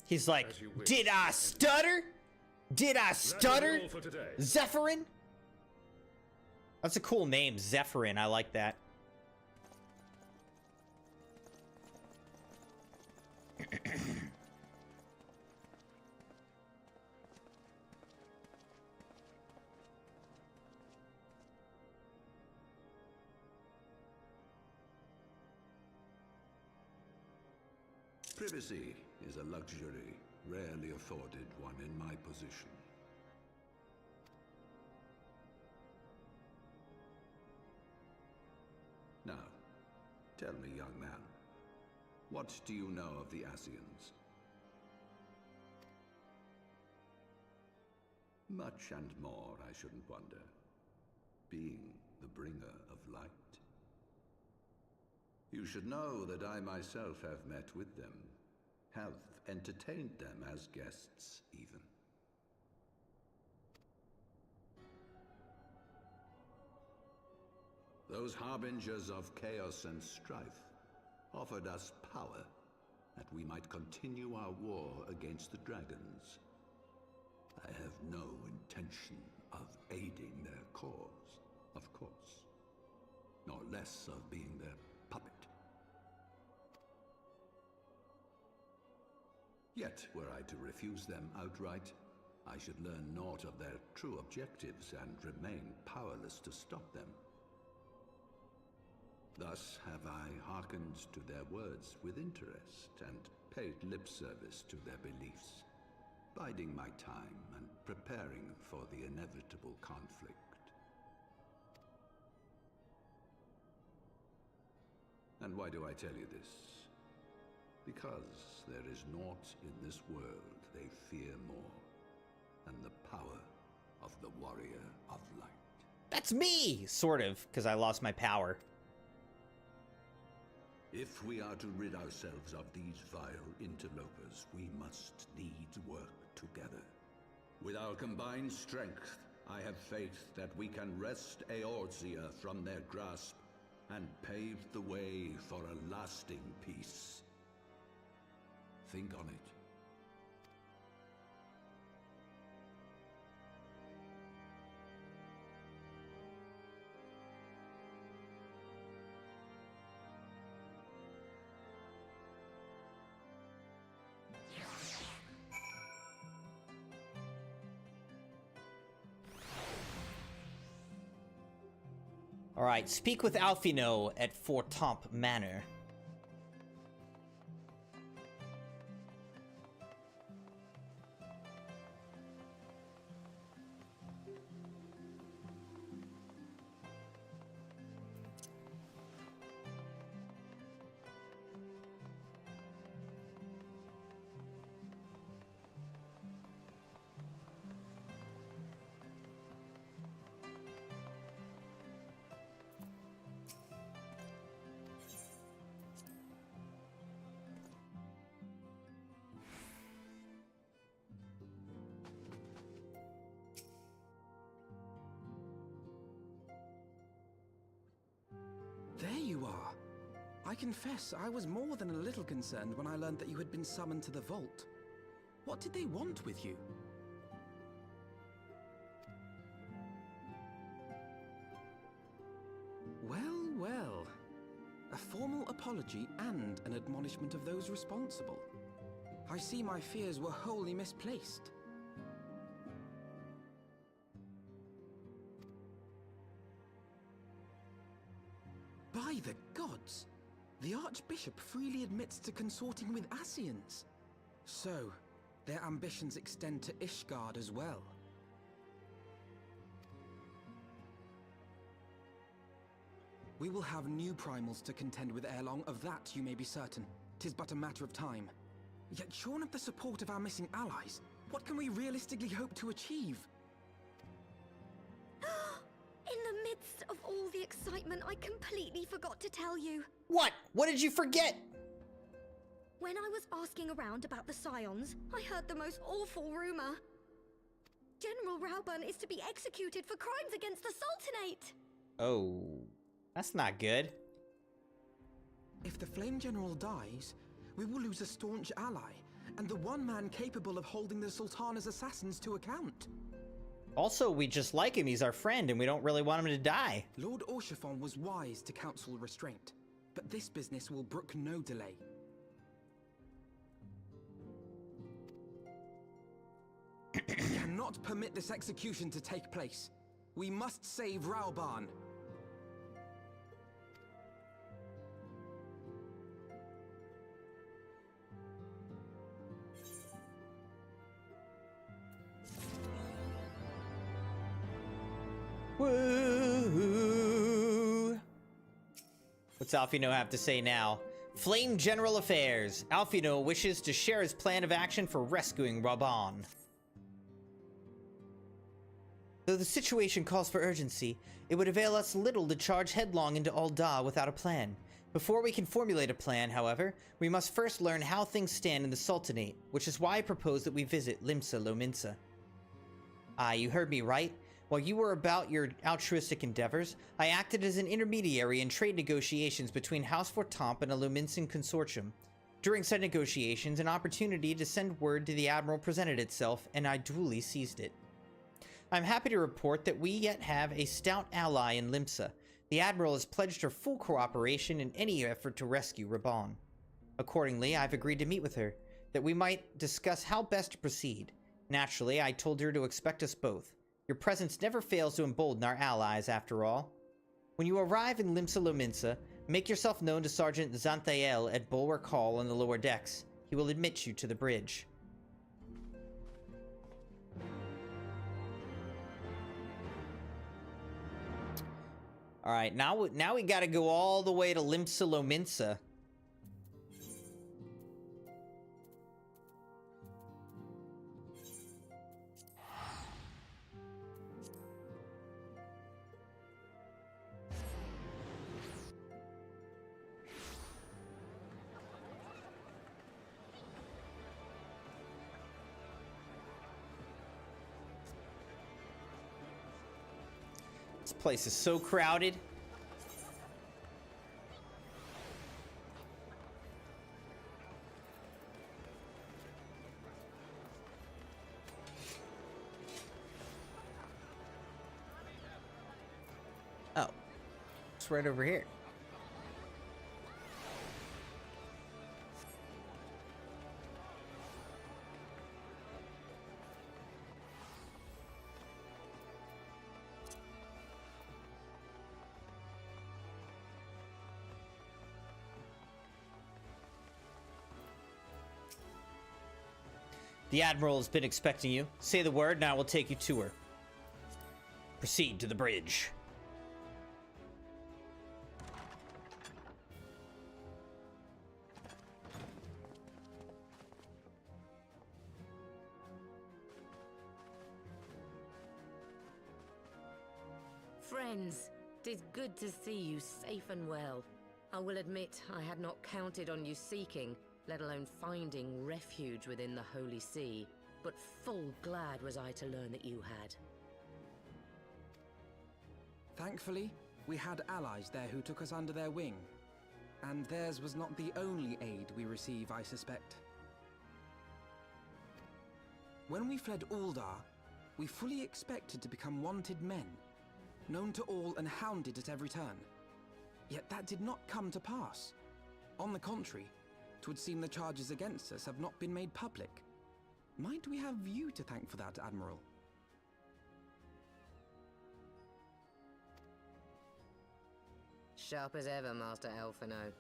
He's like, did I stutter? Did I stutter? Zephyrin? That's a cool name, Zephyrin. I like that.
Privacy is a luxury rarely afforded one in my position. Now, tell me, young man, what do you know of the Ascians? Much and more, I shouldn't wonder, being the bringer of light. You should know that I myself have met with them, have entertained them as guests, even. Those harbingers of chaos and strife offered us power, that we might continue our war against the dragons. I have no intention of aiding their cause, of course, nor less of being their puppet. Yet, were I to refuse them outright, I should learn naught of their true objectives and remain powerless to stop them. Thus have I hearkened to their words with interest and paid lip service to their beliefs, biding my time and preparing for the inevitable conflict. And why do I tell you this? Because there is naught in this world they fear more than the power of the Warrior of Light.
That's me! Sort of, because I lost my power.
If we are to rid ourselves of these vile interlopers, we must needs work together. With our combined strength, I have faith that we can wrest Eorzea from their grasp and pave the way for a lasting peace. Think on it.
All right, speak with Alfino at Fort Tomp Manor.
There you are. I confess, I was more than a little concerned when I learned that you had been summoned to the vault. What did they want with you? Well, well. A formal apology and an admonishment of those responsible. I see my fears were wholly misplaced. By the gods! The Archbishop freely admits to consorting with Ascians. So, their ambitions extend to Ishgard as well. We will have new primals to contend with ere long, of that you may be certain. 'Tis but a matter of time. Yet shorn of the support of our missing allies, what can we realistically hope to achieve?
In the midst of all the excitement, I completely forgot to tell you.
What? What did you forget?
When I was asking around about the Scions, I heard the most awful rumor. General Rauburn is to be executed for crimes against the Sultanate.
Oh, that's not good.
If the Flame General dies, we will lose a staunch ally, and the one man capable of holding the Sultana's assassins to account.
Also, we just like him. He's our friend, and we don't really want him to die.
Lord Orchiphon was wise to counsel restraint, but this business will brook no delay. cannot permit this execution to take place. We must save Raoban.
Woo! What's Alfino have to say now? Flame General Affairs. Alfino wishes to share his plan of action for rescuing Raoban. Though the situation calls for urgency, it would avail us little to charge headlong into Ul'dah without a plan. Before we can formulate a plan, however, we must first learn how things stand in the Sultanate, which is why I propose that we visit Limsa Lominsa. Ah, you heard me right. While you were about your altruistic endeavors, I acted as an intermediary in trade negotiations between House Fortamp and a Lominsan consortium. During said negotiations, an opportunity to send word to the Admiral presented itself, and I duly seized it. I'm happy to report that we yet have a stout ally in Limsa. The Admiral has pledged her full cooperation in any effort to rescue Raoban. Accordingly, I've agreed to meet with her, that we might discuss how best to proceed. Naturally, I told her to expect us both. Your presence never fails to embolden our allies, after all. When you arrive in Limsa Lominsa, make yourself known to Sergeant Xanthael at Bulwark Hall on the lower decks. He will admit you to the bridge. Alright, now we gotta go all the way to Limsa Lominsa. This place is so crowded. Oh, it's right over here. The Admiral has been expecting you. Say the word and I will take you to her. Proceed to the bridge.
Friends, 'tis good to see you safe and well. I will admit I had not counted on you seeking, let alone finding refuge within the Holy See, but full glad was I to learn that you had.
Thankfully, we had allies there who took us under their wing. And theirs was not the only aid we receive, I suspect. When we fled Ul'dah, we fully expected to become wanted men, known to all and hounded at every turn. Yet that did not come to pass. On the contrary, 'twould seem the charges against us have not been made public. Might we have you to thank for that, Admiral?
Sharp as ever, Master Alphino.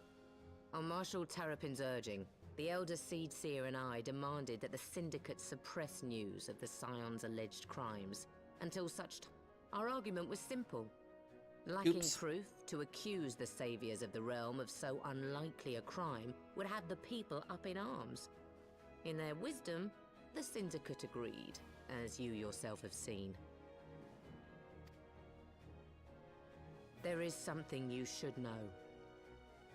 On Marshal Terrapin's urging, the Elder Seed Seer and I demanded that the Syndicate suppress news of the Scion's alleged crimes until such time. Our argument was simple. Lacking proof to accuse the saviors of the realm of so unlikely a crime would have the people up in arms. In their wisdom, the Syndicate agreed, as you yourself have seen. There is something you should know.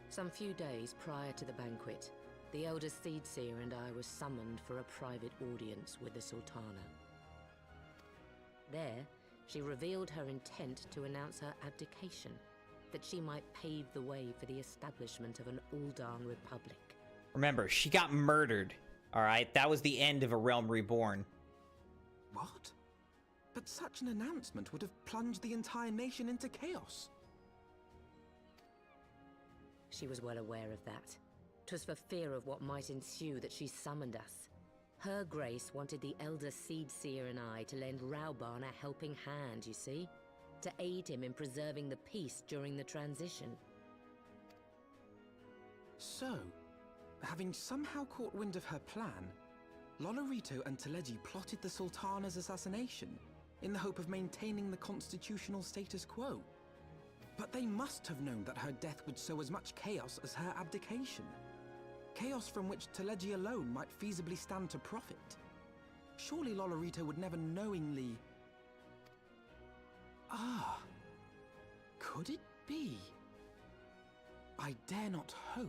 Some few days prior to the banquet, the Elder Seed Seer and I were summoned for a private audience with the Sultana. There, she revealed her intent to announce her abdication, that she might pave the way for the establishment of an Ul'dah Republic.
Remember, she got murdered. Alright, that was the end of A Realm Reborn.
What? But such an announcement would have plunged the entire nation into chaos.
She was well aware of that. 'Twas for fear of what might ensue that she summoned us. Her Grace wanted the Elder Seedseer and I to lend Raubarn a helping hand, you see? To aid him in preserving the peace during the transition.
So, having somehow caught wind of her plan, Lolorito and Teleji plotted the Sultana's assassination in the hope of maintaining the constitutional status quo. But they must have known that her death would sow as much chaos as her abdication. Chaos from which Teleji alone might feasibly stand to profit. Surely Lolorito would never knowingly... Ah, could it be? I dare not hope.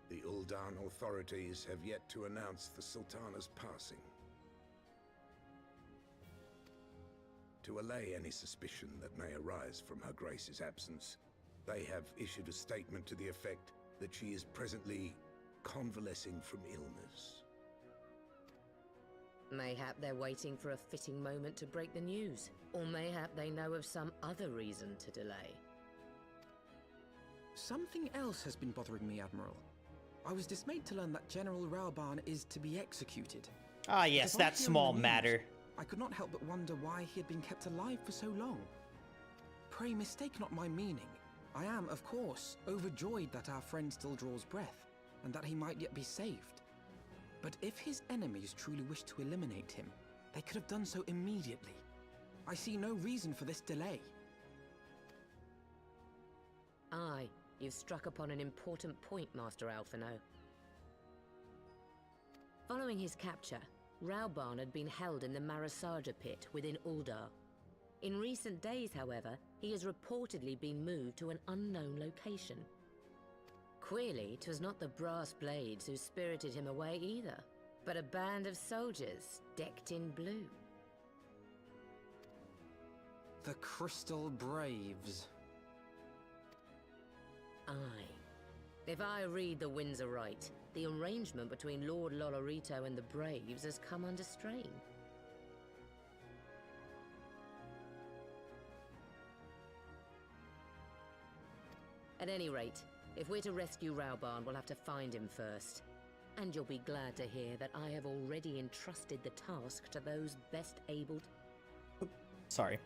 The Uldan authorities have yet to announce the Sultana's passing. To allay any suspicion that may arise from Her Grace's absence, they have issued a statement to the effect that she is presently convalescing from illness.
Mayhap they're waiting for a fitting moment to break the news. Or mayhap they know of some other reason to delay.
Something else has been bothering me, Admiral. I was dismayed to learn that General Raubarn is to be executed.
Ah, yes, that small matter.
I could not help but wonder why he had been kept alive for so long. Pray mistake not my meaning. I am, of course, overjoyed that our friend still draws breath, and that he might yet be saved. But if his enemies truly wished to eliminate him, they could have done so immediately. I see no reason for this delay.
Aye, you've struck upon an important point, Master Alphino. Following his capture, Raubarn had been held in the Marasaja pit within Uldar. In recent days, however, he has reportedly been moved to an unknown location. Queerly, 'twas not the Brass Blades who spirited him away either, but a band of soldiers decked in blue.
The Crystal Braves.
Aye. If I read the winds aright, the arrangement between Lord Lolorito and the Braves has come under strain. At any rate, if we're to rescue Raubarn, we'll have to find him first. And you'll be glad to hear that I have already entrusted the task to those best able to...
Sorry.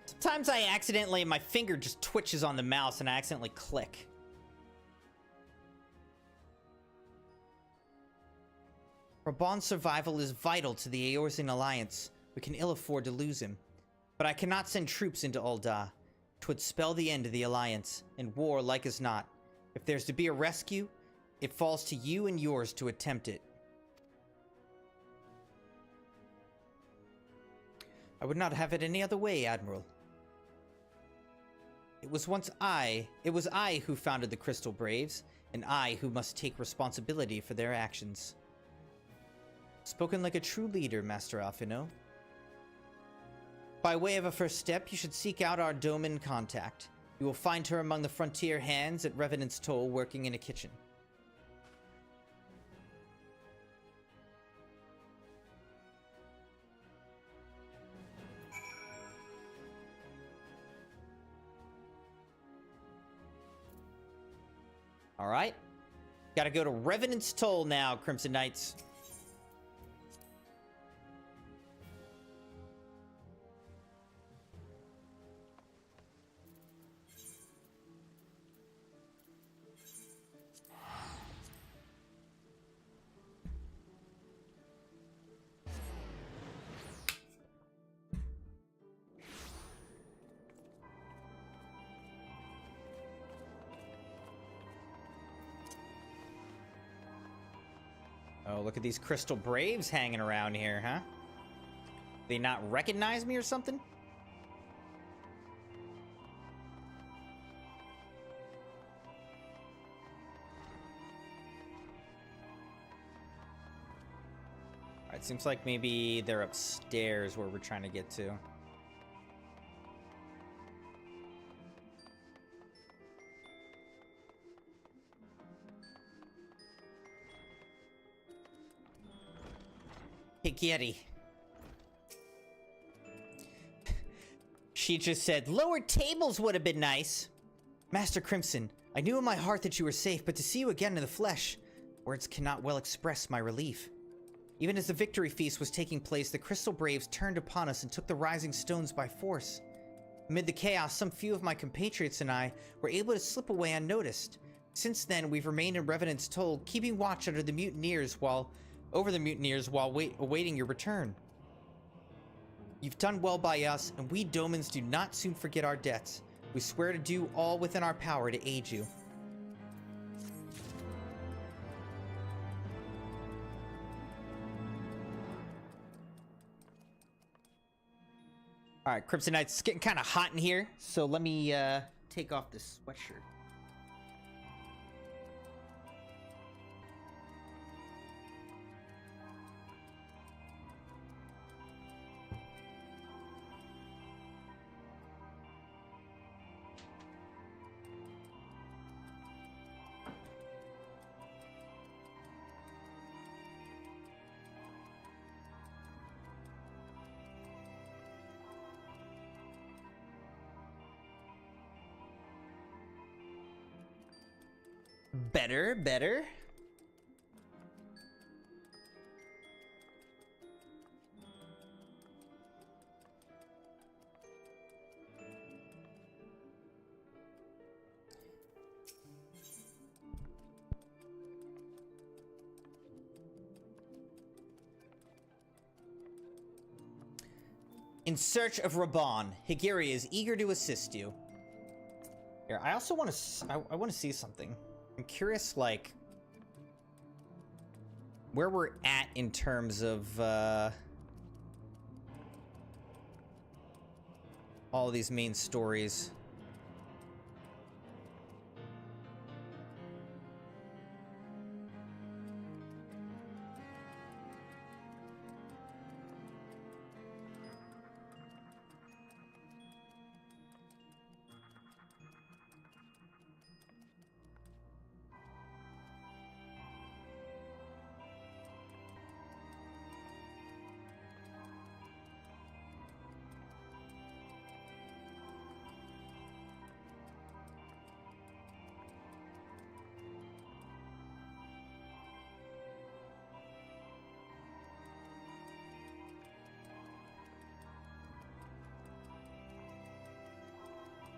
Sometimes my finger just twitches on the mouse and I accidentally click. Raubarn's survival is vital to the Eorzean Alliance. We can ill afford to lose him. But I cannot send troops into Ul'dah. 'Twould spell the end of the Alliance, and war like as not. If there's to be a rescue, it falls to you and yours to attempt it. I would not have it any other way, Admiral. It was I who founded the Crystal Braves, and I who must take responsibility for their actions. Spoken like a true leader, Master Alphino. By way of a first step, you should seek out our Domin contact. You will find her among the frontier hands at Revenant's Toll working in a kitchen. Alright. Gotta go to Revenant's Toll now, Crimson Knights. Oh, look at these Crystal Braves hanging around here, huh? They not recognize me or something? Alright, seems like maybe they're upstairs where we're trying to get to. Hey, Kitty. She just said, lower tables would have been nice. Master Crimson, I knew in my heart that you were safe, but to see you again in the flesh, words cannot well express my relief. Even as the victory feast was taking place, the Crystal Braves turned upon us and took the rising stones by force. Amid the chaos, some few of my compatriots and I were able to slip away unnoticed. Since then, we've remained in Revenant's Toll, keeping watch over the mutineers while awaiting your return. You've done well by us, and we Domans do not soon forget our debts. We swear to do all within our power to aid you. All right, Crimson Knights, it's getting kind of hot in here, so let me take off this sweatshirt. Better. In search of Raban, Higiri is eager to assist you. Here, I also want to. I want to see something. I'm curious, like, where we're at in terms of all of these main stories.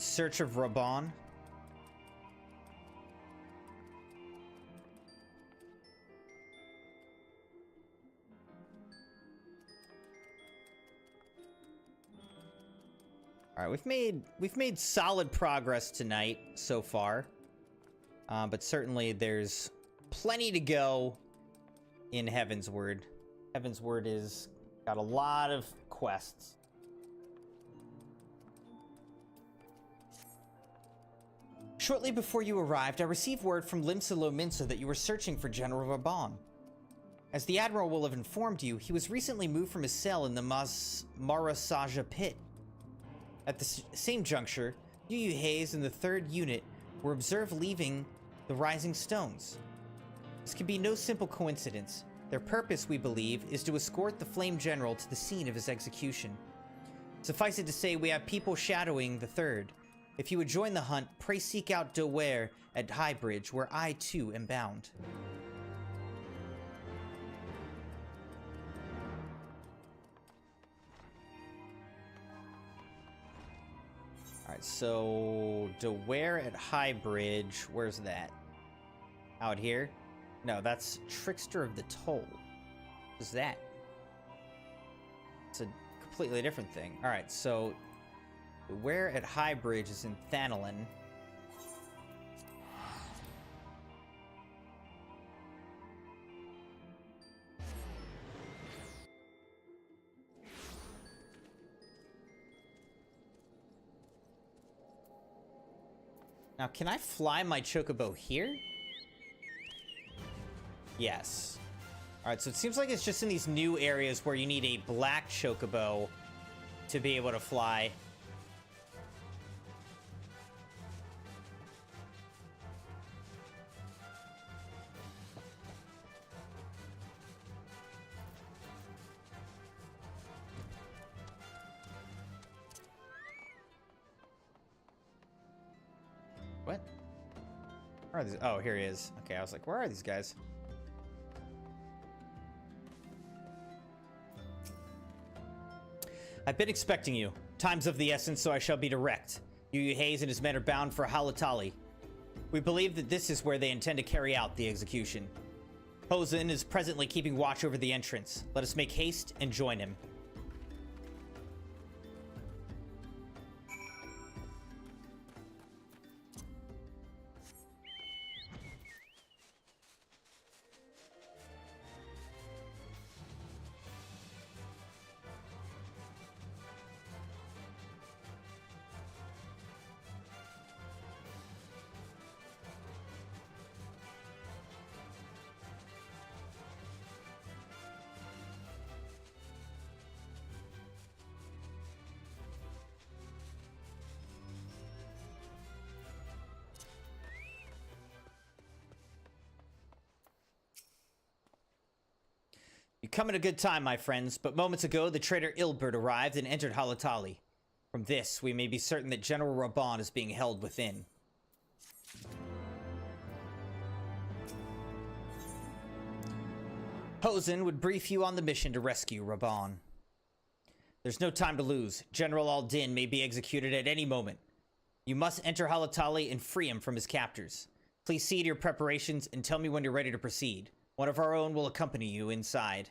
Search of Raban. All right, we've made solid progress tonight so far, but certainly there's plenty to go in Heavensward. Heavensward is got a lot of quests. Shortly before you arrived, I received word from Limsa Lominsa that you were searching for General Raban. As the Admiral will have informed you, he was recently moved from his cell in the Marasaja pit. At the same juncture, Yu Hayes and the 3rd Unit were observed leaving the Rising Stones. This can be no simple coincidence. Their purpose, we believe, is to escort the Flame General to the scene of his execution. Suffice it to say, we have people shadowing the 3rd. If you would join the hunt, pray seek out Deware at Highbridge, where I, too, am bound. Alright, so Deware at Highbridge, where's that? Out here? No, that's Trickster of the Toll. What's that? It's a completely different thing. Alright, so Where at Highbridge is in Thanalin. Now, can I fly my Chocobo here? Yes. Alright, so it seems like it's just in these new areas where you need a black Chocobo to be able to fly. What? Where are these? Oh, here he is. Okay, I was like, where are these guys? I've been expecting you. Time's of the essence, so I shall be direct. Yu Hayes and his men are bound for Halatali. We believe that this is where they intend to carry out the execution. Hosen is presently keeping watch over the entrance. Let us make haste and join him. You come at a good time, my friends, but moments ago the traitor Ilbert arrived and entered Halatali. From this, we may be certain that General Raban is being held within. Hosen would brief you on the mission to rescue Raban. There's no time to lose. General Al-Din may be executed at any moment. You must enter Halatali and free him from his captors. Please see to your preparations and tell me when you're ready to proceed. One of our own will accompany you inside.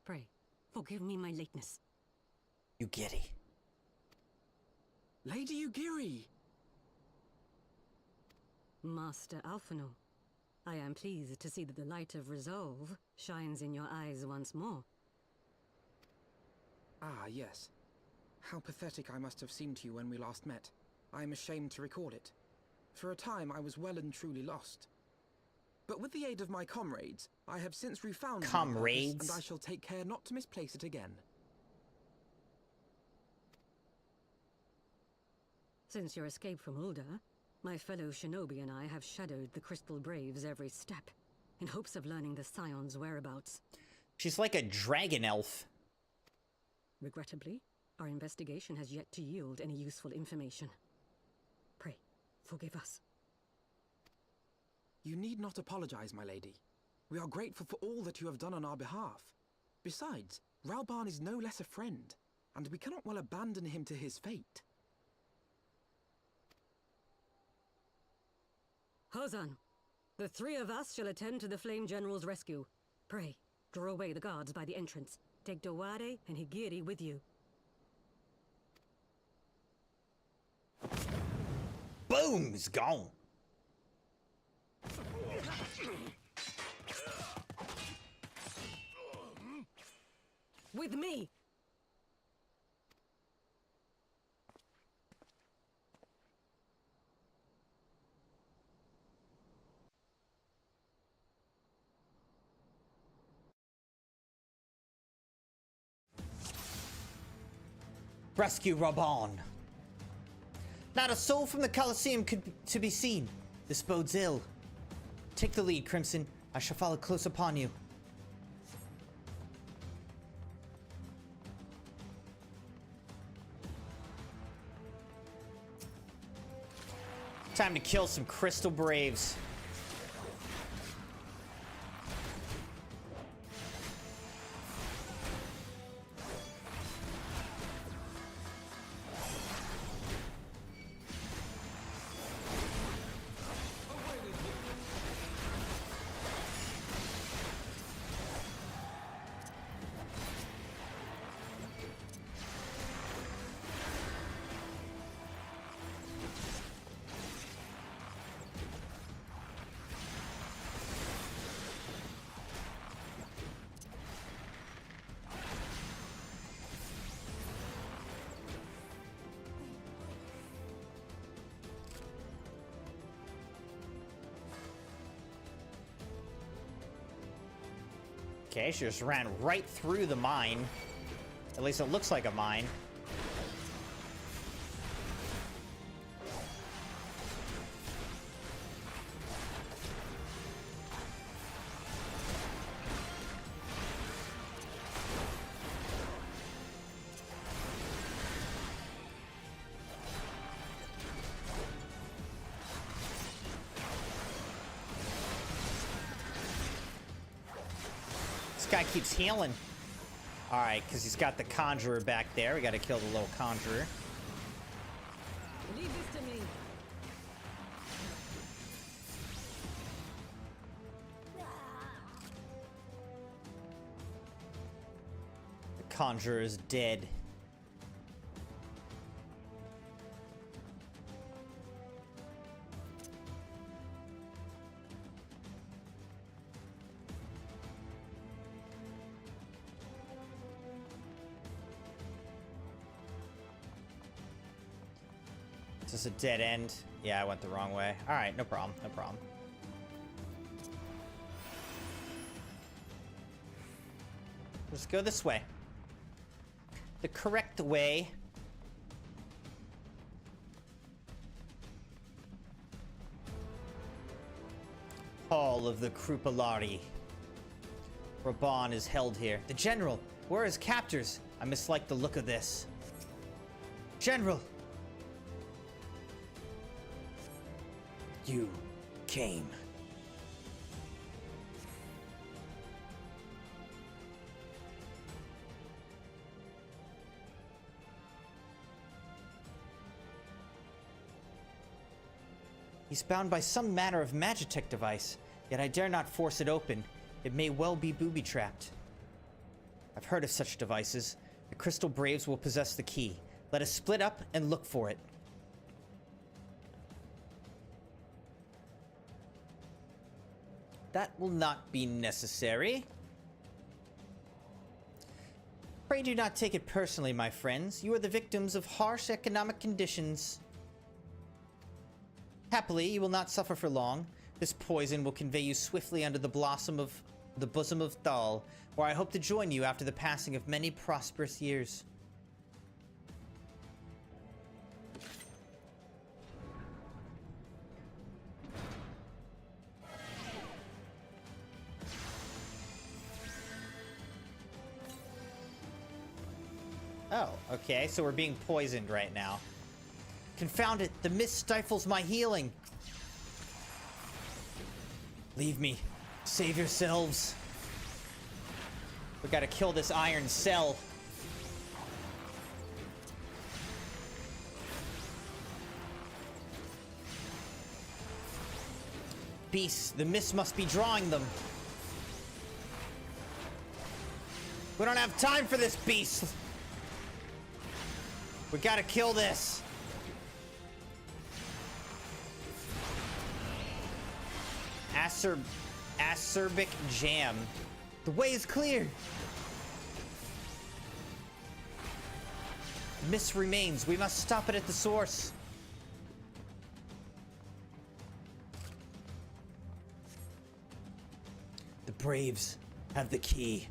Pray, forgive me my lateness.
Ugiri.
Lady Ugiri!
Master Alphino, I am pleased to see that the light of resolve shines in your eyes once more.
Ah, yes. How pathetic I must have seemed to you when we last met. I am ashamed to recall it. For a time I was well and truly lost. But with the aid of my comrades, I have since refound my purpose, and I shall take care not to misplace it again.
Since your escape from Ulda, my fellow shinobi and I have shadowed the Crystal Braves every step, in hopes of learning the Scion's whereabouts.
She's like a dragon elf.
Regrettably, our investigation has yet to yield any useful information. Pray, forgive us.
You need not apologize, my lady. We are grateful for all that you have done on our behalf. Besides, Ralban is no less a friend, and we cannot well abandon him to his fate.
Hosan, the three of us shall attend to the Flame General's rescue. Pray, draw away the guards by the entrance. Take Dowade and Higiri with you.
Boom! He's gone.
With me!
Rescue Raban. Not a soul from the Colosseum to be seen. This bodes ill. Take the lead, Crimson. I shall follow close upon you. Time to kill some Crystal Braves. Okay, she just ran right through the mine. At least it looks like a mine. Guy keeps healing. All right, because he's got the conjurer back there. We got to kill the little conjurer.
Leave this to me.
The conjurer is dead. Is this a dead end? Yeah, I went the wrong way. All right, no problem, no problem. Let's go this way. The correct way. Hall of the Krupalari. Raban is held here. The General, where are his captors? I mislike the look of this. General! You came. He's bound by some manner of magitech device, yet I dare not force it open. It may well be booby-trapped. I've heard of such devices. The Crystal Braves will possess the key. Let us split up and look for it. That will not be necessary. Pray do not take it personally, my friends. You are the victims of harsh economic conditions. Happily, you will not suffer for long. This poison will convey you swiftly under the bosom of Thal, where I hope to join you after the passing of many prosperous years. Oh, okay, so we're being poisoned right now. Confound it, the mist stifles my healing. Leave me. Save yourselves. We gotta kill this iron cell. Beasts, the mist must be drawing them. We don't have time for this, beast. We gotta kill this. Acerbic jam. The way is clear. The mist remains. We must stop it at the source. The Braves have the key.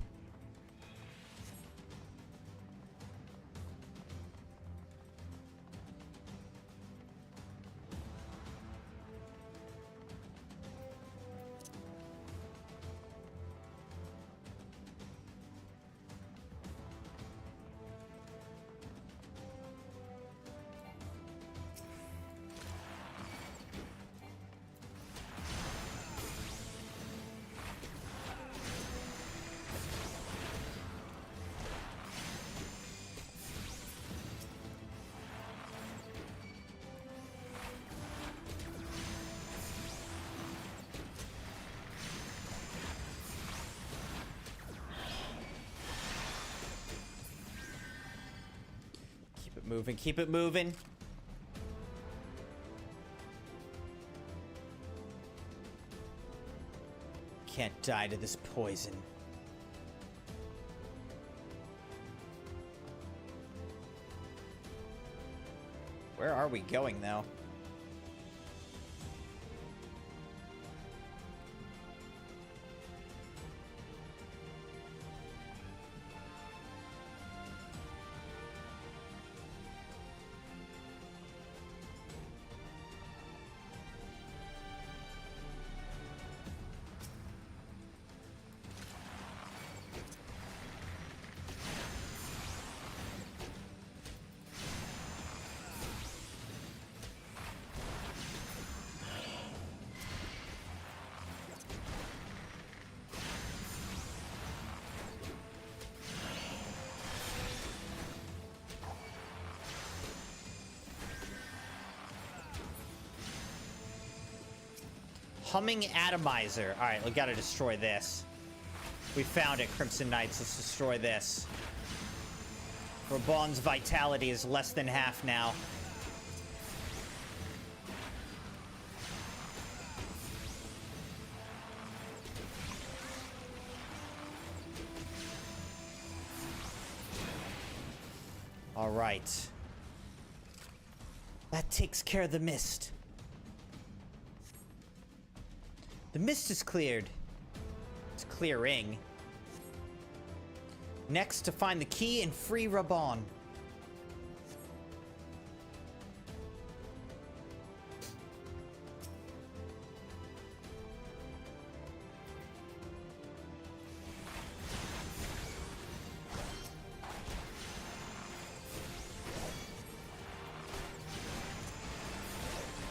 Moving, keep it moving. Can't die to this poison. Where are we going, though? Humming atomizer. All right, we gotta destroy this. We found it, Crimson Knights. Let's destroy this. Raban's vitality is less than half now. All right. That takes care of the mist. The mist is cleared. It's clearing. Next, to find the key and free Raban.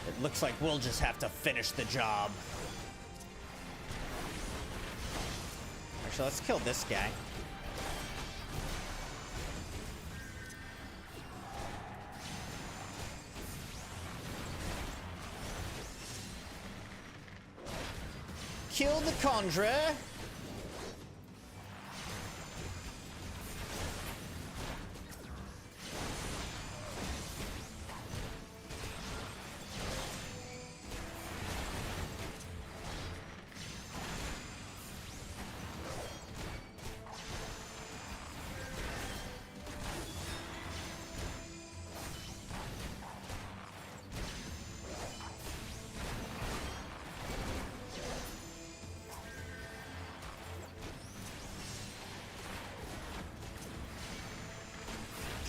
It looks like we'll just have to finish the job. Actually, let's kill this guy. Kill the Conjurer.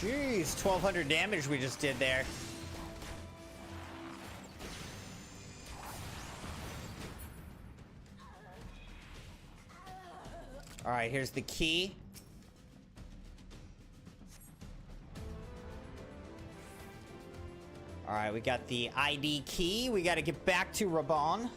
Jeez, 1,200 damage we just did there. All right, here's the key. All right, we got the ID key. We got to get back to Raban.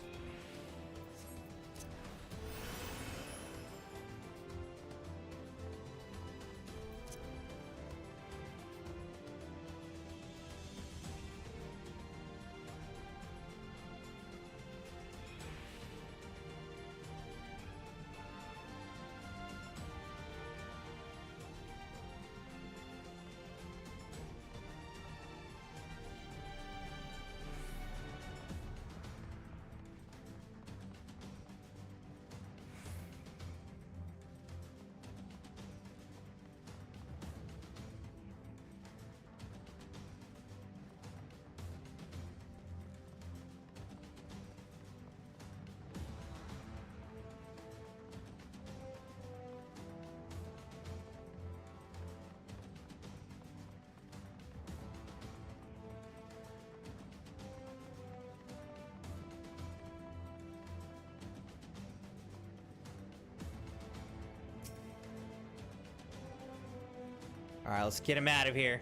All right, let's get him out of here.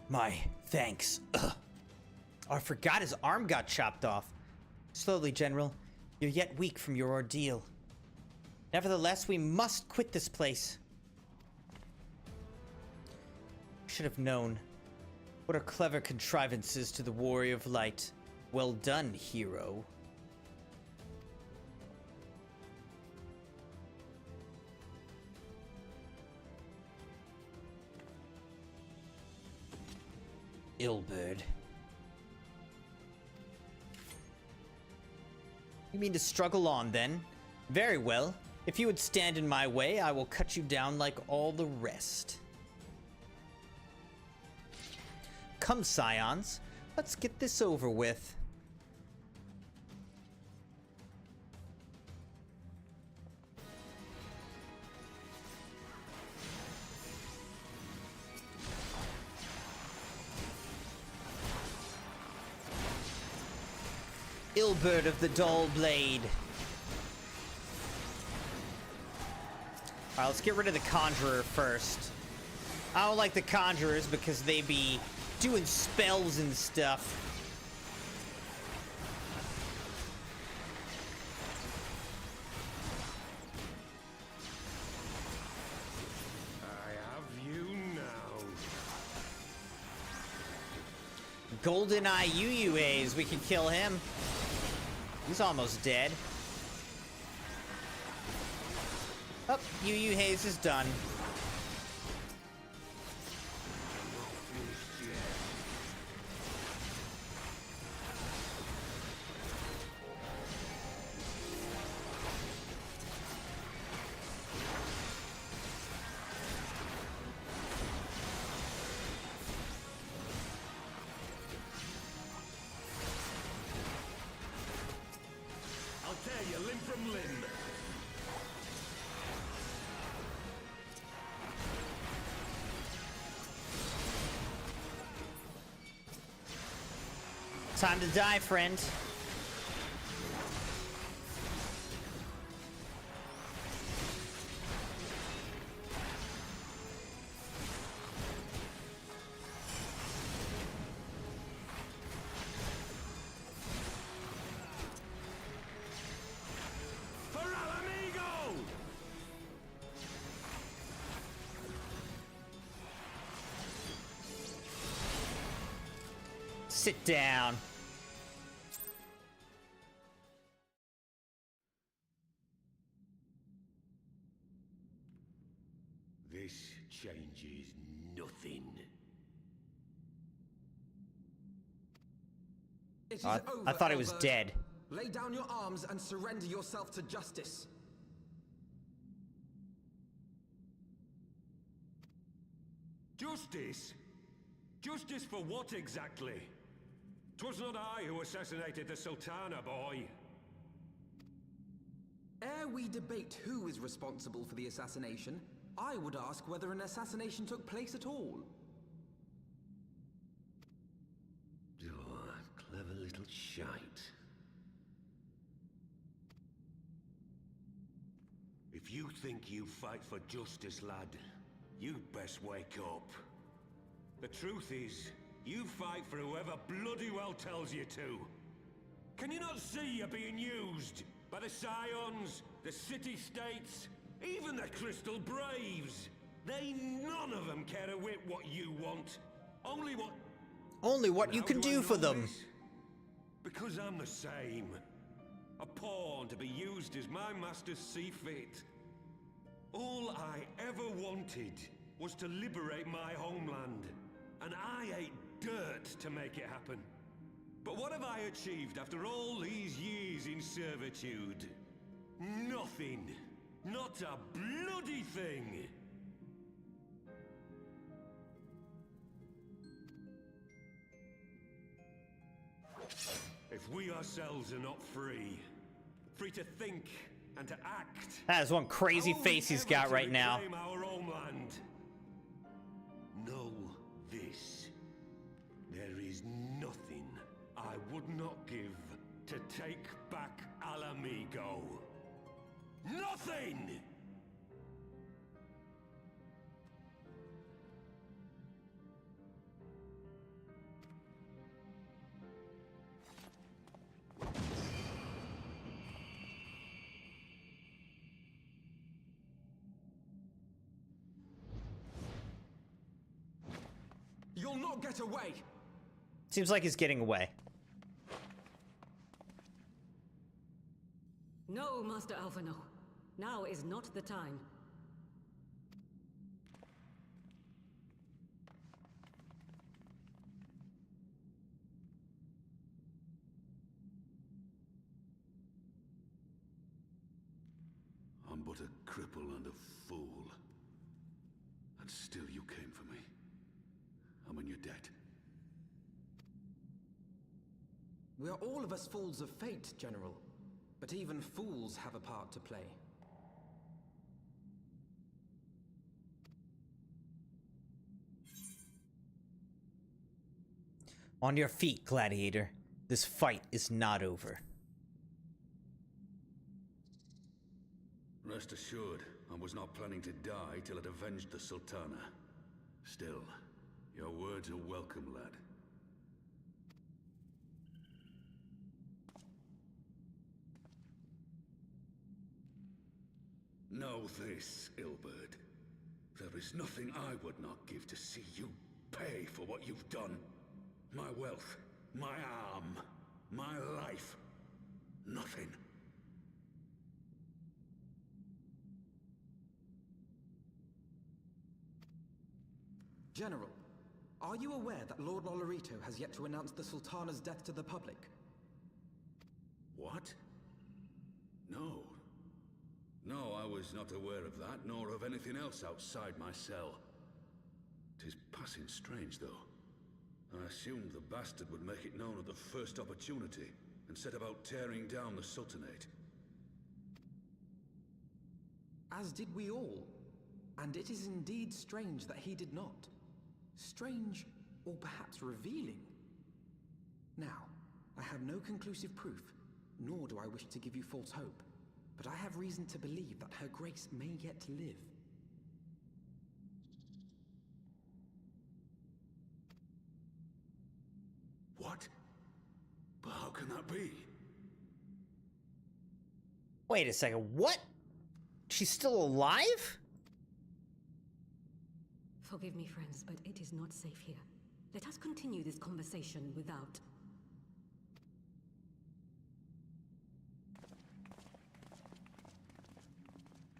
My thanks. Ugh. Oh, I forgot his arm got chopped off. Slowly, General. You're yet weak from your ordeal. Nevertheless, we must quit this place. Should have known. What are clever contrivances to the Warrior of Light? Well done, hero. Illbird. You mean to struggle on, then? Very well. If you would stand in my way, I will cut you down like all the rest. Come, Scions. Let's get this over with. Illbird of the Dull Blade. Alright, let's get rid of the Conjurer first. I don't like the Conjurers because they be doing spells and stuff.
I have you now.
GoldenEye Yu Haze. We can kill him. He's almost dead. Oh, Yu Haze is done. Time to die, friend. Sit down.
This changes nothing.
It is
I
over,
thought he was
Albert.
dead.
Lay down your arms and surrender yourself to justice.
Justice? Justice for what exactly? 'Twas not I who assassinated the Sultana, boy.
Ere we debate who is responsible for the assassination, I would ask whether an assassination took place at all.
Oh, clever little shite. If you think you fight for justice, lad, you'd best wake up. The truth is, you fight for whoever bloody well tells you to. Can you not see you're being used? By the Scions, the City-States, even the Crystal Braves. They none of them care a whit what you want. Only what
you
How
can
do I
do for
know
them.
this? Because I'm the same. A pawn to be used as my masters see fit. All I ever wanted was to liberate my homeland. And I ate dirt to make it happen. But what have I achieved after all these years in servitude? Nothing. Not a bloody thing. If we ourselves are not free to think and to act.
That is one crazy
how
face he's
ever
got
to
right now.
reclaim our homeland. Know this. There is nothing I would not give to take back Alamigo. Nothing!
You'll not get away!
Seems like he's getting away.
No, Master Alphino. Now is not the time.
I'm but a cripple and a fool. And still you came for me. I'm in your debt.
We are all of us fools of fate, General. But even fools have a part to play.
On your feet, gladiator. This fight is not over.
Rest assured, I was not planning to die till I'd avenged the Sultana. Still, your words are welcome, lad. Know this, Ilbert. There is nothing I would not give to see you pay for what you've done. My wealth, my arm, my life. Nothing.
General, are you aware that Lord Lolorito has yet to announce the Sultana's death to the public?
What? No. No, I was not aware of that, nor of anything else outside my cell. 'Tis passing strange, though. I assumed the bastard would make it known at the first opportunity, and set about tearing down the Sultanate.
As did we all. And it is indeed strange that he did not. Strange, or perhaps revealing. Now, I have no conclusive proof, nor do I wish to give you false hope, but I have reason to believe that Her Grace may yet live.
What? But how can that be?
Wait a second, what? She's still alive?
Forgive me, friends, but it is not safe here. Let us continue this conversation without.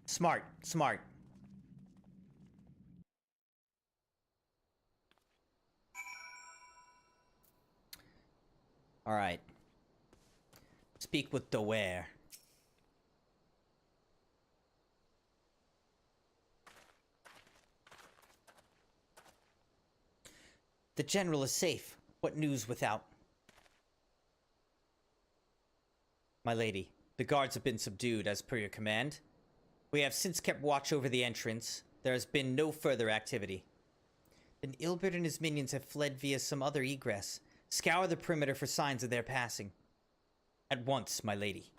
Smart, smart. All right. Speak with Dwyer. The general is safe. What news without? My lady, the guards have been subdued as per your command. We have since kept watch over the entrance. There has been no further activity. Then Ilbert and his minions have fled via some other egress. Scour the perimeter for signs of their passing. At once, my lady.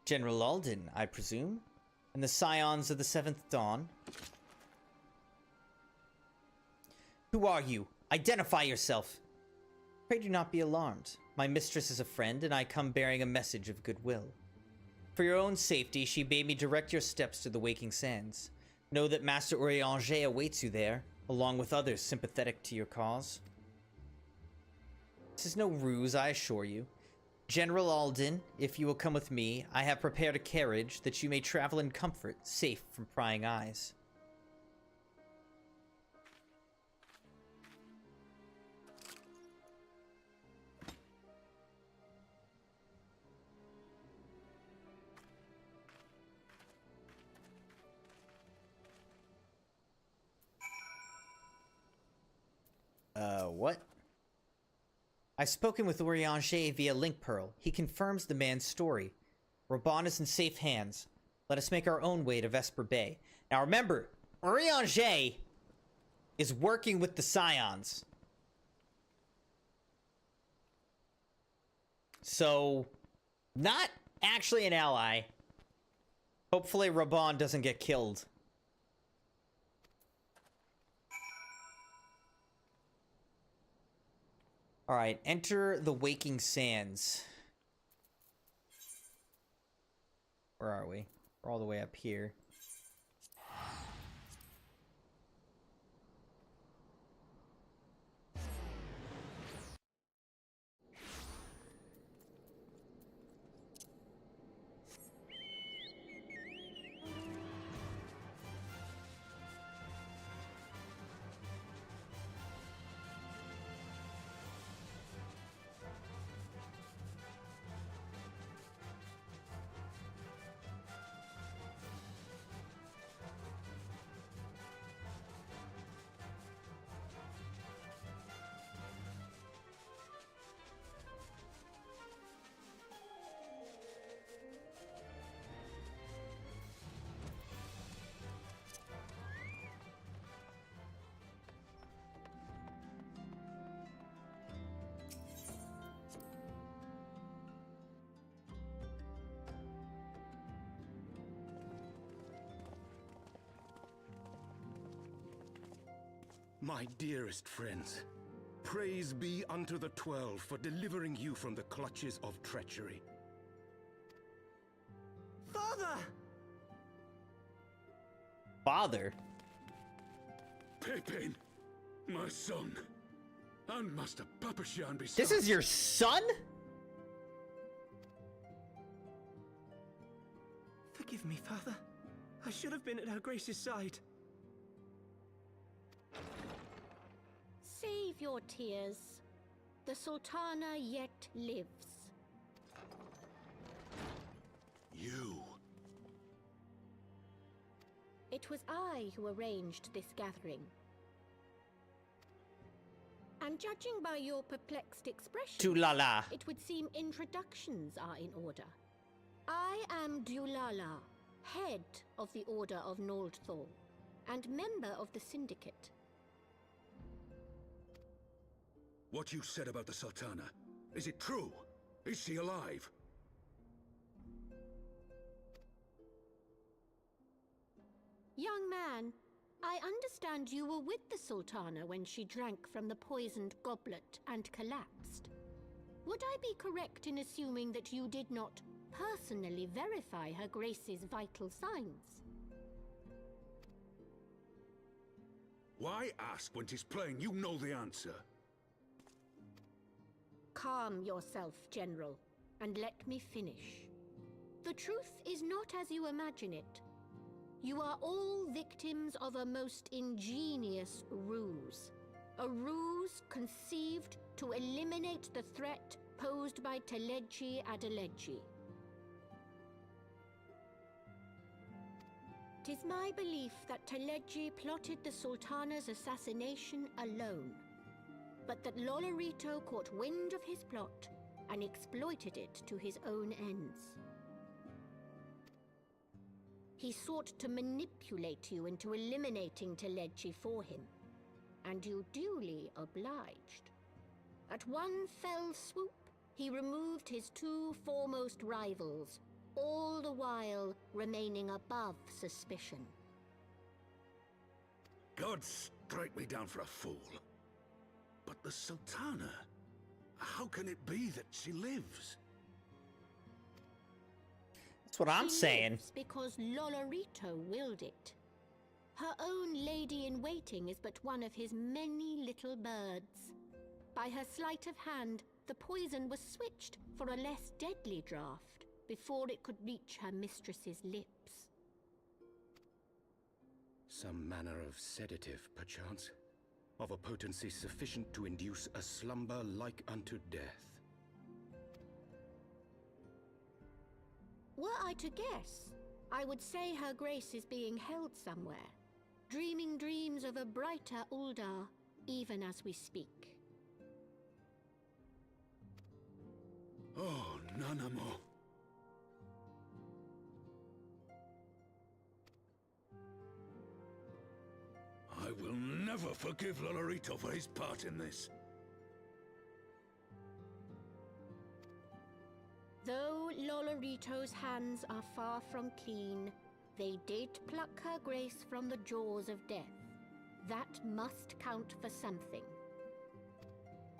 General Alden, I presume? And the scions of the 7th Dawn? Who are you? Identify yourself! Pray do not be alarmed. My mistress is a friend, and I come bearing a message of goodwill. For your own safety, she bade me direct your steps to the Waking Sands. Know that Master Urianger awaits you there, along with others sympathetic to your cause. This is no ruse, I assure you. General Alden, if you will come with me, I have prepared a carriage that you may travel in comfort, safe from prying eyes. What? I've spoken with Urianger via Link Pearl. He confirms the man's story. Raban is in safe hands. Let us make our own way to Vesper Bay. Now remember, Urianger is working with the Scions. So, not actually an ally. Hopefully Raban doesn't get killed. Alright, enter the Waking Sands. Where are we? We're all the way up here.
My dearest friends, praise be unto the 12 for delivering you from the clutches of treachery.
Father!
Father?
Pippin, my son, and Master Papashan besides.
This is your son?
Forgive me, Father. I should have been at Her Grace's side.
Save your tears. The Sultana yet lives.
You.
It was I who arranged this gathering. And judging by your perplexed expression,
Dulala.
it would seem introductions are in order. I am Dulala, head of the Order of Noldthor, and member of the Syndicate.
What you said about the Sultana, is it true? Is she alive?
Young man, I understand you were with the Sultana when she drank from the poisoned goblet and collapsed. Would I be correct in assuming that you did not personally verify Her Grace's vital signs?
Why ask when 'tis plain you know the answer?
Calm yourself, General, and let me finish. The truth is not as you imagine it. You are all victims of a most ingenious ruse. A ruse conceived to eliminate the threat posed by Teleji Adeleji. 'Tis my belief that Teleji plotted the Sultana's assassination alone, but that Lolorito caught wind of his plot and exploited it to his own ends. He sought to manipulate you into eliminating Teleji for him, and you duly obliged. At one fell swoop, he removed his two foremost rivals, all the while remaining above suspicion.
God strike me down for a fool. But the Sultana, how can it be that she lives?
That's what I'm saying.
Lives because Lolorito willed it. Her own lady-in-waiting is but one of his many little birds. By her sleight of hand, the poison was switched for a less deadly draught before it could reach her mistress's lips.
Some manner of sedative, perchance? Of a potency sufficient to induce a slumber like unto death.
Were I to guess, I would say Her Grace is being held somewhere, dreaming dreams of a brighter Uldar, even as we speak.
Oh, Nanamo. I will never forgive Lolorito for his part in this.
Though Lolorito's hands are far from clean, they did pluck Her Grace from the jaws of death. That must count for something.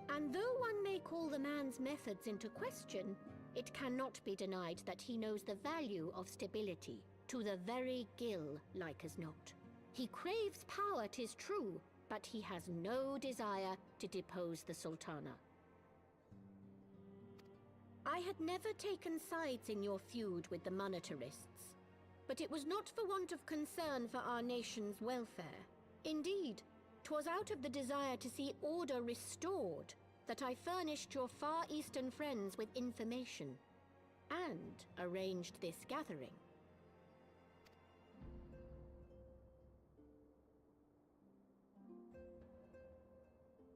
And though one may call the man's methods into question, it cannot be denied that he knows the value of stability, to the very gill, like as not. He craves power, 'tis true, but he has no desire to depose the Sultana. I had never taken sides in your feud with the monetarists, but it was not for want of concern for our nation's welfare. Indeed, 'twas out of the desire to see order restored that I furnished your Far Eastern friends with information, and arranged this gathering.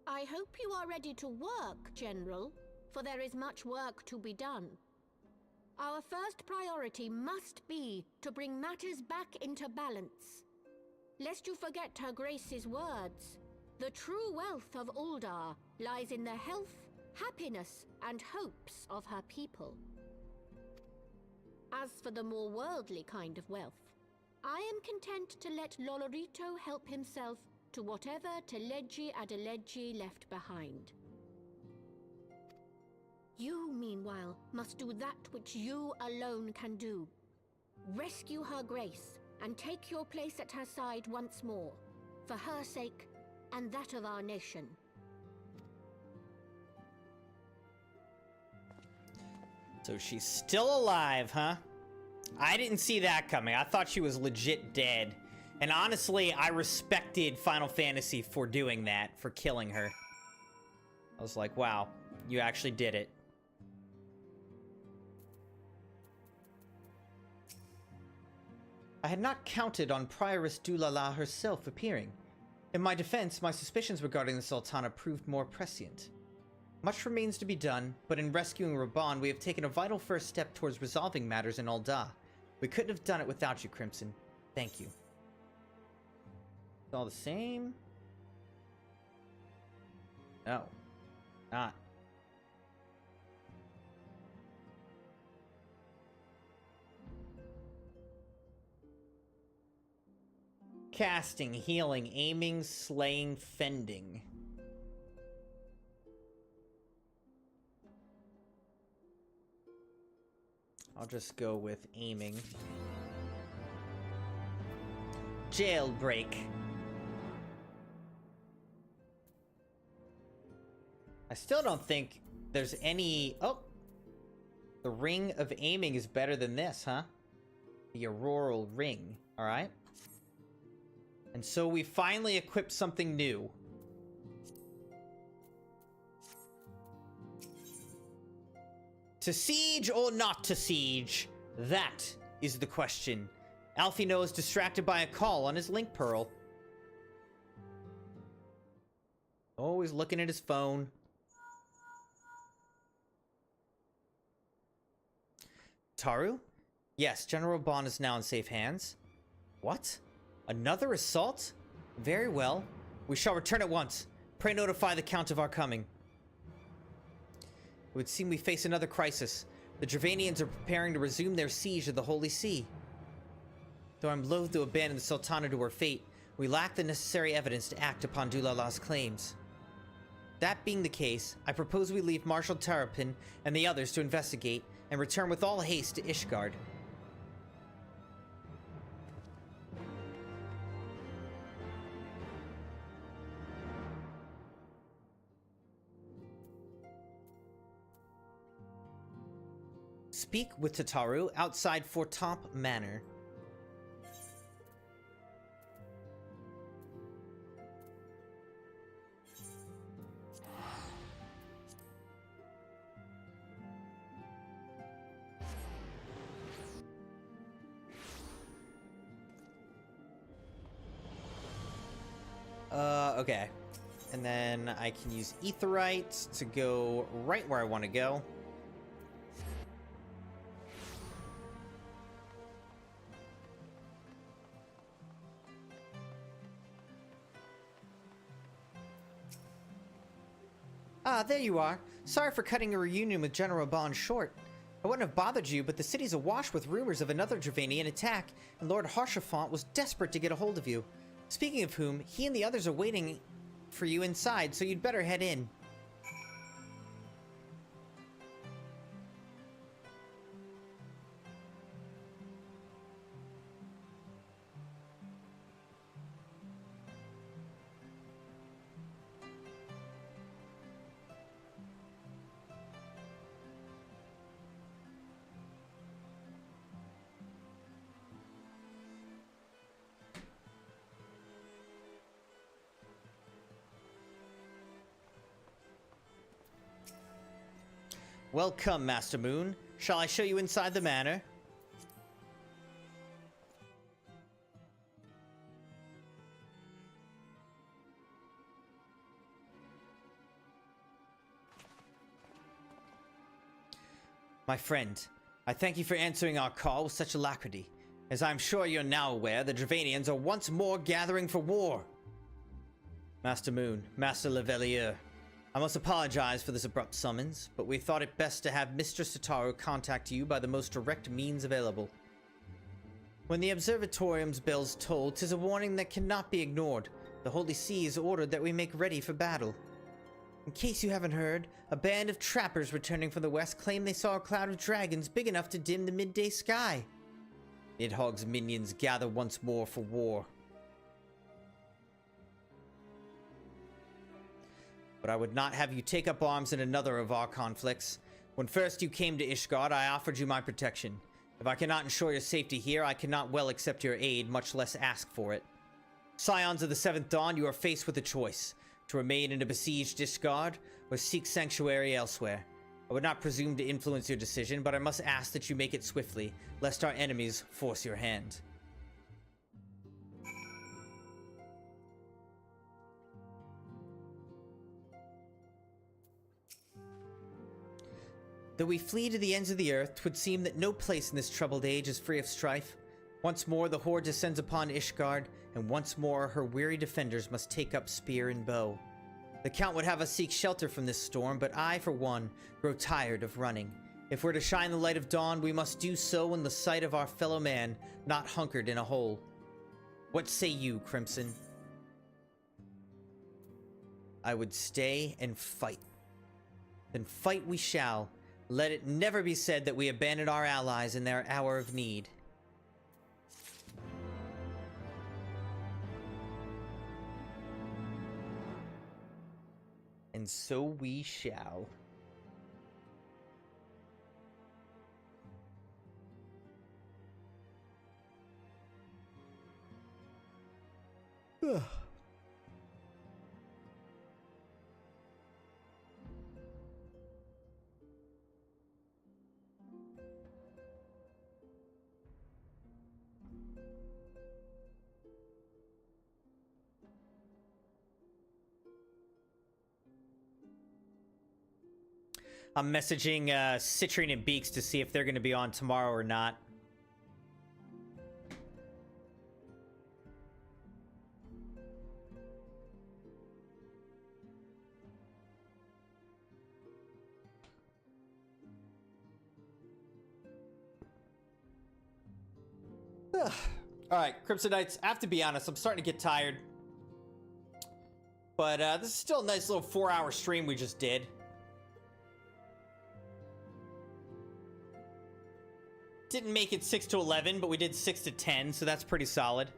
I hope you are ready to work, General, for there is much work to be done. Our first priority must be to bring matters back into balance. Lest you forget Her Grace's words, the true wealth of Uldar lies in the health, happiness, and hopes of her people. As for the more worldly kind of wealth, I am content to let Lolorito help himself to whatever Teleji Adeleji left behind. You, meanwhile, must do that which you alone can do. Rescue Her Grace and take your place at her side once more, for her sake and that of our nation.
So she's still alive, huh? I didn't see that coming. I thought she was legit dead. And honestly, I respected Final Fantasy for doing that, for killing her. I was like, wow, you actually did it. I had not counted on Prioress Dulala herself appearing. In my defense, my suspicions regarding the Sultana proved more prescient. Much remains to be done, but in rescuing Raban, we have taken a vital first step towards resolving matters in Ul'dah. We couldn't have done it without you, Crimson. Thank you. It's all the same? No. Not. Casting, healing, aiming, slaying, fending. I'll just go with aiming. Jailbreak. I still don't think there's any... Oh! The Ring of Aiming is better than this, huh? The Auroral Ring, alright? And so we finally equipped something new. To siege or not to siege? That is the question. Alfino is distracted by a call on his link pearl. Always looking at his phone. Taru? Yes, General Bond is now in safe hands. What? Another assault? Very well. We shall return at once. Pray notify the Count of our coming. It would seem we face another crisis. The Dravanians are preparing to resume their siege of the Holy See. Though I'm loath to abandon the Sultana to her fate, we lack the necessary evidence to act upon Dulala's claims. That being the case, I propose we leave Marshal Terrapin and the others to investigate, and return with all haste to Ishgard. Speak with Tataru outside Fortomp Manor. Okay. And then I can use Aetheryte to go right where I want to go. Ah, there you are. Sorry for cutting a reunion with General Bond short. I wouldn't have bothered you, but the city's awash with rumors of another Dravanian attack, and Lord Haurchefant was desperate to get a hold of you. Speaking of whom, he and the others are waiting for you inside, so you'd better head in. Welcome, Master Moon. Shall I show you inside the manor? My friend, I thank you for answering our call with such alacrity. As I'm sure you're now aware, the Dravanians are once more gathering for war. Master Moon, Master Levelier, I must apologize for this abrupt summons, but we thought it best to have Mistress Tataru contact you by the most direct means available. When the Observatorium's bells toll, 'tis a warning that cannot be ignored. The Holy See has ordered that we make ready for battle. In case you haven't heard, a band of trappers returning from the west claim they saw a cloud of dragons big enough to dim the midday sky. Nidhogg's minions gather once more for war. But I would not have you take up arms in another of our conflicts. When first you came to Ishgard, I offered you my protection. If I cannot ensure your safety here, I cannot well accept your aid, much less ask for it. Scions of the Seventh Dawn, you are faced with a choice. To remain in a besieged Ishgard, or seek sanctuary elsewhere. I would not presume to influence your decision, but I must ask that you make it swiftly, lest our enemies force your hand. Though we flee to the ends of the earth, 'twould seem that no place in this troubled age is free of strife. Once more the horde descends upon Ishgard, and once more her weary defenders must take up spear and bow. The Count would have us seek shelter from this storm, but I, for one, grow tired of running. If we're to shine the light of dawn, we must do so in the sight of our fellow man, not hunkered in a hole. What say you, Crimson? I would stay and fight. Then fight we shall. Let it never be said that we abandoned our allies in their hour of need. And so we shall. I'm messaging Citrine and Beaks to see if they're going to be on tomorrow or not. All right, Crimson Knights, I have to be honest, I'm starting to get tired. But this is still a nice little 4-hour stream we just did. Didn't make it 6 to 11, but we did 6 to 10, so that's pretty solid.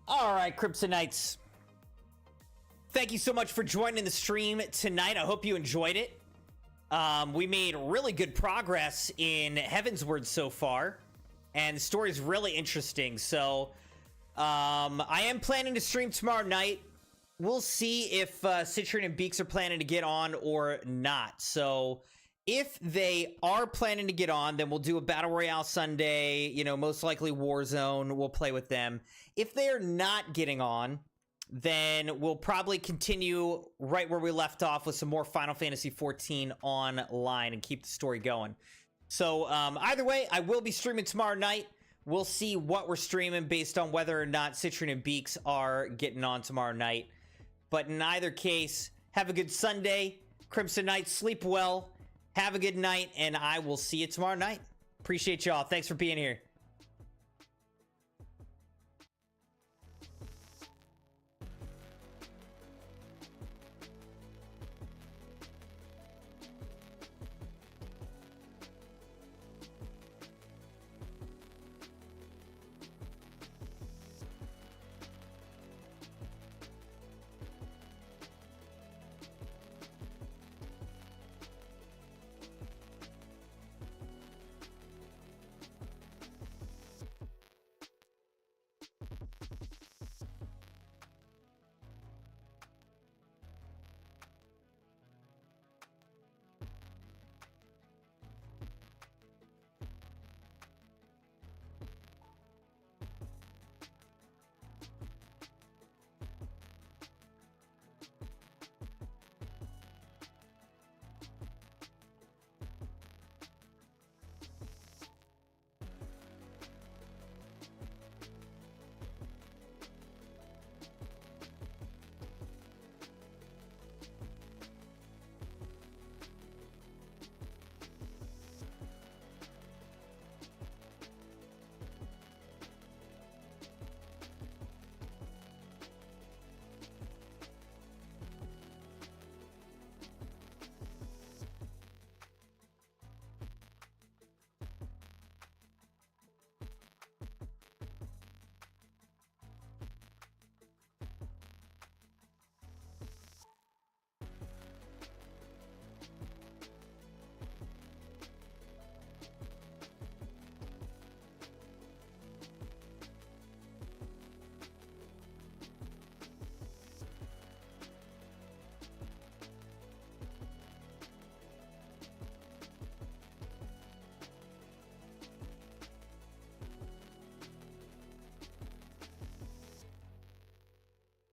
All right, Crimson Knights. Thank you so much for joining the stream tonight. I hope you enjoyed it. We made really good progress in Heavensward so far. And the story's really interesting, so I am planning to stream tomorrow night. We'll see if Citrine and Beaks are planning to get on or not. So if they are planning to get on, then we'll do a Battle Royale Sunday, you know, most likely Warzone. We'll play with them. If they are not getting on, then we'll probably continue right where we left off with some more Final Fantasy XIV online and keep the story going. So either way, I will be streaming tomorrow night. We'll see what we're streaming based on whether or not Citrine and Beaks are getting on tomorrow night. But in either case, have a good Sunday. Crimson Knights, sleep well. Have a good night, and I will see you tomorrow night. Appreciate y'all. Thanks for being here.